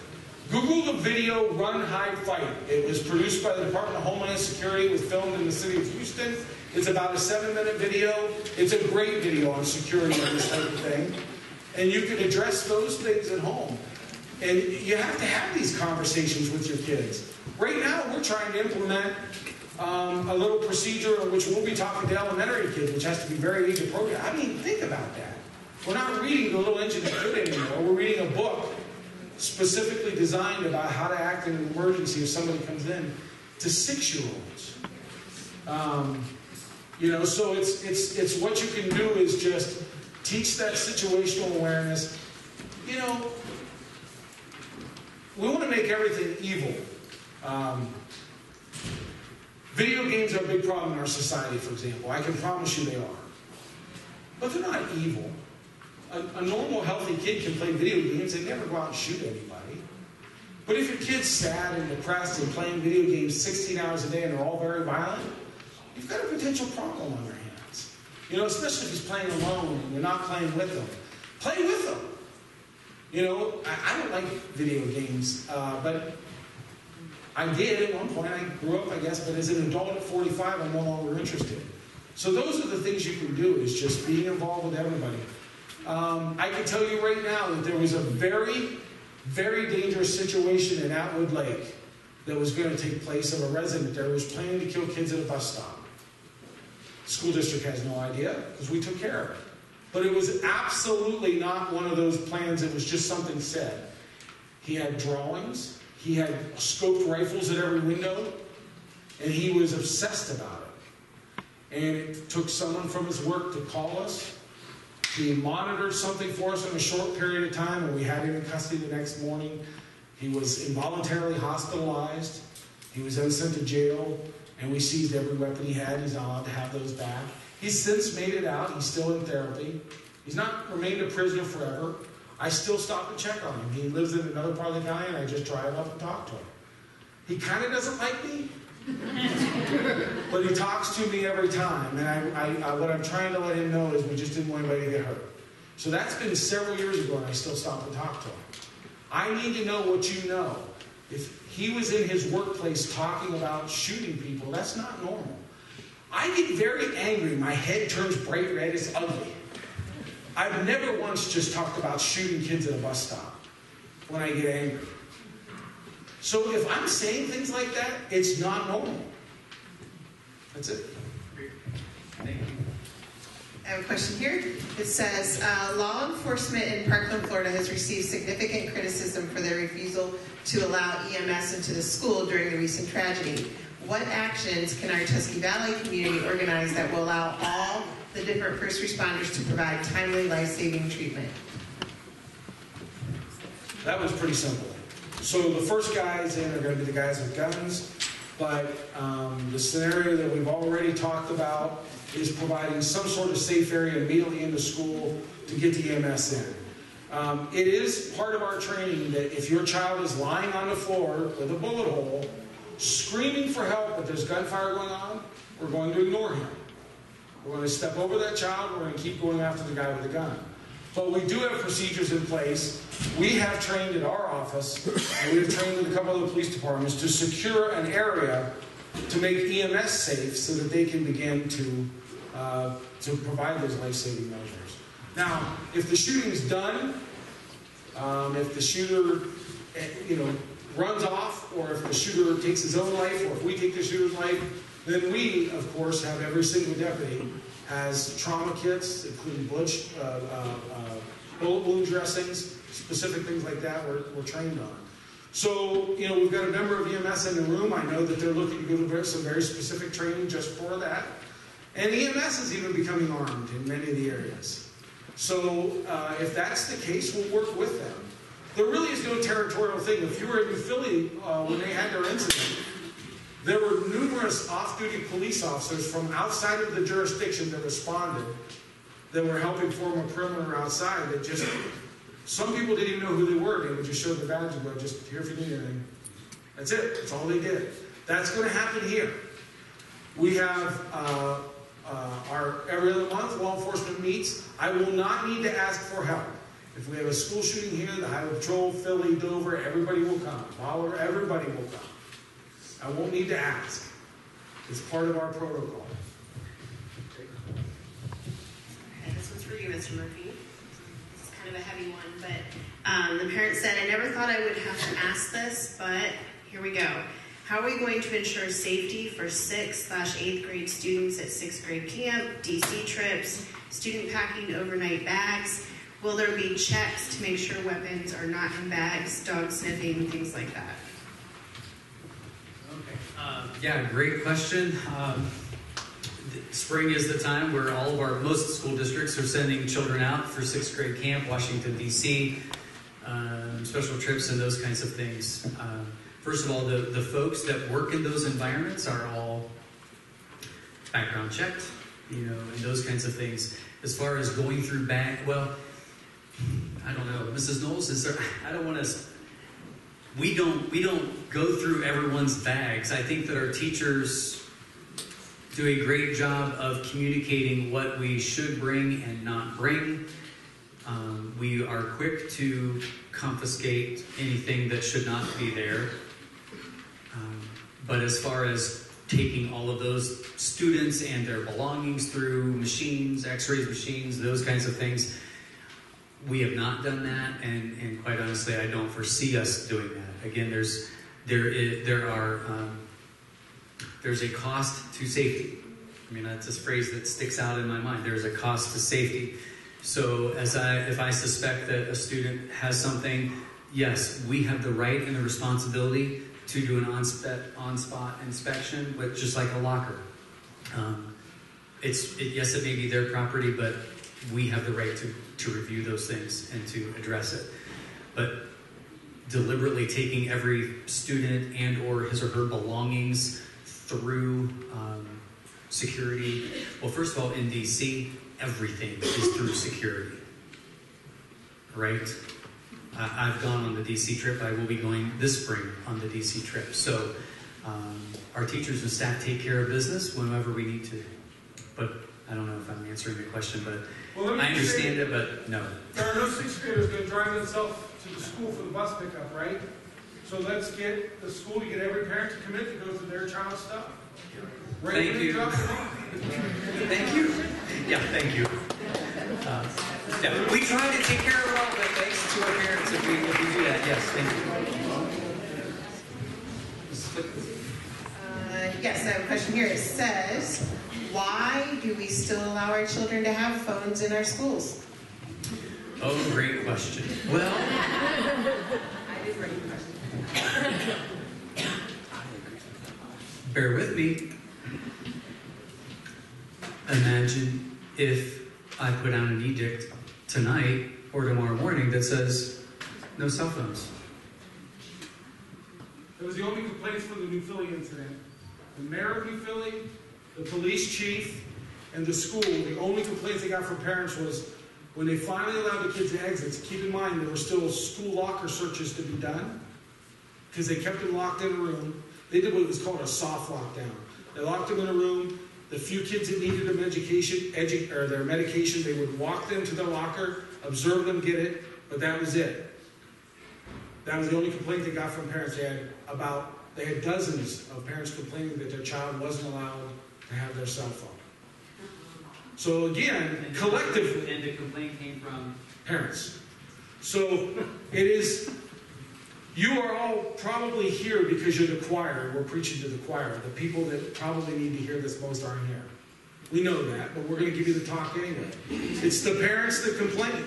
Speaker 2: Google the video Run, Hide, Fight. It was produced by the Department of Homeland Security. It was filmed in the city of Houston. It's about a 7-minute video. It's a great video on security and this type of thing. And you can address those things at home. And you have to have these conversations with your kids. Right now, we're trying to implement a little procedure in which we'll be talking to elementary kids, which has to be very age appropriate. I mean, think about that. We're not reading The Little Engine That Could anymore. We're reading a book specifically designed about how to act in an emergency if somebody comes in to 6-year-olds. So it's what you can do is just teach that situational awareness. We want to make everything evil. Video games are a big problem in our society, for example. I can promise you they are. But they're not evil. A normal, healthy kid can play video games and never go out and shoot anybody. But if your kid's sad and depressed and playing video games 16 hours a day and they're all very violent, you've got a potential problem on your hands. Especially if he's playing alone and you're not playing with them. Play with them. I don't like video games, but I did at one point. I grew up, I guess, but as an adult at 45, I'm no longer interested. So those are the things you can do, is just being involved with everybody. I can tell you right now that there was a very, very dangerous situation in Atwood Lake that was going to take place of a resident there who was planning to kill kids at a bus stop. The school district has no idea because we took care of it. But it was absolutely not one of those plans that was just something said. He had drawings. He had scoped rifles at every window. And he was obsessed about it. And it took someone from his work to call us. He monitored something for us in a short period of time, and we had him in custody the next morning. He was involuntarily hospitalized. He was then sent to jail, and we seized every weapon he had. He's not allowed to have those back. He's since made it out. He's still in therapy. He's not remained a prisoner forever. I still stop and check on him. He lives in another part of the county, and I just drive up and talk to him. He kind of doesn't like me, but he talks to me every time. And what I'm trying to let him know is we just didn't want anybody to get hurt. So that's been several years ago, and I still stop and talk to him. I need to know what you know. If he was in his workplace talking about shooting people, that's not normal. I get very angry. My head turns bright red. It's ugly. I've never once just talked about shooting kids at a bus stop when I get angry. So if I'm saying things like that, it's not normal. That's it.
Speaker 1: Thank you.
Speaker 5: I have a question here. It says, law enforcement in Parkland, Florida has received significant criticism for their refusal to allow EMS into the school during the recent tragedy. What actions can our Tusky Valley community organize that will allow all the different first responders to provide timely life-saving treatment?
Speaker 2: That was pretty simple. So the first guys in are going to be the guys with guns, but the scenario that we've already talked about is providing some sort of safe area immediately in the school to get the EMS in. It is part of our training that if your child is lying on the floor with a bullet hole, screaming for help, but there's gunfire going on, we're going to ignore him. We're going to step over that child, we're going to keep going after the guy with the gun. But we do have procedures in place. We have trained at our office, and we have trained in a couple of the police departments to secure an area to make EMS safe so that they can begin to provide those life-saving measures. Now, if the shooting's done, if the shooter, runs off, or if the shooter takes his own life, or if we take the shooter's life, then we, of course, have every single deputy has trauma kits, including bullet wound dressings, specific things like that we're trained on. So, we've got a member of EMS in the room. I know that they're looking to go to some very specific training just for that. And EMS is even becoming armed in many of the areas. So, if that's the case, we'll work with them. There really is no territorial thing. If you were in Philly when they had their incident, there were numerous off-duty police officers from outside of the jurisdiction that responded that were helping form a perimeter outside that just, some people didn't even know who they were. They would just show their badge and go, just here if you need anything. That's it. That's all they did. That's going to happen here. We have our every other month law enforcement meets. I will not need to ask for help. If we have a school shooting here, the Highway Patrol, Philly, Dover, everybody will come. Waller, everybody will come. I won't need to ask. It's part of our protocol.
Speaker 5: Okay, this one's for you, Mr. Murphy. This is kind of a heavy one, but the parent said, I never thought I would have to ask this, but here we go. How are we going to ensure safety for 6/8th grade students at 6th grade camp, DC trips, student packing overnight bags? Will there be checks to make sure weapons are not in bags, dog sniffing, things like that?
Speaker 1: Yeah, great question. Spring is the time where most school districts are sending children out for 6th grade camp, Washington, D.C., special trips and those kinds of things. First of all, the folks that work in those environments are all background checked, and those kinds of things. As far as going through I don't know. Mrs. Knowles, I don't want to... We don't go through everyone's bags. I think that our teachers do a great job of communicating what we should bring and not bring. We are quick to confiscate anything that should not be there. But as far as taking all of those students and their belongings through machines, x-ray machines, those kinds of things, we have not done that, and quite honestly, I don't foresee us doing that. Again, there's a cost to safety. I mean, that's a phrase that sticks out in my mind. There's a cost to safety. So if I suspect that a student has something, yes, we have the right and the responsibility to do an on-spot inspection with just like a locker. Yes, it may be their property, but we have the right to review those things and to address it. But deliberately taking every student and or his or her belongings through security. Well, first of all, in DC, everything is through security, right? I've gone on the DC trip. I will be going this spring on the DC trip. So our teachers and staff take care of business whenever we need to. But I don't know if I'm answering your question, but I understand it, but no.
Speaker 2: There are no sixth graders going to drive themselves to the school for the bus pickup, right? So let's get the school to get every parent to commit to go through their child's stuff. Right.
Speaker 1: Thank you. Thank you. Yeah, thank you. Yeah, we try to take care of all of it thanks to our parents if we do that. Yes, thank you.
Speaker 5: Yes, I have a question here. It says, why do we still allow our children to have phones in our schools?
Speaker 1: Oh, great question. Well,
Speaker 5: I did write the question.
Speaker 1: bear with me. Imagine if I put out an edict tonight or tomorrow morning that says no cell phones.
Speaker 2: That was the only complaints for the New Philly incident. The mayor of New Philly, the police chief, and the school, the only complaints they got from parents was when they finally allowed the kids to exit. Keep in mind, there were still school locker searches to be done because they kept them locked in a room. They did what was called a soft lockdown. They locked them in a room. The few kids that needed their medication, they would walk them to their locker, observe them get it, but that was it. That was the only complaint they got from parents. They had dozens of parents complaining that their child wasn't allowed to have their cell phone. So again, collectively...
Speaker 1: And the complaint came from?
Speaker 2: Parents. So it is... You are all probably here because you're the choir. We're preaching to the choir. The people that probably need to hear this most aren't here. We know that, but we're going to give you the talk anyway. It's the parents that complain.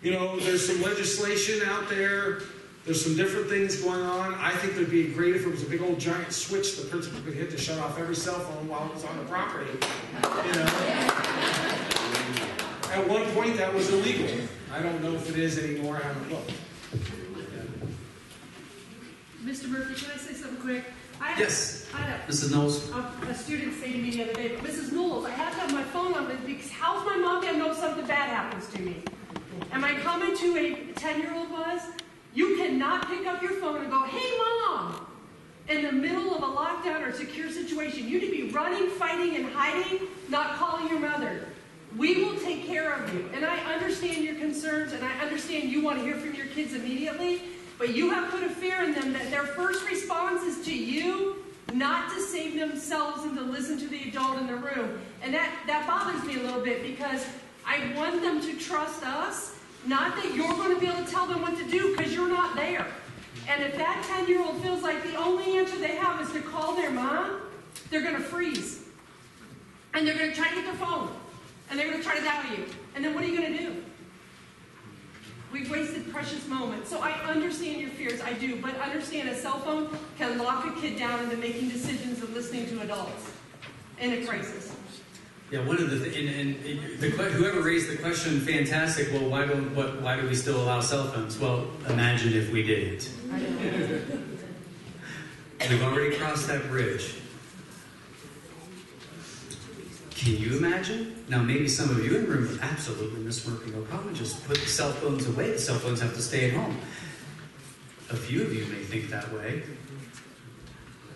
Speaker 2: There's some legislation out there. There's some different things going on. I think it'd be great if it was a big old giant switch the principal could hit to shut off every cell phone while it was on the property. At one point, that was illegal. I don't know if it is anymore. I haven't looked.
Speaker 6: Mr. Murphy, can I say something quick?
Speaker 1: Yes,
Speaker 6: I had
Speaker 1: Mrs. Knowles.
Speaker 6: a student say to me the other day, Mrs. Knowles, I have to have my phone on because how's my mom going to know something bad happens to me? And my comment to a 10-year-old was, you cannot pick up your phone and go, hey, Mom, in the middle of a lockdown or secure situation. You need to be running, fighting, and hiding, not calling your mother. We will take care of you. And I understand your concerns, and I understand you want to hear from your kids immediately, but you have put a fear in them that their first response is to you, not to save themselves and to listen to the adult in the room. And that bothers me a little bit because I want them to trust us, not that you're going to be able to tell them what to do because you're not there. And if that 10-year-old feels like the only answer they have is to call their mom, they're going to freeze. And they're going to try to get their phone. And they're going to try to dial you. And then what are you going to do? We've wasted precious moments. So I understand your fears, I do. But understand a cell phone can lock a kid down into making decisions and listening to adults in a crisis.
Speaker 1: Yeah, one of the whoever raised the question, fantastic. Well, why do we still allow cell phones? Well, imagine if we didn't.
Speaker 6: I know.
Speaker 1: We've already crossed that bridge. Can you imagine? Now, maybe some of you in the room, absolutely, Miss Murphy, no problem. Just put the cell phones away. The cell phones have to stay at home. A few of you may think that way.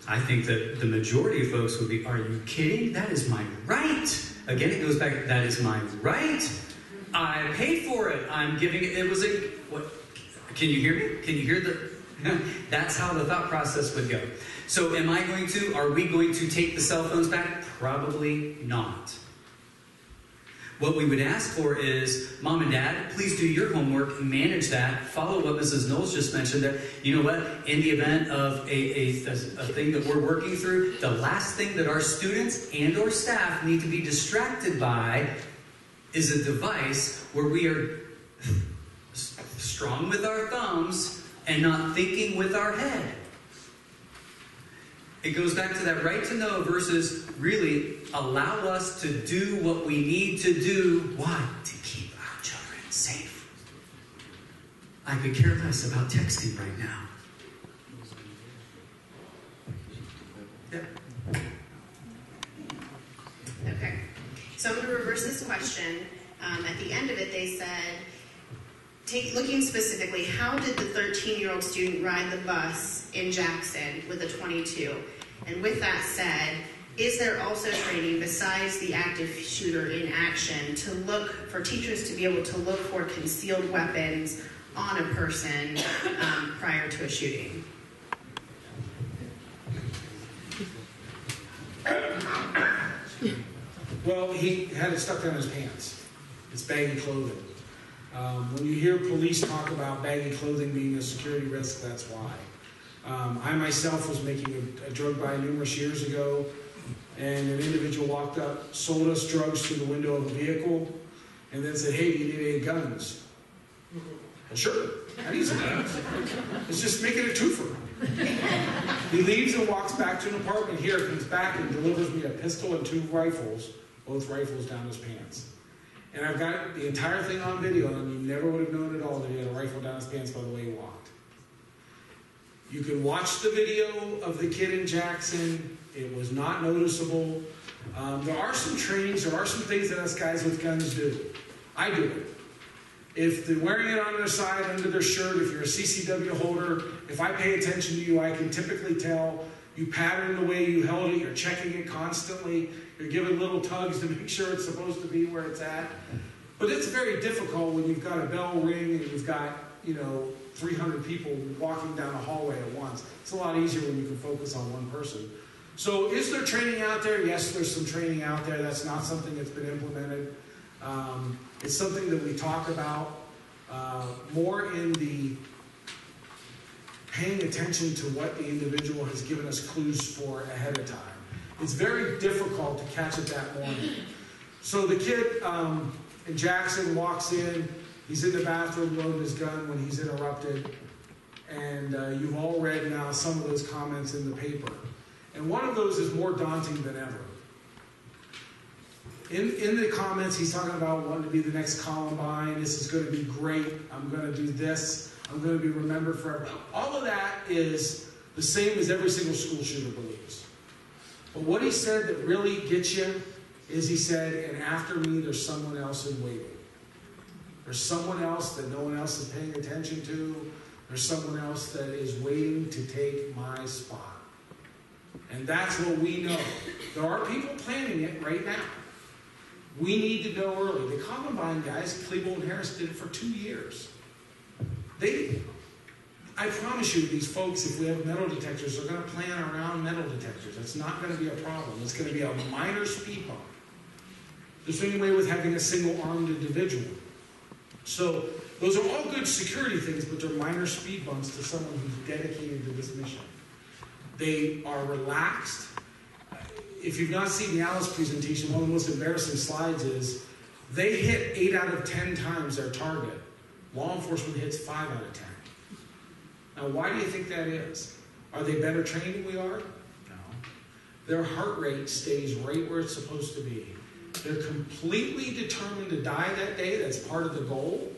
Speaker 1: I think that the majority of folks would be, are you kidding? That is my right. Again, it goes back, that is my right. I paid for it. I'm giving it. It was what? Can you hear me? Can you hear the, that's how the thought process would go. So are we going to take the cell phones back? Probably not. What we would ask for is, Mom and Dad, please do your homework, manage that, follow what Mrs. Knowles just mentioned, that, you know what, in the event of a thing that we're working through, the last thing that our students and or staff need to be distracted by is a device where we are strong with our thumbs and not thinking with our head. It goes back to that right to know versus really allow us to do what we need to do. Why? To keep our children safe. I could care less about texting right now. Yeah.
Speaker 5: Okay. So I'm going to reverse this question. At the end of it, they said, looking specifically, how did the 13-year-old student ride the bus in Jackson with a .22? And with that said, is there also training besides the active shooter in action to look for teachers to be able to look for concealed weapons on a person prior to a shooting?
Speaker 2: Well, he had it stuck down his pants. It's baggy clothing. When you hear police talk about baggy clothing being a security risk, that's why. I myself was making a drug buy numerous years ago, and an individual walked up, sold us drugs through the window of a vehicle, and then said, "Hey, do you need any guns?" Well, sure, I need some guns. It's just making a twofer. He leaves and walks back to an apartment here, comes back and delivers me a pistol and 2 rifles, both rifles down his pants. And I've got the entire thing on video, and you never would have known at all that he had a rifle down his pants by the way he walked. You can watch the video of the kid in Jackson. It was not noticeable. There are some trainings, there are some things that us guys with guns do. I do it. If they're wearing it on their side, under their shirt, if you're a CCW holder, if I pay attention to you, I can typically tell you pattern the way you held it, you're checking it constantly, you're giving little tugs to make sure it's supposed to be where it's at. But it's very difficult when you've got a bell ring and you've got, 300 people walking down a hallway at once. It's a lot easier when you can focus on one person. So is there training out there? Yes, there's some training out there. That's not something that's been implemented. It's something that we talk about more in the paying attention to what the individual has given us clues for ahead of time. It's very difficult to catch it that morning. So the kid in Jackson walks in. He's in the bathroom loading his gun when he's interrupted. And you've all read now some of those comments in the paper. And one of those is more daunting than ever. In the comments, he's talking about wanting to be the next Columbine. This is going to be great. I'm going to do this. I'm going to be remembered forever. All of that is the same as every single school shooter believes. But what he said that really gets you is he said, and after me, there's someone else in waiting. There's someone else that no one else is paying attention to. There's someone else that is waiting to take my spot. And that's what we know. There are people planning it right now. We need to know early. The Columbine guys, Klebold and Harris, did it for 2 years. I promise you, these folks, if we have metal detectors, they're going to plan around metal detectors. It's not going to be a problem. It's going to be a minor speed bump. The same way with having a single armed individual. So those are all good security things, but they're minor speed bumps to someone who's dedicated to this mission. They are relaxed. If you've not seen the Alice presentation, one of the most embarrassing slides is they hit 8 out of 10 times their target. Law enforcement hits 5 out of 10. Now, why do you think that is? Are they better trained than we are? No. Their heart rate stays right where it's supposed to be. They're completely determined to die that day. That's part of the goal.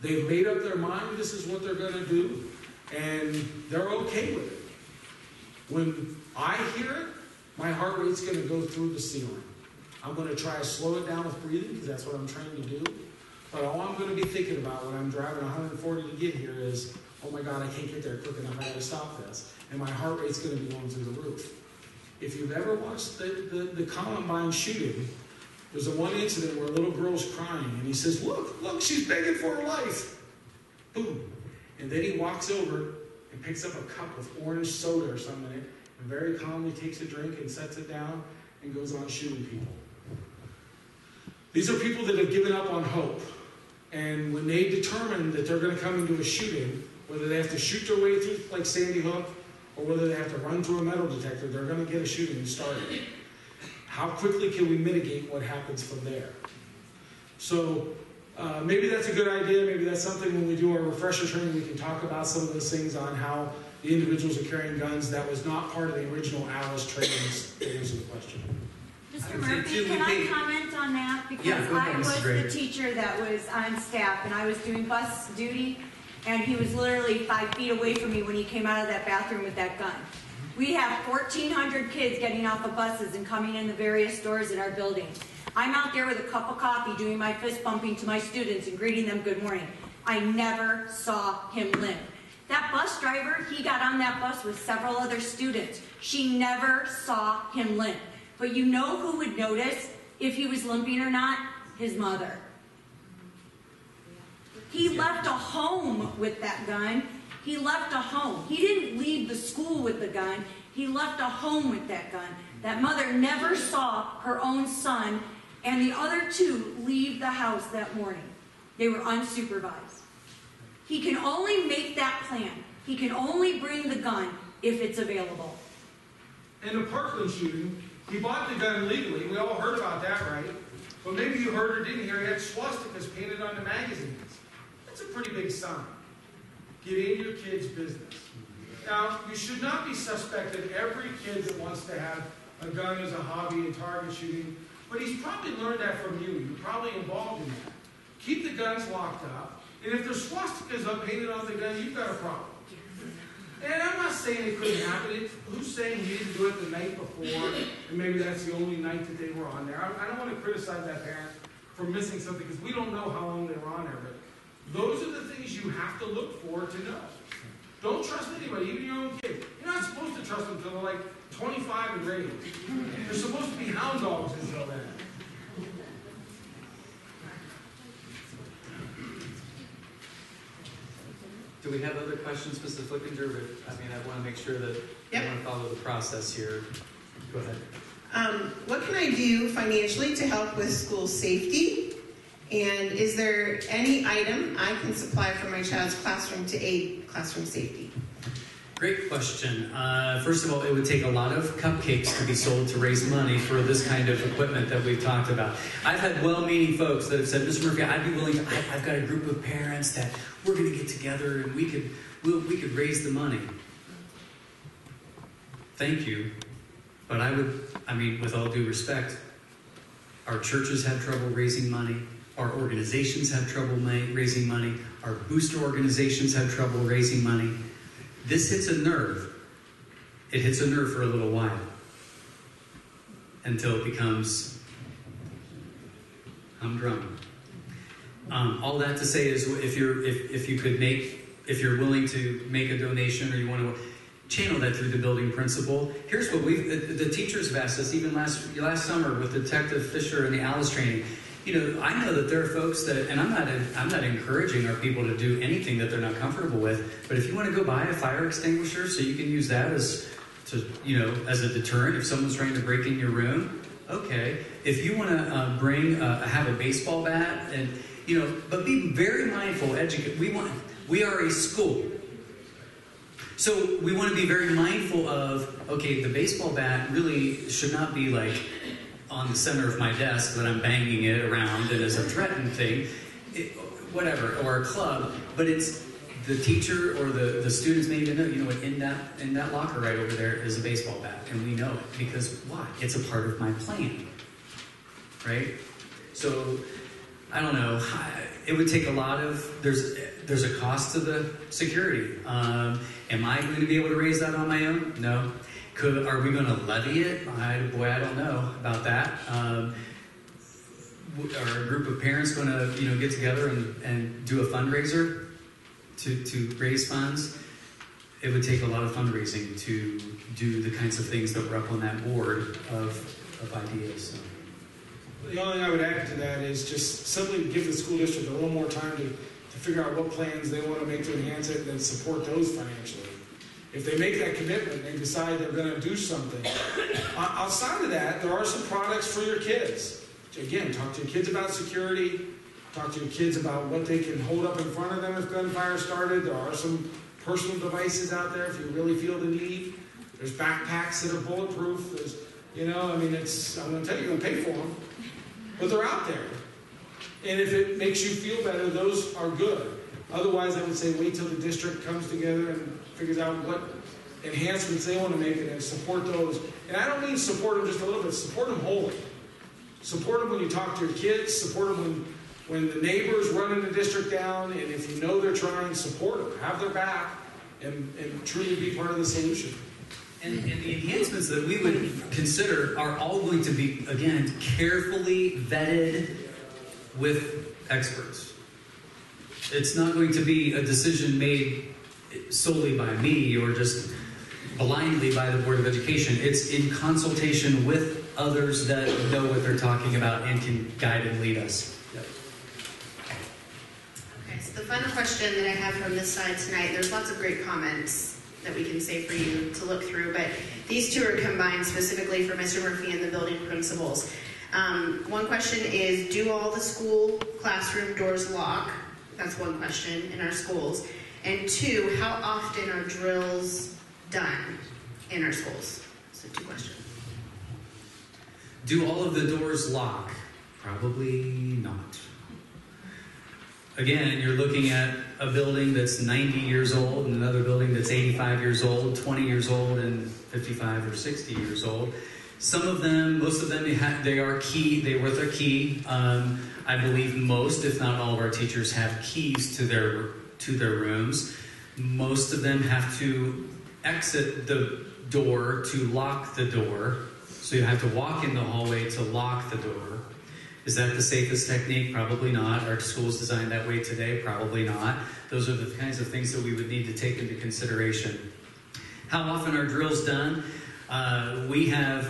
Speaker 2: They've made up their mind this is what they're going to do, and they're okay with it. When I hear it, my heart rate's going to go through the ceiling. I'm going to try to slow it down with breathing because that's what I'm trained to do. But all I'm going to be thinking about when I'm driving 140 to get here is, oh my God, I can't get there quick enough. I got to stop this. And my heart rate's going to be going through the roof. If you've ever watched the Columbine shooting, there's a one incident where a little girl's crying, and he says, look, she's begging for her life. Boom. And then he walks over and picks up a cup of orange soda or something in it, and very calmly takes a drink and sets it down and goes on shooting people. These are people that have given up on hope. And when they determine that they're going to come into a shooting, whether they have to shoot their way through like Sandy Hook, or whether they have to run through a metal detector, they're going to get a shooting started. How quickly can we mitigate what happens from there? So maybe that's a good idea. Maybe that's something when we do our refresher training, we can talk about some of those things on how the individuals are carrying guns. That was not part of the original Alice trainings to answer the question.
Speaker 7: Mr. Murphy, can I comment on that? Because I was the teacher that was on staff, and I was doing bus duty, and he was literally 5 feet away from me when he came out of that bathroom with that gun. We have 1,400 kids getting off of buses and coming in the various stores in our building. I'm out there with a cup of coffee doing my fist bumping to my students and greeting them good morning. I never saw him limp. That bus driver, he got on that bus with several other students. She never saw him limp. But you know who would notice if he was limping or not? His mother. He left a home with that gun. He left a home. He didn't leave the school with the gun. He left a home with that gun. That mother never saw her own son and the other two leave the house that morning. They were unsupervised. He can only make that plan. He can only bring the gun if it's available.
Speaker 2: In the Parkland shooting, he bought the gun legally. We all heard about that, right? But maybe you heard or didn't hear, he had swastikas painted on the magazines. That's a pretty big sign. Get in your kid's business. Now, you should not be suspected every kid that wants to have a gun as a hobby and target shooting, but he's probably learned that from you. You're probably involved in that. Keep the guns locked up, and if there's swastikas up painted on the gun, you've got a problem. And I'm not saying it couldn't happen. Who's saying he didn't do it the night before, and maybe that's the only night that they were on there? I don't want to criticize that parent for missing something, because we don't know how long they were on there, but those are the things you have to look for to know. Don't trust anybody, even your own kid. You're not supposed to trust them until they're like 25 and raised. They're supposed to be hound dogs until then.
Speaker 1: Do we have other questions, Mrs. Flickinger? I mean, I want to make sure that I want to follow the process here. Go ahead.
Speaker 8: What can I do financially to help with school safety? And is there any item I can supply for my child's classroom to aid classroom safety?
Speaker 1: Great question. First of all, it would take a lot of cupcakes to be sold to raise money for this kind of equipment that we've talked about. I've had well-meaning folks that have said, Mr. Murphy, I'd be willing to, I've got a group of parents that we're going to get together and we could raise the money. Thank you. But I mean, with all due respect, our churches have trouble raising money. Our organizations have trouble raising money. Our booster organizations have trouble raising money. This hits a nerve. It hits a nerve for a little while until it becomes humdrum. All that to say is, if you're willing to make a donation or you want to channel that through the building principal. Here's what the teachers have asked us even last summer with Detective Fisher and the Alice training. You know, I know that there are folks that, and I'm not encouraging our people to do anything that they're not comfortable with, but if you want to go buy a fire extinguisher so you can use that as a deterrent if someone's trying to break in your room, okay. If you want to have a baseball bat, and but be very mindful. We are a school, so we want to be very mindful of, okay, the baseball bat really should not be like on the center of my desk that I'm banging it around and as a threatened thing, whatever, or a club, but it's the teacher or the students may even know, what, in that locker right over there is a baseball bat, and we know it, because why? It's a part of my plan, right? So, I don't know, it would take a lot of, there's a cost to the security. Am I going to be able to raise that on my own? No. Are we going to levy it? I don't know about that. Are a group of parents going to, get together and do a fundraiser to raise funds? It would take a lot of fundraising to do the kinds of things that were up on that board of ideas. So.
Speaker 2: The only thing I would add to that is just simply give the school district a little more time to figure out what plans they want to make to enhance it and then support those financially. If they make that commitment, they decide they're going to do something. Outside of that, there are some products for your kids. Again, talk to your kids about security. Talk to your kids about what they can hold up in front of them if gunfire started. There are some personal devices out there if you really feel the need. There's backpacks that are bulletproof. There's, I'm going to tell you, you're going to pay for them. But they're out there. And if it makes you feel better, those are good. Otherwise, I would say wait till the district comes together and figures out what enhancements they want to make and support those. And I don't mean support them just a little bit, support them wholly. Support them when you talk to your kids, support them when the neighbors running the district down, and if you know they're trying, support them, have their back, and truly be part of the solution.
Speaker 1: And the enhancements that we would consider are all going to be, again, carefully vetted with experts. It's not going to be a decision made solely by me or just blindly by the Board of Education. It's in consultation with others that know what they're talking about and can guide and lead us. Yep.
Speaker 5: Okay, so the final question that I have from this side tonight, there's lots of great comments that we can say for you to look through, but these two are combined specifically for Mr. Murphy and the building principals. One question is, do all the school classroom doors lock? That's one question in our schools. And two, how often are drills done in our schools? So two questions.
Speaker 1: Do all of the doors lock? Probably not. Again, you're looking at a building that's 90 years old and another building that's 85 years old, 20 years old, and 55 or 60 years old. Some of them, most of them, they are key. They worth their key. I believe most, if not all, of our teachers have keys to their rooms. Most of them have to exit the door to lock the door. So you have to walk in the hallway to lock the door. Is that the safest technique? Probably not. Are schools designed that way today? Probably not. Those are the kinds of things that we would need to take into consideration. How often are drills done?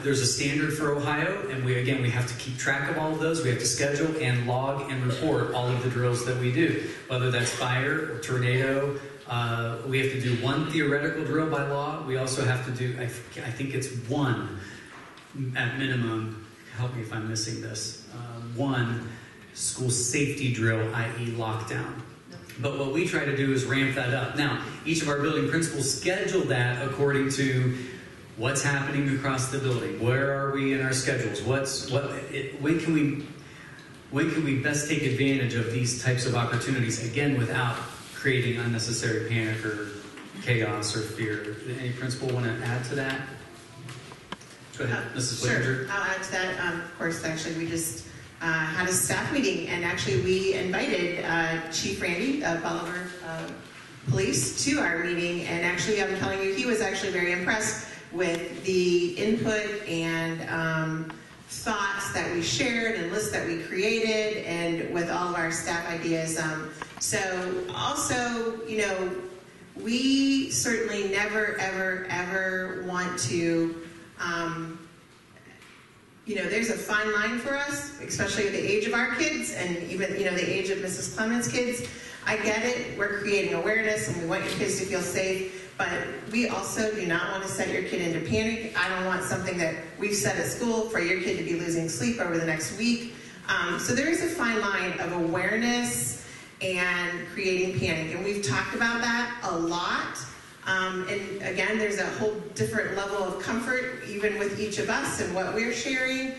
Speaker 1: There's a standard for Ohio, and we have to keep track of all of those. We have to schedule and log and report all of the drills that we do, whether that's fire or tornado. We have to do one theoretical drill by law. We also have to do, I think it's one at minimum, help me if I'm missing this, one school safety drill, i.e. lockdown. But what we try to do is ramp that up. Now, each of our building principals schedule that according to what's happening across the building. Where are we in our schedules? When can we best take advantage of these types of opportunities, again, without creating unnecessary panic or chaos or fear? Any principal want to add to that? Go ahead, Mrs. Whitaker.
Speaker 8: Sure, I'll add to that. Of course, actually, we just had a staff meeting, and actually we invited Chief Randy of Bolivar Police to our meeting, and actually I'm telling you, he was actually very impressed with the input and thoughts that we shared and lists that we created, and with all of our staff ideas. So also, we certainly never, ever, ever want to, there's a fine line for us, especially at the age of our kids and even, the age of Mrs. Clement's kids. I get it. We're creating awareness and we want your kids to feel safe, but we also do not want to set your kid into panic. I don't want something that we've set at school for your kid to be losing sleep over the next week. So there is a fine line of awareness and creating panic, and we've talked about that a lot. And again, there's a whole different level of comfort even with each of us and what we're sharing.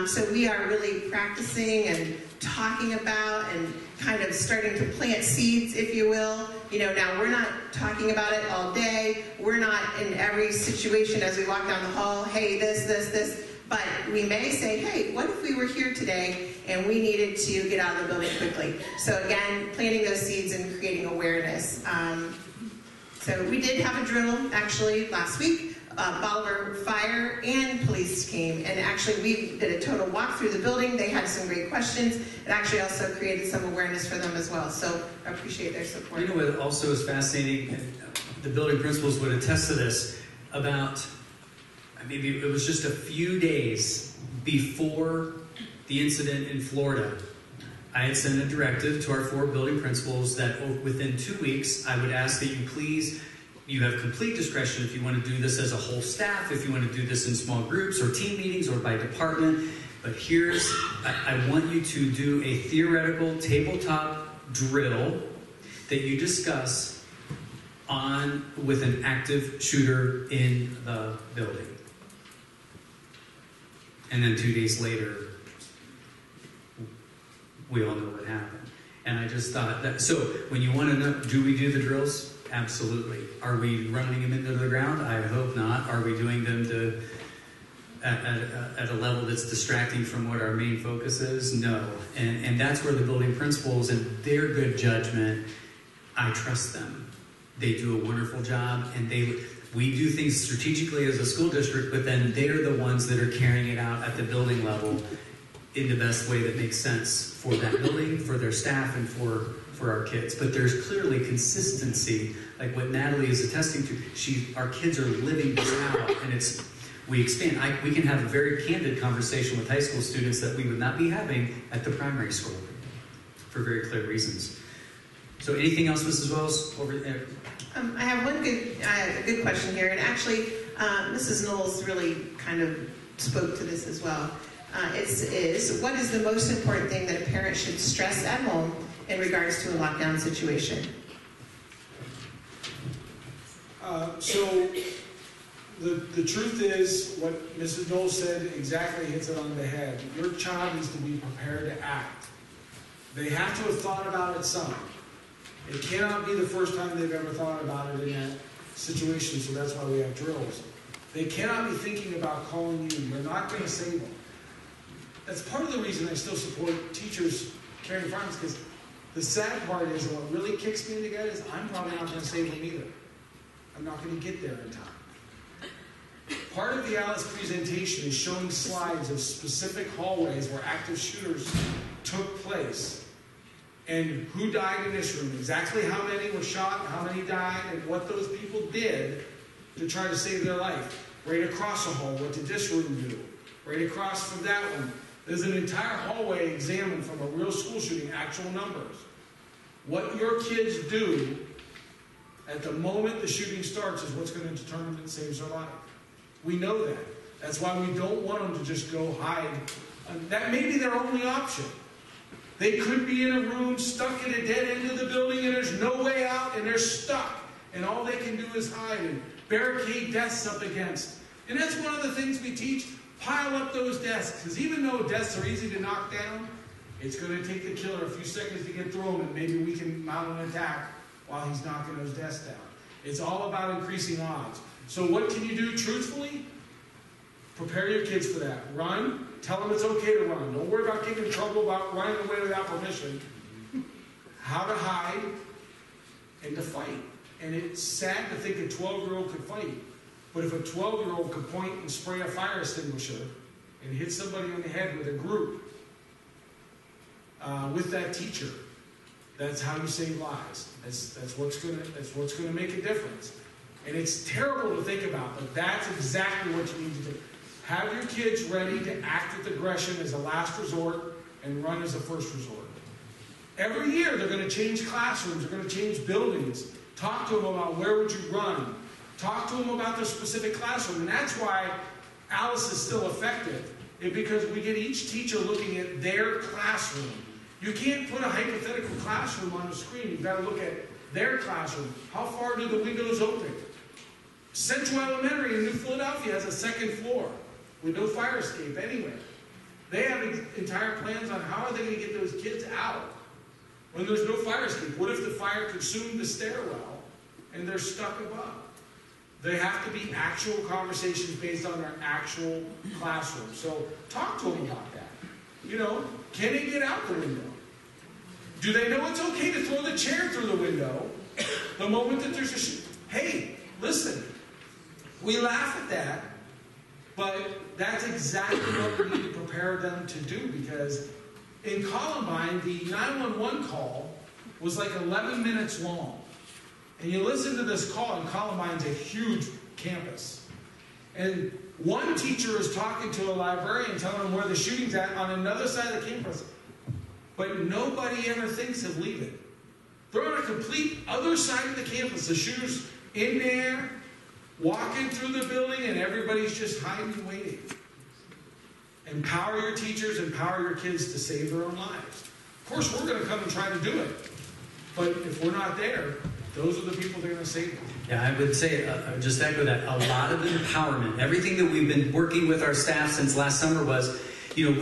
Speaker 8: So we are really practicing and talking about and kind of starting to plant seeds, if you will. Now we're not talking about it all day. We're not in every situation as we walk down the hall, hey, this. But we may say, hey, what if we were here today and we needed to get out of the building quickly? So again, planting those seeds and creating awareness. So we did have a drill actually last week. Bolivar Fire and Police came, and actually we did a total walk through the building. They had some great questions. It actually also created some awareness for them as well. So I appreciate their support.
Speaker 1: You know what also is fascinating, and the building principals would attest to this, about maybe it was just a few days before the incident in Florida, I had sent a directive to our 4 building principals that within 2 weeks, I would ask that you have complete discretion if you want to do this as a whole staff, if you want to do this in small groups or team meetings or by department. But I want you to do a theoretical tabletop drill that you discuss with an active shooter in the building. And then 2 days later, we all know what happened. And I just thought that, so when you want to know, do we do the drills? Absolutely. Are we running them into the ground? I hope not. Are we doing them at a level that's distracting from what our main focus is? No. And that's where the building principals and their good judgment, I trust them. They do a wonderful job, and we do things strategically as a school district, but then they're the ones that are carrying it out at the building level in the best way that makes sense for that building, for their staff, and for our kids. But there's clearly consistency, like what Natalie is attesting to. Our kids are living this out, and we expand. We can have a very candid conversation with high school students that we would not be having at the primary school for very clear reasons. So anything else, Mrs. Wells? Over there?
Speaker 8: I have one good question here, and actually, Mrs. Knowles really kind of spoke to this as well. What is the most important thing that a parent should stress at home in regards to a lockdown situation?
Speaker 2: So the truth is, what Mrs. Knowles said exactly hits it on the head. Your child needs to be prepared to act. They have to have thought about it some. It cannot be the first time they've ever thought about it in that situation, so that's why we have drills. They cannot be thinking about calling you. You're not going to save them. That's part of the reason I still support teachers carrying firearms, because the sad part is, and what really kicks me in the gut is, I'm probably not going to save them either. I'm not going to get there in time. Part of the Alice presentation is showing slides of specific hallways where active shooters took place, and who died in this room, exactly how many were shot, how many died, and what those people did to try to save their life. Right across the hall, what did this room do? Right across from that one, there's an entire hallway examined from a real school shooting, actual numbers. What your kids do at the moment the shooting starts is what's going to determine if it saves their life. We know that. That's why we don't want them to just go hide. That may be their only option. They could be in a room stuck in a dead end of the building and there's no way out and they're stuck. And all they can do is hide and barricade desks up against. And that's one of the things we teach. Pile up those desks. Because even though desks are easy to knock down, it's going to take the killer a few seconds to get through them, and maybe we can mount an attack while he's knocking those desks down. It's all about increasing odds. So what can you do truthfully? Prepare your kids for that. Run. Tell them it's okay to run. Don't worry about getting in trouble about running away without permission. How to hide and to fight. And it's sad to think a 12-year-old could fight. But if a 12-year-old could point and spray a fire extinguisher and hit somebody on the head with a group, with that teacher, that's how you save lives. That's what's going to make a difference. And it's terrible to think about, but that's exactly what you need to do. Have your kids ready to act with aggression as a last resort and run as a first resort. Every year they're going to change classrooms, they're going to change buildings. Talk to them about where would you run. Talk to them about their specific classroom. And that's why Alice is still effective. It's because we get each teacher looking at their classroom. You can't put a hypothetical classroom on the screen. You've got to look at their classroom. How far do the windows open? Central Elementary in New Philadelphia has a second floor with no fire escape anywhere. They have entire plans on how are they going to get those kids out when there's no fire escape. What if the fire consumed the stairwell and they're stuck above? They have to be actual conversations based on their actual classroom. So talk to them about that. You know, can they get out the window? Do they know it's okay to throw the chair through the window the moment that there's a shoot? Hey, listen, we laugh at that, but that's exactly what we need to prepare them to do, because in Columbine, the 911 call was like 11 minutes long. And you listen to this call, and Columbine's a huge campus. And one teacher is talking to a librarian, telling him where the shooting's at on another side of the campus. But nobody ever thinks of leaving. They're on a complete other side of the campus. The shooter's in there, walking through the building, and everybody's just hiding and waiting. Empower your teachers, empower your kids to save their own lives. Of course, we're going to come and try to do it. But if we're not there, those are the people that are going to save them.
Speaker 1: Yeah, I would say, just echo that, a lot of empowerment. Everything that we've been working with our staff since last summer was, you know,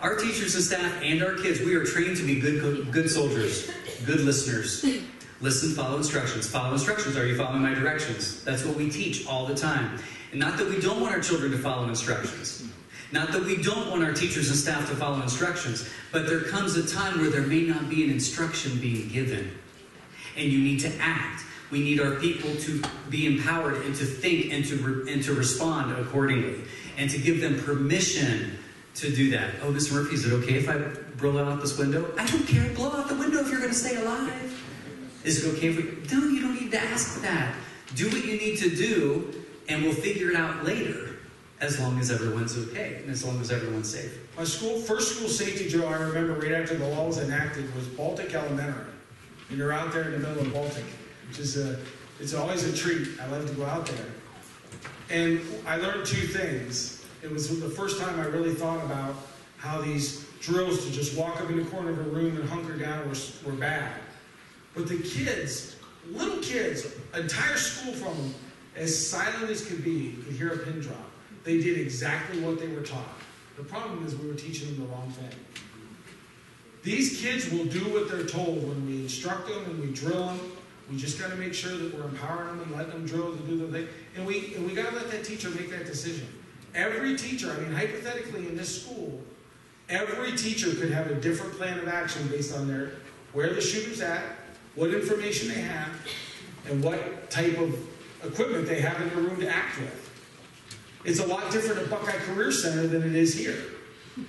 Speaker 1: Our teachers and staff and our kids, we are trained to be good soldiers, good listeners. Listen, follow instructions. Follow instructions. Are you following my directions? That's what we teach all the time. And not that we don't want our children to follow instructions. Not that we don't want our teachers and staff to follow instructions. But there comes a time where there may not be an instruction being given. And you need to act. We need our people to be empowered and to think and to respond accordingly. And to give them permission to do that. Oh, Mr. Murphy, is it okay if I blow out this window? I don't care. Blow out the window if you're going to stay alive. Is it okay if we... No, you don't need to ask that. Do what you need to do, and we'll figure it out later, as long as everyone's okay, and as long as everyone's safe.
Speaker 2: My first school safety drill I remember right after the law was enacted was Baltic Elementary. And you're out there in the middle of Baltic, which is it's always a treat. I love to go out there. And I learned two things. It was the first time I really thought about how these drills to just walk up in the corner of a room and hunker down were bad. But the kids, little kids, entire school from them, as silent as could be, could hear a pin drop. They did exactly what they were taught. The problem is we were teaching them the wrong thing. These kids will do what they're told when we instruct them and we drill them. We just got to make sure that we're empowering them and letting them drill to do the thing. And we got to let that teacher make that decision. Every teacher, I mean, hypothetically in this school, every teacher could have a different plan of action based on where the shooter's at, what information they have, and what type of equipment they have in their room to act with. It's a lot different at Buckeye Career Center than it is here.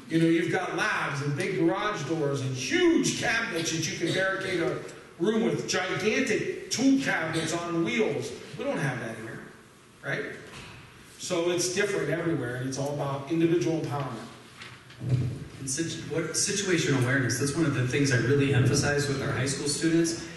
Speaker 2: You know, you've got labs and big garage doors and huge cabinets that you can barricade a room with, gigantic tool cabinets on wheels. We don't have that here, right? So it's different everywhere, and it's all about individual empowerment.
Speaker 1: And situational awareness, that's one of the things I really emphasize with our high school students.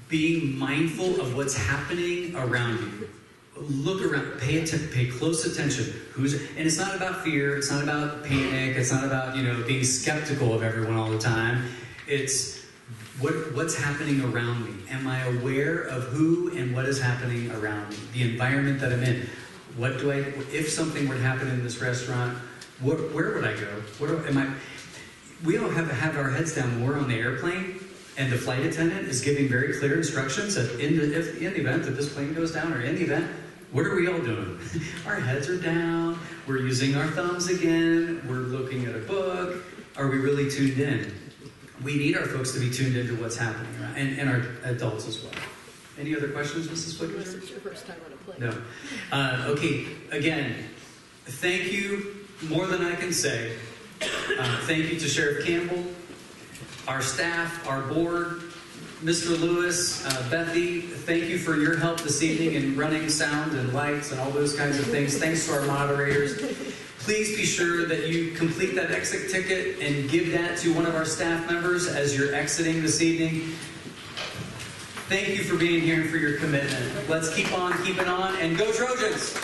Speaker 1: Being mindful of what's happening around you. Look around, pay close attention. And it's not about fear, it's not about panic, it's not about, being skeptical of everyone all the time. It's what's happening around me. Am I aware of who and what is happening around me? The environment that I'm in. If something were to happen in this restaurant, where would I go? We all have our heads down when we're on the airplane. And the flight attendant is giving very clear instructions that in the event that this plane goes down, or in the event, what are we all doing? Our heads are down. We're using our thumbs again. We're looking at a book. Are we really tuned in? We need our folks to be tuned into what's happening, right? And our adults as well. Any other questions, Mrs. Flickers?
Speaker 4: This is your first time on a plane.
Speaker 1: No. Okay. Again, thank you more than I can say. Thank you to Sheriff Campbell, our staff, our board, Mr. Lewis, Bethy, thank you for your help this evening in running sound and lights and all those kinds of things. Thanks to our moderators. Please be sure that you complete that exit ticket and give that to one of our staff members as you're exiting this evening. Thank you for being here and for your commitment. Let's keep on keeping on, and go Trojans!